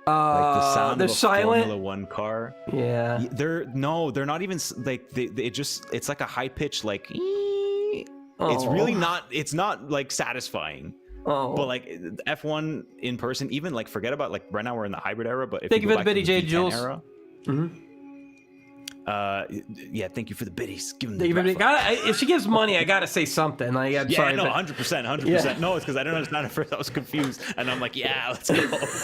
Like the sound of a silent Formula One car. Yeah. They're not even like it's like a high pitch like. It's really not. It's not like satisfying. Oh. But like F1 in person, even like forget about like right now we're in the hybrid era. But if thank you for the biddy, J. Jules. Era, thank you for the biddies. Give them if she gives money, I gotta say something. Like, I'm sorry, no, 100%. Yeah. No, it's because I don't understand at first. I was confused, and I'm like, yeah, let's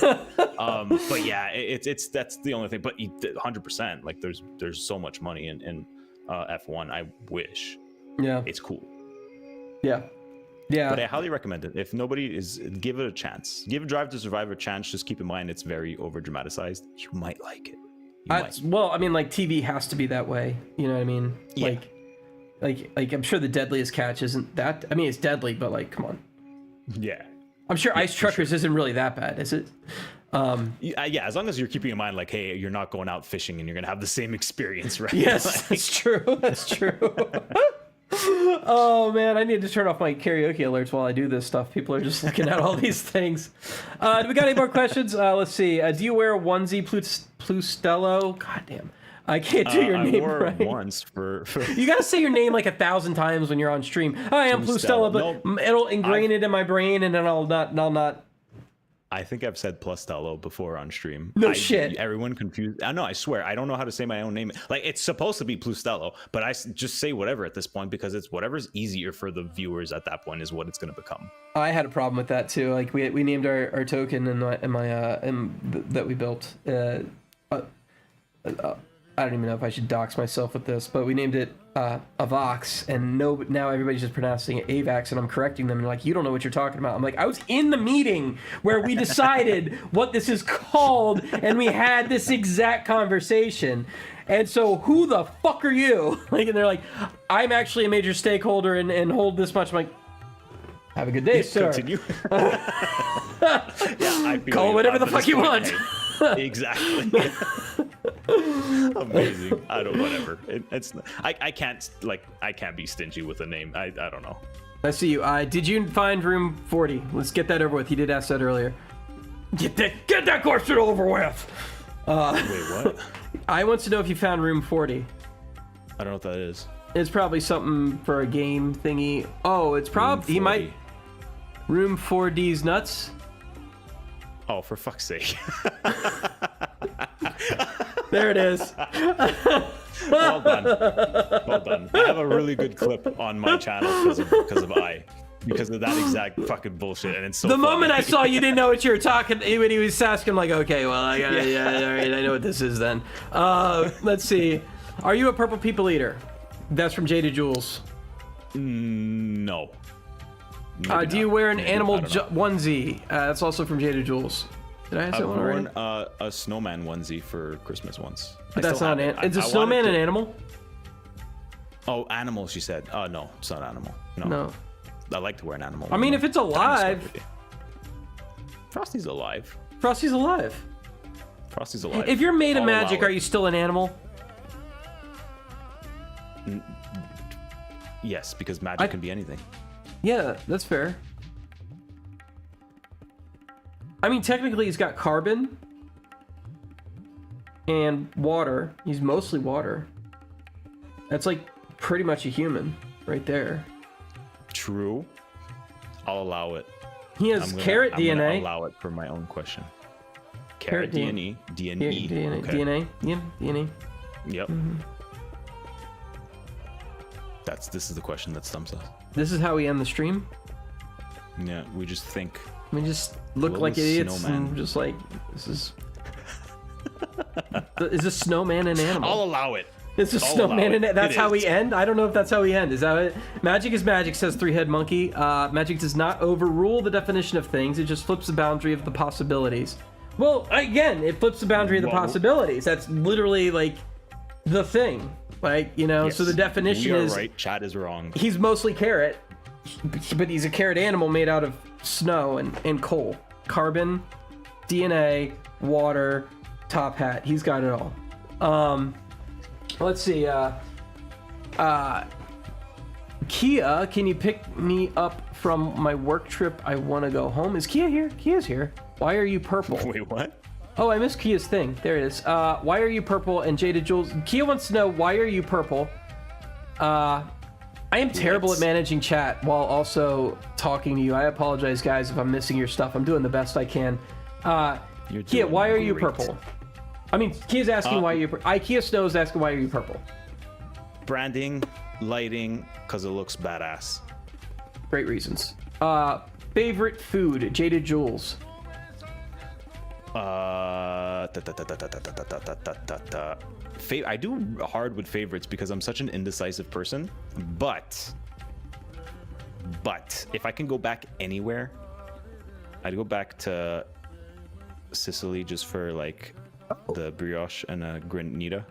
go. But yeah, it's that's the only thing. But 100%, like there's so much money in F1. I wish. Yeah, it's cool. Yeah. Yeah, but I highly recommend it. If nobody give it a chance. Give Drive to Survive a chance. Just keep in mind it's very over dramatized. You might like it. Well, I mean, like TV has to be that way. You know what I mean? Yeah. Like I'm sure the deadliest catch isn't that. I mean, it's deadly, but like, come on. Yeah. I'm sure Ice Truckers isn't really that bad, is it? Yeah, as long as you're keeping in mind, like, hey, you're not going out fishing and you're gonna have the same experience, right? Yes, that's true. That's true. Oh man, I need to turn off my karaoke alerts while I do this stuff. People are just looking at all these things. Do we got any more questions? Let's see. Do you wear a onesie Plustelo? God damn. I can't do your name right. Once for You gotta say your name like 1,000 times when you're on stream. Hi, I'm Plustelo, but it'll ingrain it in my brain, and then I'll not. I think I've said Plustelo before on stream. No shit. Everyone confused. I know. I swear. I don't know how to say my own name. Like it's supposed to be Plustelo, but I just say whatever at this point because it's whatever's easier for the viewers at that point is what it's going to become. I had a problem with that too. Like we named our token that we built. I don't even know if I should dox myself with this, but we named it Avox, and now everybody's just pronouncing it Avax, and I'm correcting them, and they're like, you don't know what you're talking about. I'm like, I was in the meeting where we decided what this is called, and we had this exact conversation. And so who the fuck are you? Like, and they're like, I'm actually a major stakeholder and hold this much. I'm like, Have a good day, sir. Continue. Yeah, I feel Call you. whatever the At fuck this you point, want. hey, exactly. Amazing. I don't. Whatever. It's. I can't be stingy with a name. I don't know. I see you. Did you find room 40? Let's get that over with. You did ask that earlier. Get that question over with. Wait, what? I wants to know if you found room 40. I don't know what that is. It's probably something for a game thingy. Oh, it's probably he might. Room 4D's nuts. Oh, for fuck's sake. There it is. Well done. Well done. I have a really good clip on my channel because of that exact fucking bullshit, and it's so The funny. moment I saw you didn't know what you were talking when he was asking, like, okay, well, I got yeah, all right, I know what this is then. Let's see. Are you a purple people eater? That's from Jada Jules. No. Do you wear an animal onesie? That's also from Jada Jules. Did I ask that one already? I've worn a snowman onesie for Christmas once. But that's not an. Is a snowman an animal? Oh, animal, she said. Oh, no, it's not animal. No. I like to wear an animal. I mean, if it's alive. Frosty's alive. Frosty's alive. Frosty's alive. If you're made of I'll magic, allow are it. you still an animal? Yes, because magic can be anything. Yeah, that's fair. I mean, technically, he's got carbon and water. He's mostly water. That's like pretty much a human right there. True. I'll allow it. He has carrot I'm gonna DNA. allow it for my own question. Carrot DNA. DNA. DNA. Okay. DNA. Yeah, DNA. Yep. Mm-hmm. This is the question that stumps us. This is how we end the stream. Yeah, we just think. We just look Little like idiots snowman. and just like, this is... Is a snowman an animal? I'll allow it. It's a I'll snowman, allow it. and that's It how is. we end? I don't know if that's how we end. Is that it? Magic is magic, says Three-Head Monkey. Magic does not overrule the definition of things. It just flips the boundary of the possibilities. Well, again, it flips the boundary of the possibilities. That's literally, like, the thing. Like, you know, Yes, so the definition we are is... right. Chad is wrong. He's mostly carrot, but he's a carrot animal made out of snow and coal. Carbon, DNA, water, top hat. He's got it all. Let's see. Kia, can you pick me up from my work trip? I want to go home. Is Kia here? Kia's here. Why are you purple? Wait, what? Oh, I missed Kia's thing. There it is. Why are you purple? And Jada Jules. Kia wants to know, why are you purple? I am terrible at managing chat while also talking to you. I apologize, guys, if I'm missing your stuff. I'm doing the best I can. Kia, why are you purple? I mean, Kia's asking why you're purple. Kia Snow is asking why are you purple? Branding, lighting, because it looks badass. Great reasons. Favorite food, Jada Jules. I do hard with favorites because I'm such an indecisive person, but if I can go back anywhere, I'd go back to Sicily just for like the brioche and a granita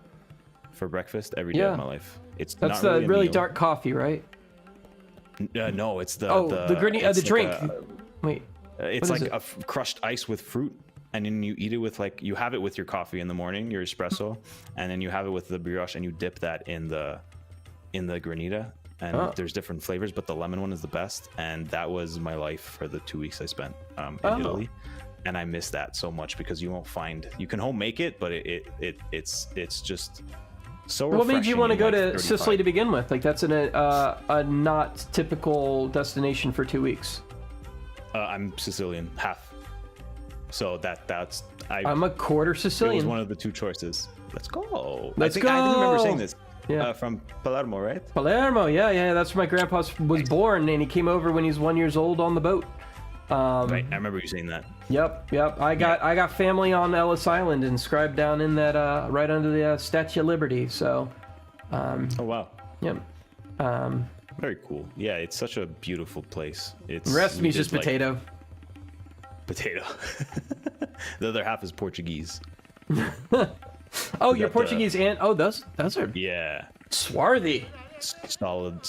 for breakfast every day of my life. That's not the really meal. dark coffee, right? No, it's the the granita, the drink. Wait, it's like a crushed ice with fruit, and then you eat it with like you have it with your coffee in the morning, your espresso, and then you have it with the brioche, and you dip that in the granita. And there's different flavors, but the lemon one is the best. And that was my life for the 2 weeks I spent in Italy, and I miss that so much because you can home make it, but it's just so refreshing. What made you want to go to 35. Sicily to begin with? Like that's a not typical destination for 2 weeks. I'm Sicilian, half. So I'm a quarter Sicilian. It was one of the two choices. Let's go. Let's go. I didn't remember saying this. Yeah. From Palermo, right? Palermo, yeah. That's where my grandpa was born, and he came over when he was 1 year old on the boat. Right, I remember you saying that. Yep. I got family on Ellis Island, inscribed down in that right under the Statue of Liberty. So. Oh wow. Yep. Very cool. Yeah, it's such a beautiful place. The rest of me is just potato. Potato. The other half is Portuguese. Oh, you're Portuguese and those are Yeah. swarthy. solid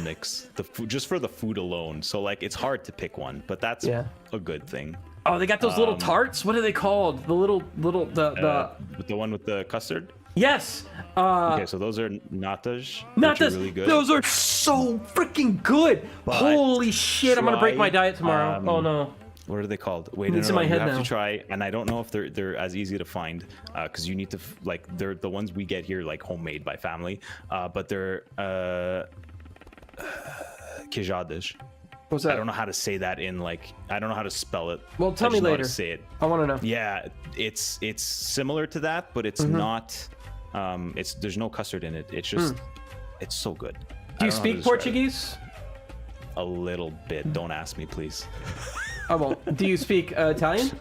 mix. The food, just for the food alone. So like it's hard to pick one, but that's a good thing. Oh, they got those little tarts. What are they called? The little the one with the custard. Yes. Okay, so those are natas. Natas. Really good. Those are so freaking good. But holy shit! I'm gonna break my diet tomorrow. Oh no. What are they called? Wait, It's in my head you have now. to try, and I don't know if they're as easy to find, because you need to they're the ones we get here like homemade by family, but they're quejadas. What's that? I don't know how to say that I don't know how to spell it. Well, tell me know how later. to say it. I want to know. Yeah, it's similar to that, but it's not. There's no custard in it. It's just it's so good. Do you speak Portuguese? A little bit. Don't ask me, please. I won't. Do you speak Italian?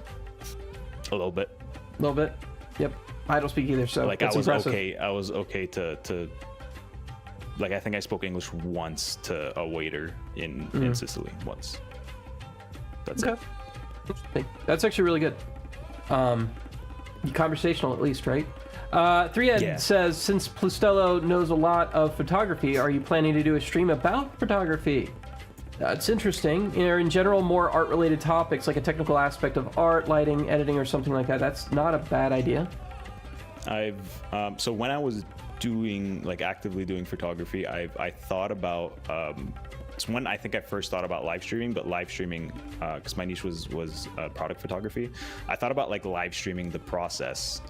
A little bit. A little bit. Yep. I don't speak either, so like that's I was impressive. okay. I was okay to like I think I spoke English once to a waiter in Sicily once. That's it. Interesting. That's actually really good. Conversational at least, right? 3Ed says, since Plustelo knows a lot of photography, are you planning to do a stream about photography? It's interesting. In general, more art-related topics, like a technical aspect of art, lighting, editing, or something like that. That's not a bad idea. So when I was actively doing photography, I thought about it's when I think I first thought about live streaming, but live streaming because my niche was product photography. I thought about like live streaming the process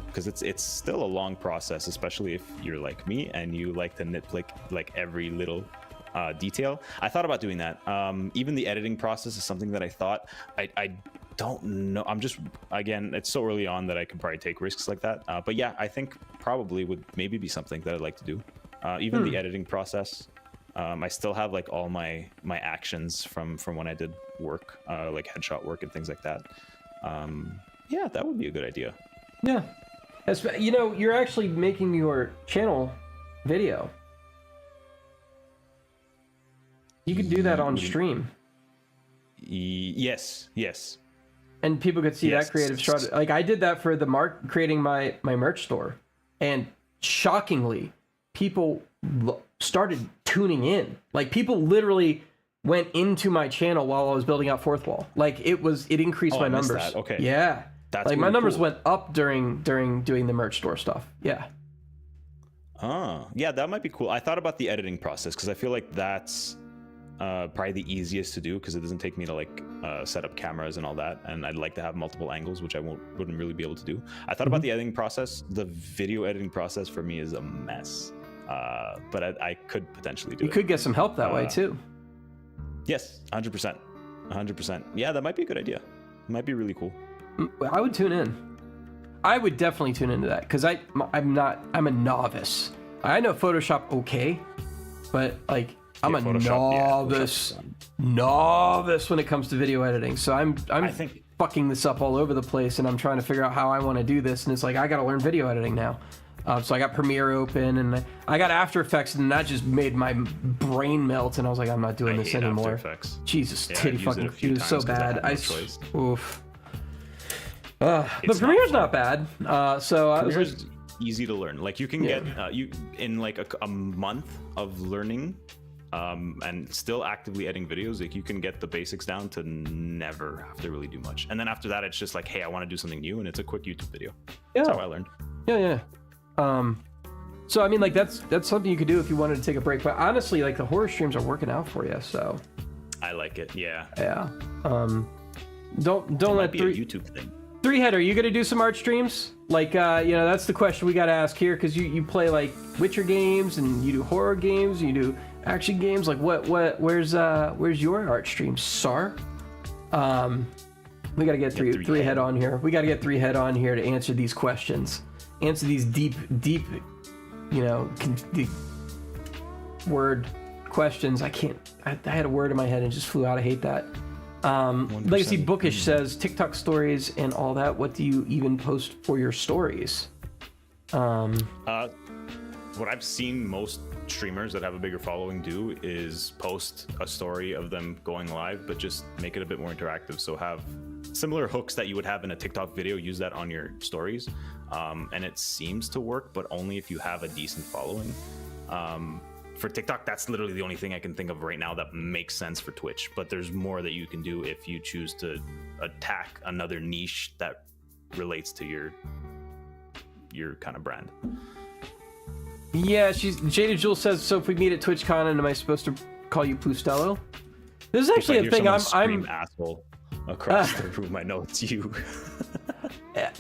because it's still a long process, especially if you're like me and you like to nitpick like every little detail. I thought about doing that. Even the editing process is something that I thought I don't know. I'm just, again, it's so early on that I could probably take risks like that. But yeah, I think probably would maybe be something that I'd like to do. Even the editing process. I still have like all my actions from when I did work, like headshot work and things like that. Yeah, that would be a good idea. Yeah. You know, you're actually making your channel video. You could do that on stream. Yes. And people could see that creative start. Like I did that for the creating my merch store, and shockingly, people started tuning in. Like people literally went into my channel while I was building out Fourth Wall. Like it increased my numbers. That. Okay. Yeah. That's like really my numbers cool. went up during doing the merch store stuff. Yeah. Yeah, that might be cool. I thought about the editing process because I feel like that's probably the easiest to do because it doesn't take me to like set up cameras and all that, and I'd like to have multiple angles, which I wouldn't really be able to do. I thought about the editing process. The video editing process for me is a mess, but I could potentially do it. You could get some help that way too. Yes, 100%. Yeah, that might be a good idea. It might be really cool. I would tune in. I would definitely tune into that because I'm a novice. I know Photoshop okay, but like I'm a novice when it comes to video editing. So I'm fucking this up all over the place, and I'm trying to figure out how I want to do this. And it's like I got to learn video editing now. So I got Premiere open, and I got After Effects, and that just made my brain melt. And I was like, I'm not doing this anymore. Jesus, titty fucking, it was so bad. Oof. But Premiere's not bad. So I was like, easy to learn. Like you can get you in like a month of learning. And still actively editing videos, like you can get the basics down to never have to really do much. And then after that, it's just like, hey, I want to do something new, and it's a quick YouTube video. That's how I learned. Yeah. So I mean, like that's something you could do if you wanted to take a break. But honestly, like the horror streams are working out for you, so. I like it. Yeah. Yeah. Don't let be a YouTube thing. 3Head, are you gonna do some art streams? Like, that's the question we gotta ask here, because you play like Witcher games, and you do horror games, and you do action games. Like, where's your art stream, sir? We gotta get 3Head on here. We gotta get 3Head on here to answer these questions, answer these deep, deep word questions. I had a word in my head and it just flew out. I hate that. Legacy Bookish says TikTok stories and all that. What do you even post for your stories? What I've seen most streamers that have a bigger following do is post a story of them going live, but just make it a bit more interactive. So have similar hooks that you would have in a TikTok video, use that on your stories. And it seems to work, but only if you have a decent following. for TikTok, that's literally the only thing I can think of right now that makes sense for Twitch. But there's more that you can do if you choose to attack another niche that relates to your kind of brand. Yeah, Jada Jewel says, so if we meet at TwitchCon, and am I supposed to call you Plustelo? This is actually a thing. I'm asshole across the room. I know it's you.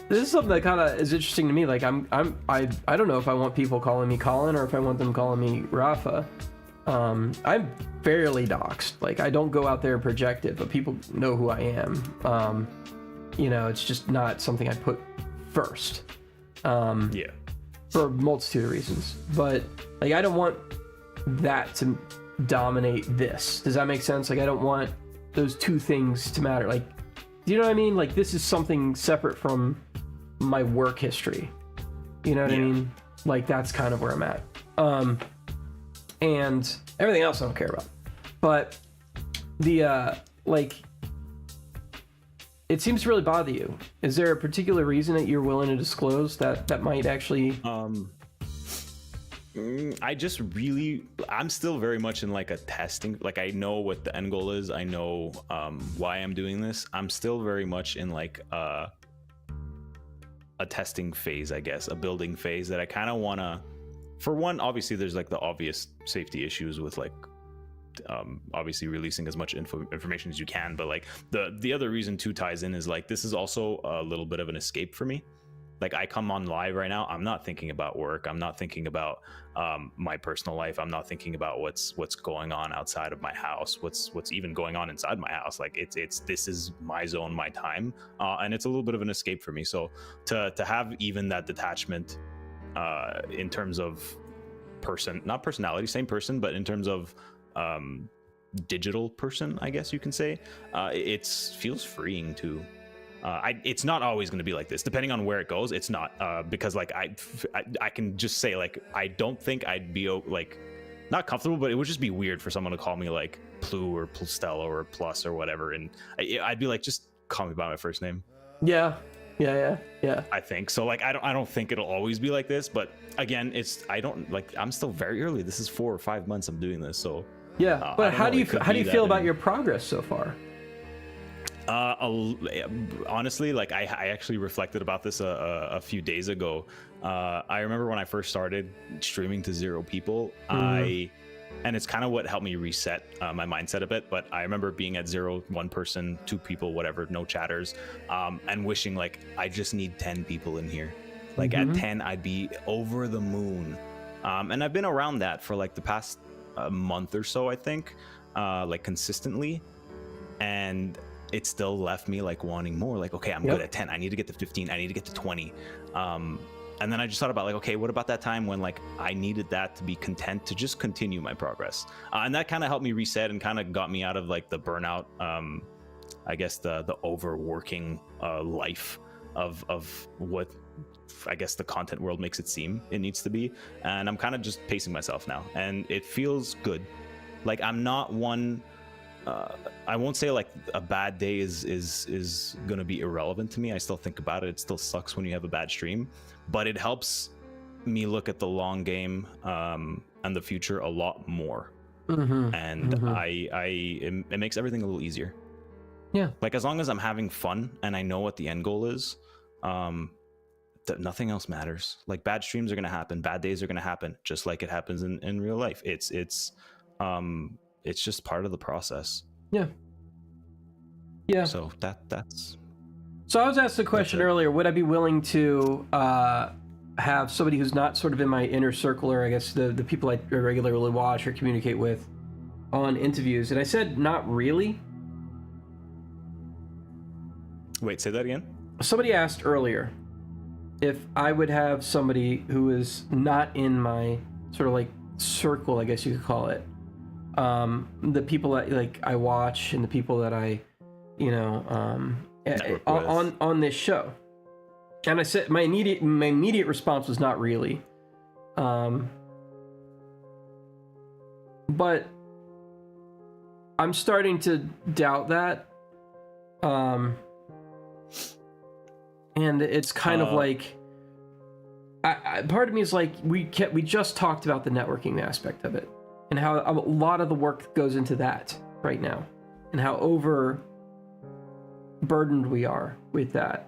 This is something that kind of is interesting to me. Like I don't know if I want people calling me Colin or if I want them calling me Rafa. I'm fairly doxxed. Like I don't go out there and project it, but people know who I am. It's just not something I put first. Yeah. For a multitude of reasons, but like I don't want that to dominate this. Does that make sense? Like I don't want those two things to matter. Like, do you know what I mean? Like this is something separate from my work history. You know what I mean? Like that's kind of where I'm at. And everything else I don't care about. But the it seems to really bother you. Is there a particular reason that you're willing to disclose that might actually... I'm still very much in like a testing, like I know what the end goal is. I know why I'm doing this. I'm still very much in like a testing phase, I guess, a building phase that I kind of want to, for one, obviously there's like the obvious safety issues with like obviously releasing as much information as you can, but like the other reason too ties in is like this is also a little bit of an escape for me. Like I come on live right now, I'm not thinking about work, I'm not thinking about my personal life, I'm not thinking about what's going on outside of my house, what's even going on inside my house. Like this is my zone, my time, and it's a little bit of an escape for me. So to have even that detachment in terms of not personality, same person, but in terms of digital person, I guess you can say, it feels freeing too. It's not always going to be like this, depending on where it goes. It's not because like I can just say like I don't think I'd be like not comfortable, but it would just be weird for someone to call me like Plu or Plustelo or Plus or whatever, and I'd be like, just call me by my first name. Yeah. I think so. Like I don't think it'll always be like this, but again, I'm still very early. This is 4 or 5 months I'm doing this, so yeah. But how do you feel about your progress so far? Honestly, like I actually reflected about this a few days ago. I remember when I first started streaming to 0 people, and it's kind of what helped me reset my mindset a bit. But I remember being at 0, 1 person, 2 people, whatever, no chatters, and wishing like I just need 10 people in here. Like at 10, I'd be over the moon. And I've been around that for like the past month or so, I think, like consistently, and it still left me like wanting more. Like, okay, I'm good at 10. I need to get to 15. I need to get to 20. And then I just thought about like, okay, what about that time when like I needed that to be content to just continue my progress? And that kind of helped me reset and kind of got me out of like the burnout, I guess the overworking life of what I guess the content world makes it seem it needs to be. And I'm kind of just pacing myself now, and it feels good. Like I'm not one... I won't say like a bad day is gonna be irrelevant to me. I still think about it. It still sucks when you have a bad stream, but it helps me look at the long game and the future a lot more. And it makes everything a little easier. Yeah. Like as long as I'm having fun and I know what the end goal is, that nothing else matters. Like bad streams are gonna happen, bad days are gonna happen, just like it happens in real life. It's just part of the process. Yeah. So that's. So I was asked a question earlier. Would I be willing to have somebody who's not sort of in my inner circle, or I guess the people I regularly watch or communicate with, on IntoViews? And I said not really. Wait, say that again. Somebody asked earlier if I would have somebody who is not in my sort of like circle, I guess you could call it. The people that like I watch and the people that I, on this show. And I said my immediate response was not really. But I'm starting to doubt that. And it's kind of like part of me is like we just talked about the networking aspect of it. and how a lot of the work goes into that right now, and how overburdened we are with that.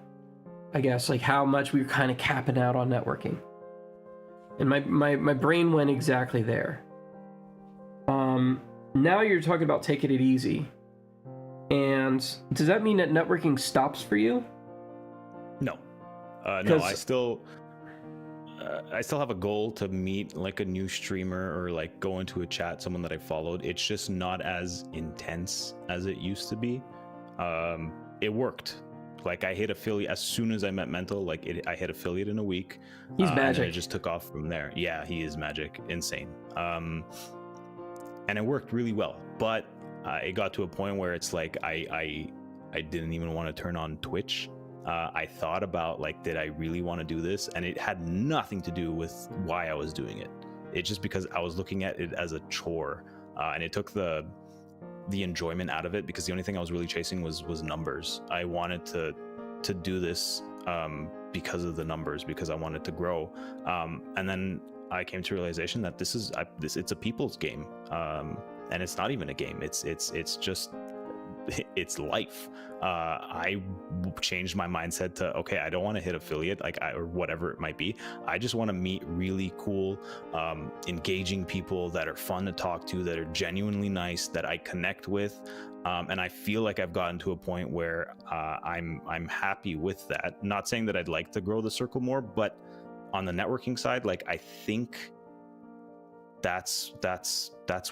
I guess, like, how much we were kind of capping out on networking. And my brain went exactly there. Now you're talking about taking it easy. And does that mean that networking stops for you? No. No, I still have a goal to meet like a new streamer or like go into a chat, someone that I followed. It's just not as intense as it used to be. It worked. Like, I hit affiliate as soon as I met Mental. Like, I hit affiliate in a week. He's magic. And it just took off from there. Yeah, he is magic, insane. And it worked really well. But it got to a point where it's like I didn't even want to turn on Twitch. I thought about, like, did I really want to do this? And it had nothing to do with why I was doing it. It's just because I was looking at it as a chore, and it took the enjoyment out of it, because the only thing I was really chasing was numbers. I wanted to do this because of the numbers, because I wanted to grow. And then I came to realization that it's a people's game, and it's not even a game. It's just it's life. I changed my mindset to, okay, I don't want to hit affiliate, or whatever it might be. I just want to meet really cool, engaging people that are fun to talk to, that are genuinely nice, that I connect with. And I feel like I've gotten to a point where I'm happy with that. Not saying that I'd like to grow the circle more, but on the networking side, like, I think that's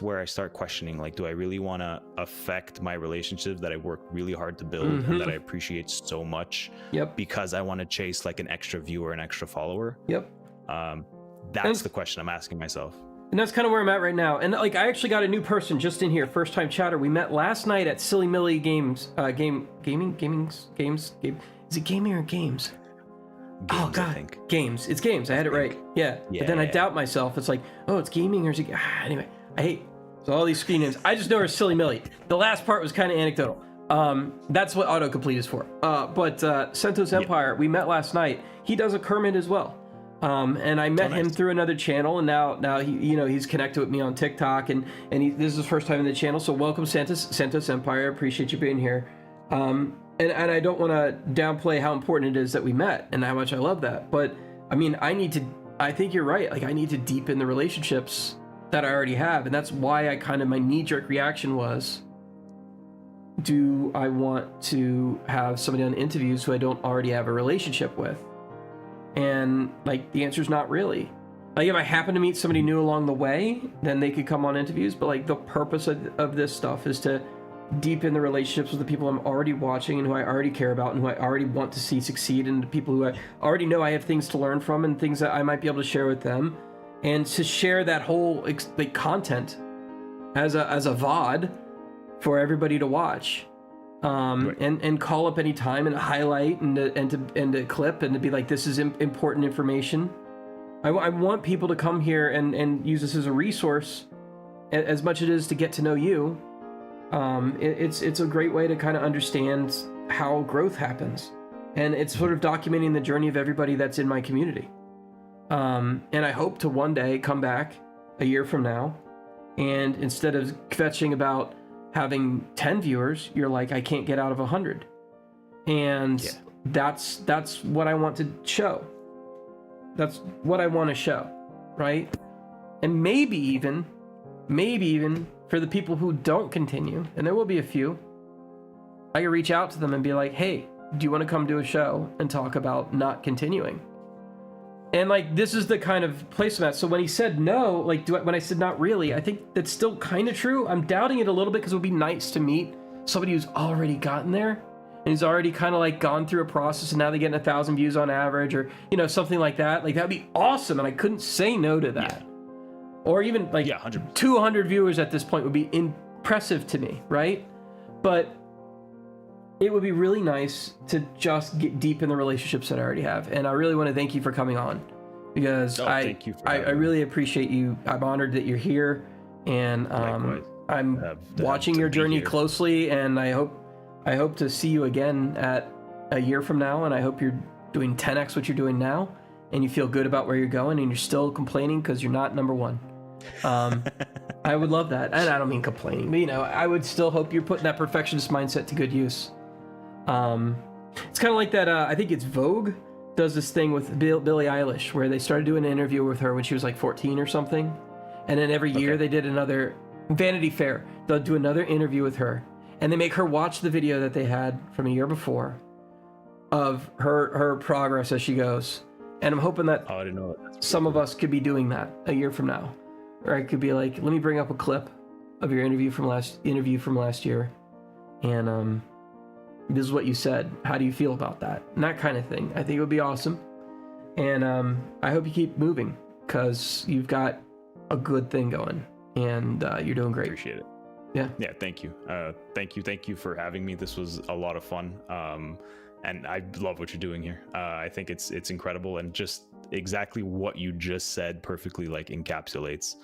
where I start questioning, like, do I really want to affect my relationships that I worked really hard to build and that I appreciate so much? Yep. Because I want to chase like an extra viewer, an extra follower. Yep. That's the question I'm asking myself. And that's kind of where I'm at right now. And like, I actually got a new person just in here, first time chatter. We met last night at Silly Millie Games. Games. Is it gaming or games? Games, oh God, I think. Games. It's games. I had it right. Yeah. But then I doubt myself. It's like, oh, it's gaming or is it? Anyway, I hate all these screen names. I just know her as Silly Millie. The last part was kind of anecdotal. That's what autocomplete is for. But Sentos Empire, we met last night. He does a Kermit as well. And I met him through another channel, and now he, he's connected with me on TikTok, and this is his first time in the channel. So welcome, Sentos Empire. I appreciate you being here. And I don't want to downplay how important it is that we met and how much I love that. But I mean, I think you're right. Like, I need to deepen the relationships that I already have. And that's why my knee-jerk reaction was, do I want to have somebody on IntoViews who I don't already have a relationship with? And like, the answer is not really. Like, if I happen to meet somebody new along the way, then they could come on IntoViews. But like, the purpose of this stuff is to deepen the relationships with the people I'm already watching and who I already care about and who I already want to see succeed, and the people who I already know I have things to learn from and things that I might be able to share with them, and to share that whole like content as a VOD for everybody to watch, right. and call up any time and highlight and to clip and to be like, this is important information. I want people to come here and use this as a resource as much as it is to get to know you. It's a great way to kind of understand how growth happens, and it's sort of documenting the journey of everybody that's in my community. And I hope to one day come back a year from now, and instead of fetching about having 10 viewers, you're like, I can't get out of 100. And that's what I want to show. That's what I want to show, right? And maybe even for the people who don't continue, and there will be a few, I can reach out to them and be like, hey, do you want to come do a show and talk about not continuing? And like, this is the kind of place I'm at. So when he said no, like, when I said not really, I think that's still kind of true. I'm doubting it a little bit, because it would be nice to meet somebody who's already gotten there and who's already kind of like gone through a process, and now they're getting 1,000 views on average, or something like that. Like, that'd be awesome, and I couldn't say no to that. Yeah. Or even like 200 viewers at this point would be impressive to me, right? But it would be really nice to just get deep in the relationships that I already have. And I really want to thank you for coming on, because I really appreciate you. I'm honored that you're here, and I'm watching your journey closely, and I hope to see you again at a year from now, and I hope you're doing 10x what you're doing now, and you feel good about where you're going, and you're still complaining because you're not number one. I would love that. And I don't mean complaining, but I would still hope you're putting that perfectionist mindset to good use. It's kind of like that. I think it's Vogue does this thing with Billie Eilish where they started doing an interview with her when she was like 14 or something. And then every year they did another Vanity Fair. They'll do another interview with her. And they make her watch the video that they had from a year before of her progress as she goes. And I'm hoping that I didn't know that. some of us could be doing that a year from now. Or I could be like, let me bring up a clip of your interview from last year. And this is what you said. How do you feel about that? And that kind of thing. I think it would be awesome. And I hope you keep moving because you've got a good thing going. And you're doing great. Appreciate it. Yeah. Yeah, thank you. Thank you for having me. This was a lot of fun. And I love what you're doing here. I think it's incredible, and just exactly what you just said perfectly like encapsulates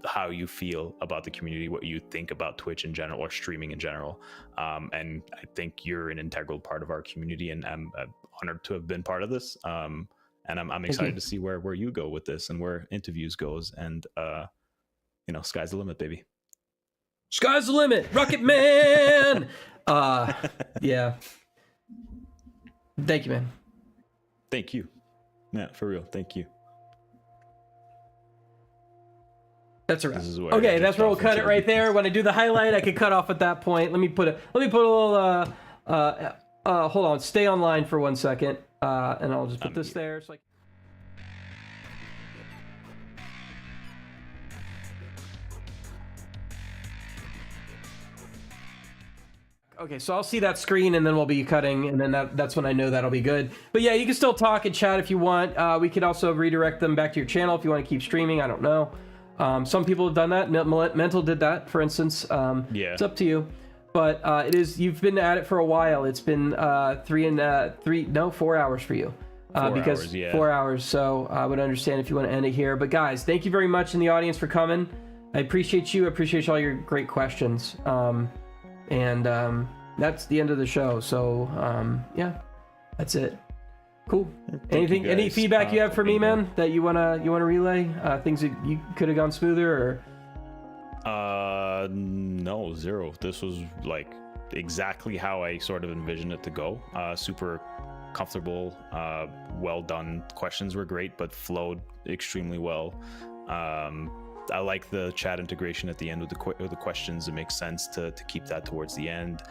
how you feel about the community, what you think about Twitch in general or streaming in general. And I think you're an integral part of our community, and I'm honored to have been part of this. And I'm excited to see where you go with this and where IntoViews goes. And sky's the limit, baby. Sky's the limit, Rocket Man. Yeah. Thank you, man. Thank you. Yeah, for real. Thank you. That's a wrap. Okay, that's where we'll cut it right there. When I do the highlight, I could cut off at that point. Let me put a little hold on, stay online for 1 second. And I'll just put this there. So okay, so I'll see that screen and then we'll be cutting, and then that's when I know that'll be good. But yeah, you can still talk and chat if you want. We could also redirect them back to your channel if you want to keep streaming. I don't know. Some people have done that. Mental did that, for instance. Yeah. It's up to you. But you've been at it for a while. It's been 4 hours for you. 4 hours. So I would understand if you want to end it here. But guys, thank you very much in the audience for coming. I appreciate you. I appreciate all your great questions. And that's the end of the show. So yeah, that's it. Cool. Any feedback you have for me, man, that you wanna relay? Things that you could have gone smoother, or? No, zero. This was like exactly how I sort of envisioned it to go. Super comfortable. Well done. Questions were great, but flowed extremely well. I like the chat integration at the end with the questions. It makes sense to keep that towards the end.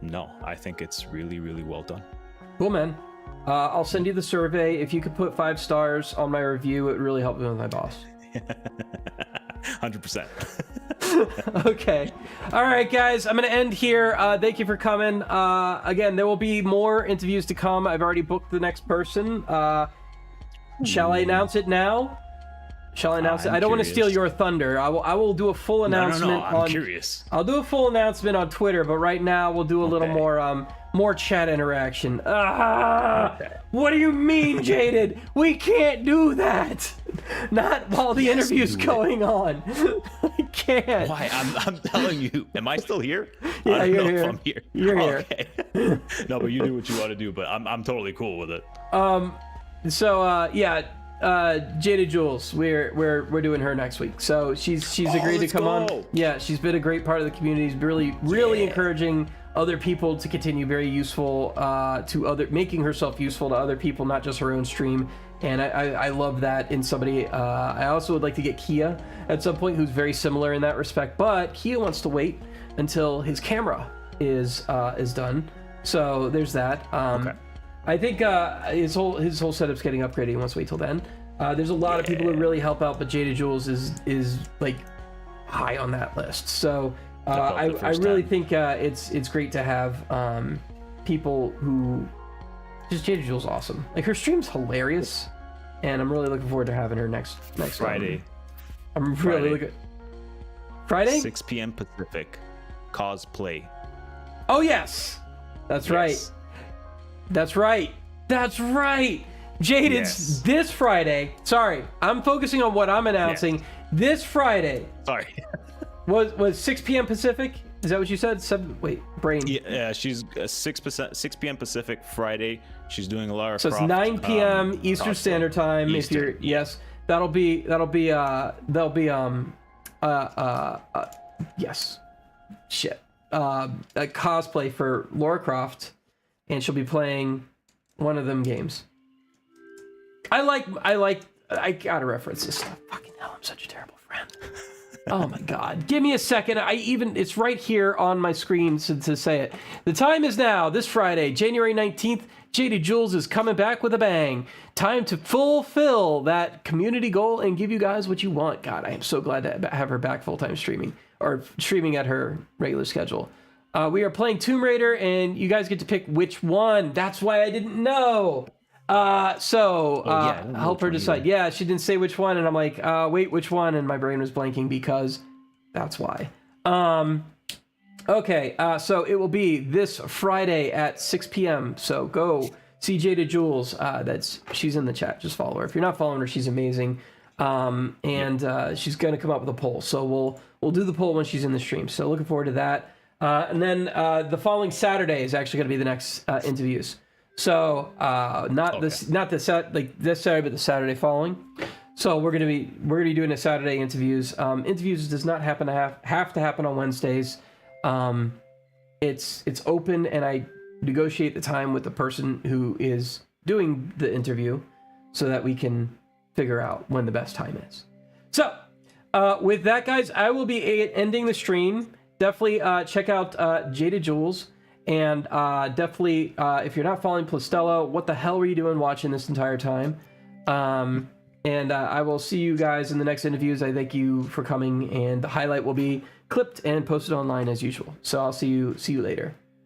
No, I think it's really, really well done. Cool, man. I'll send you the survey. If you could put 5 stars on my review, it would really help me with my boss. 100%. Okay. All right, guys. I'm going to end here. Thank you for coming. Again, there will be more interviews to come. I've already booked the next person. Shall I announce it now? Shall I announce it? I don't want to steal your thunder. I will do a full announcement. No, I'm curious. I'll do a full announcement on Twitter, but right now we'll do a little more chat interaction. What do you mean, Jaded? We can't do that. Not while the interview's going on. I can't. Why? I'm telling you. Am I still here? Yeah, I don't you're know here. if I'm here. You're here. Okay. No, but you do what you want to do. But I'm totally cool with it. So yeah. Jada Jules, we're doing her next week. So she's agreed to come on. Yeah, she's been a great part of the community. She's really encouraging other people to continue very useful making herself useful to other people, not just her own stream. And I love that in somebody. I also would like to get Kia at some point, who's very similar in that respect. But Kia wants to wait until his camera is done. So there's that. Okay. I think his whole setup's getting upgraded. He wants to wait till then. There's a lot of people who really help out, but Jada Jules is like high on that list. So I really think it's great to have people who just Jada Jules awesome. Like her stream's hilarious, and I'm really looking forward to having her next Friday. I'm really looking. Friday 6 p.m. Pacific. Cosplay. Oh yes, that's right. That's right. Jaded's this Friday. Sorry, I'm focusing on what I'm announcing. Yeah. This Friday. Sorry. was 6 p.m. Pacific? Is that what you said? Brain. Yeah, she's 6 p.m. Pacific Friday. She's doing a lot of. So it's 9 p.m. Eastern Standard Time. If you're yes, shit, a cosplay for Lara Croft, and she'll be playing one of them games. I gotta reference this stuff. Fucking hell, I'm such a terrible friend. Oh my god. Give me a second. It's right here on my screen to say it. The time is now, this Friday, January 19th. JD Jules is coming back with a bang. Time to fulfill that community goal and give you guys what you want. God, I am so glad to have her back full-time streaming, or streaming at her regular schedule. We are playing Tomb Raider, and you guys get to pick which one. That's why I didn't know. Help her decide. Yeah, she didn't say which one, and I'm like, wait, which one? And my brain was blanking because that's why. Okay, so it will be this Friday at 6 p.m. So go see Jada Jules. She's in the chat. Just follow her. If you're not following her, she's amazing. She's gonna come up with a poll. So we'll do the poll when she's in the stream. So looking forward to that. And then the following Saturday is actually gonna be the next IntoViews. So this Saturday, but the Saturday following. So we're gonna be doing a Saturday IntoViews. IntoViews does not have to happen on Wednesdays. It's open, and I negotiate the time with the person who is doing the interview so that we can figure out when the best time is. So with that, guys, I will be ending the stream. Definitely check out Jada Jules. And definitely, if you're not following Plustelo, what the hell were you doing watching this entire time? I will see you guys in the next IntoViews. I thank you for coming, and the highlight will be clipped and posted online as usual. So I'll see you later.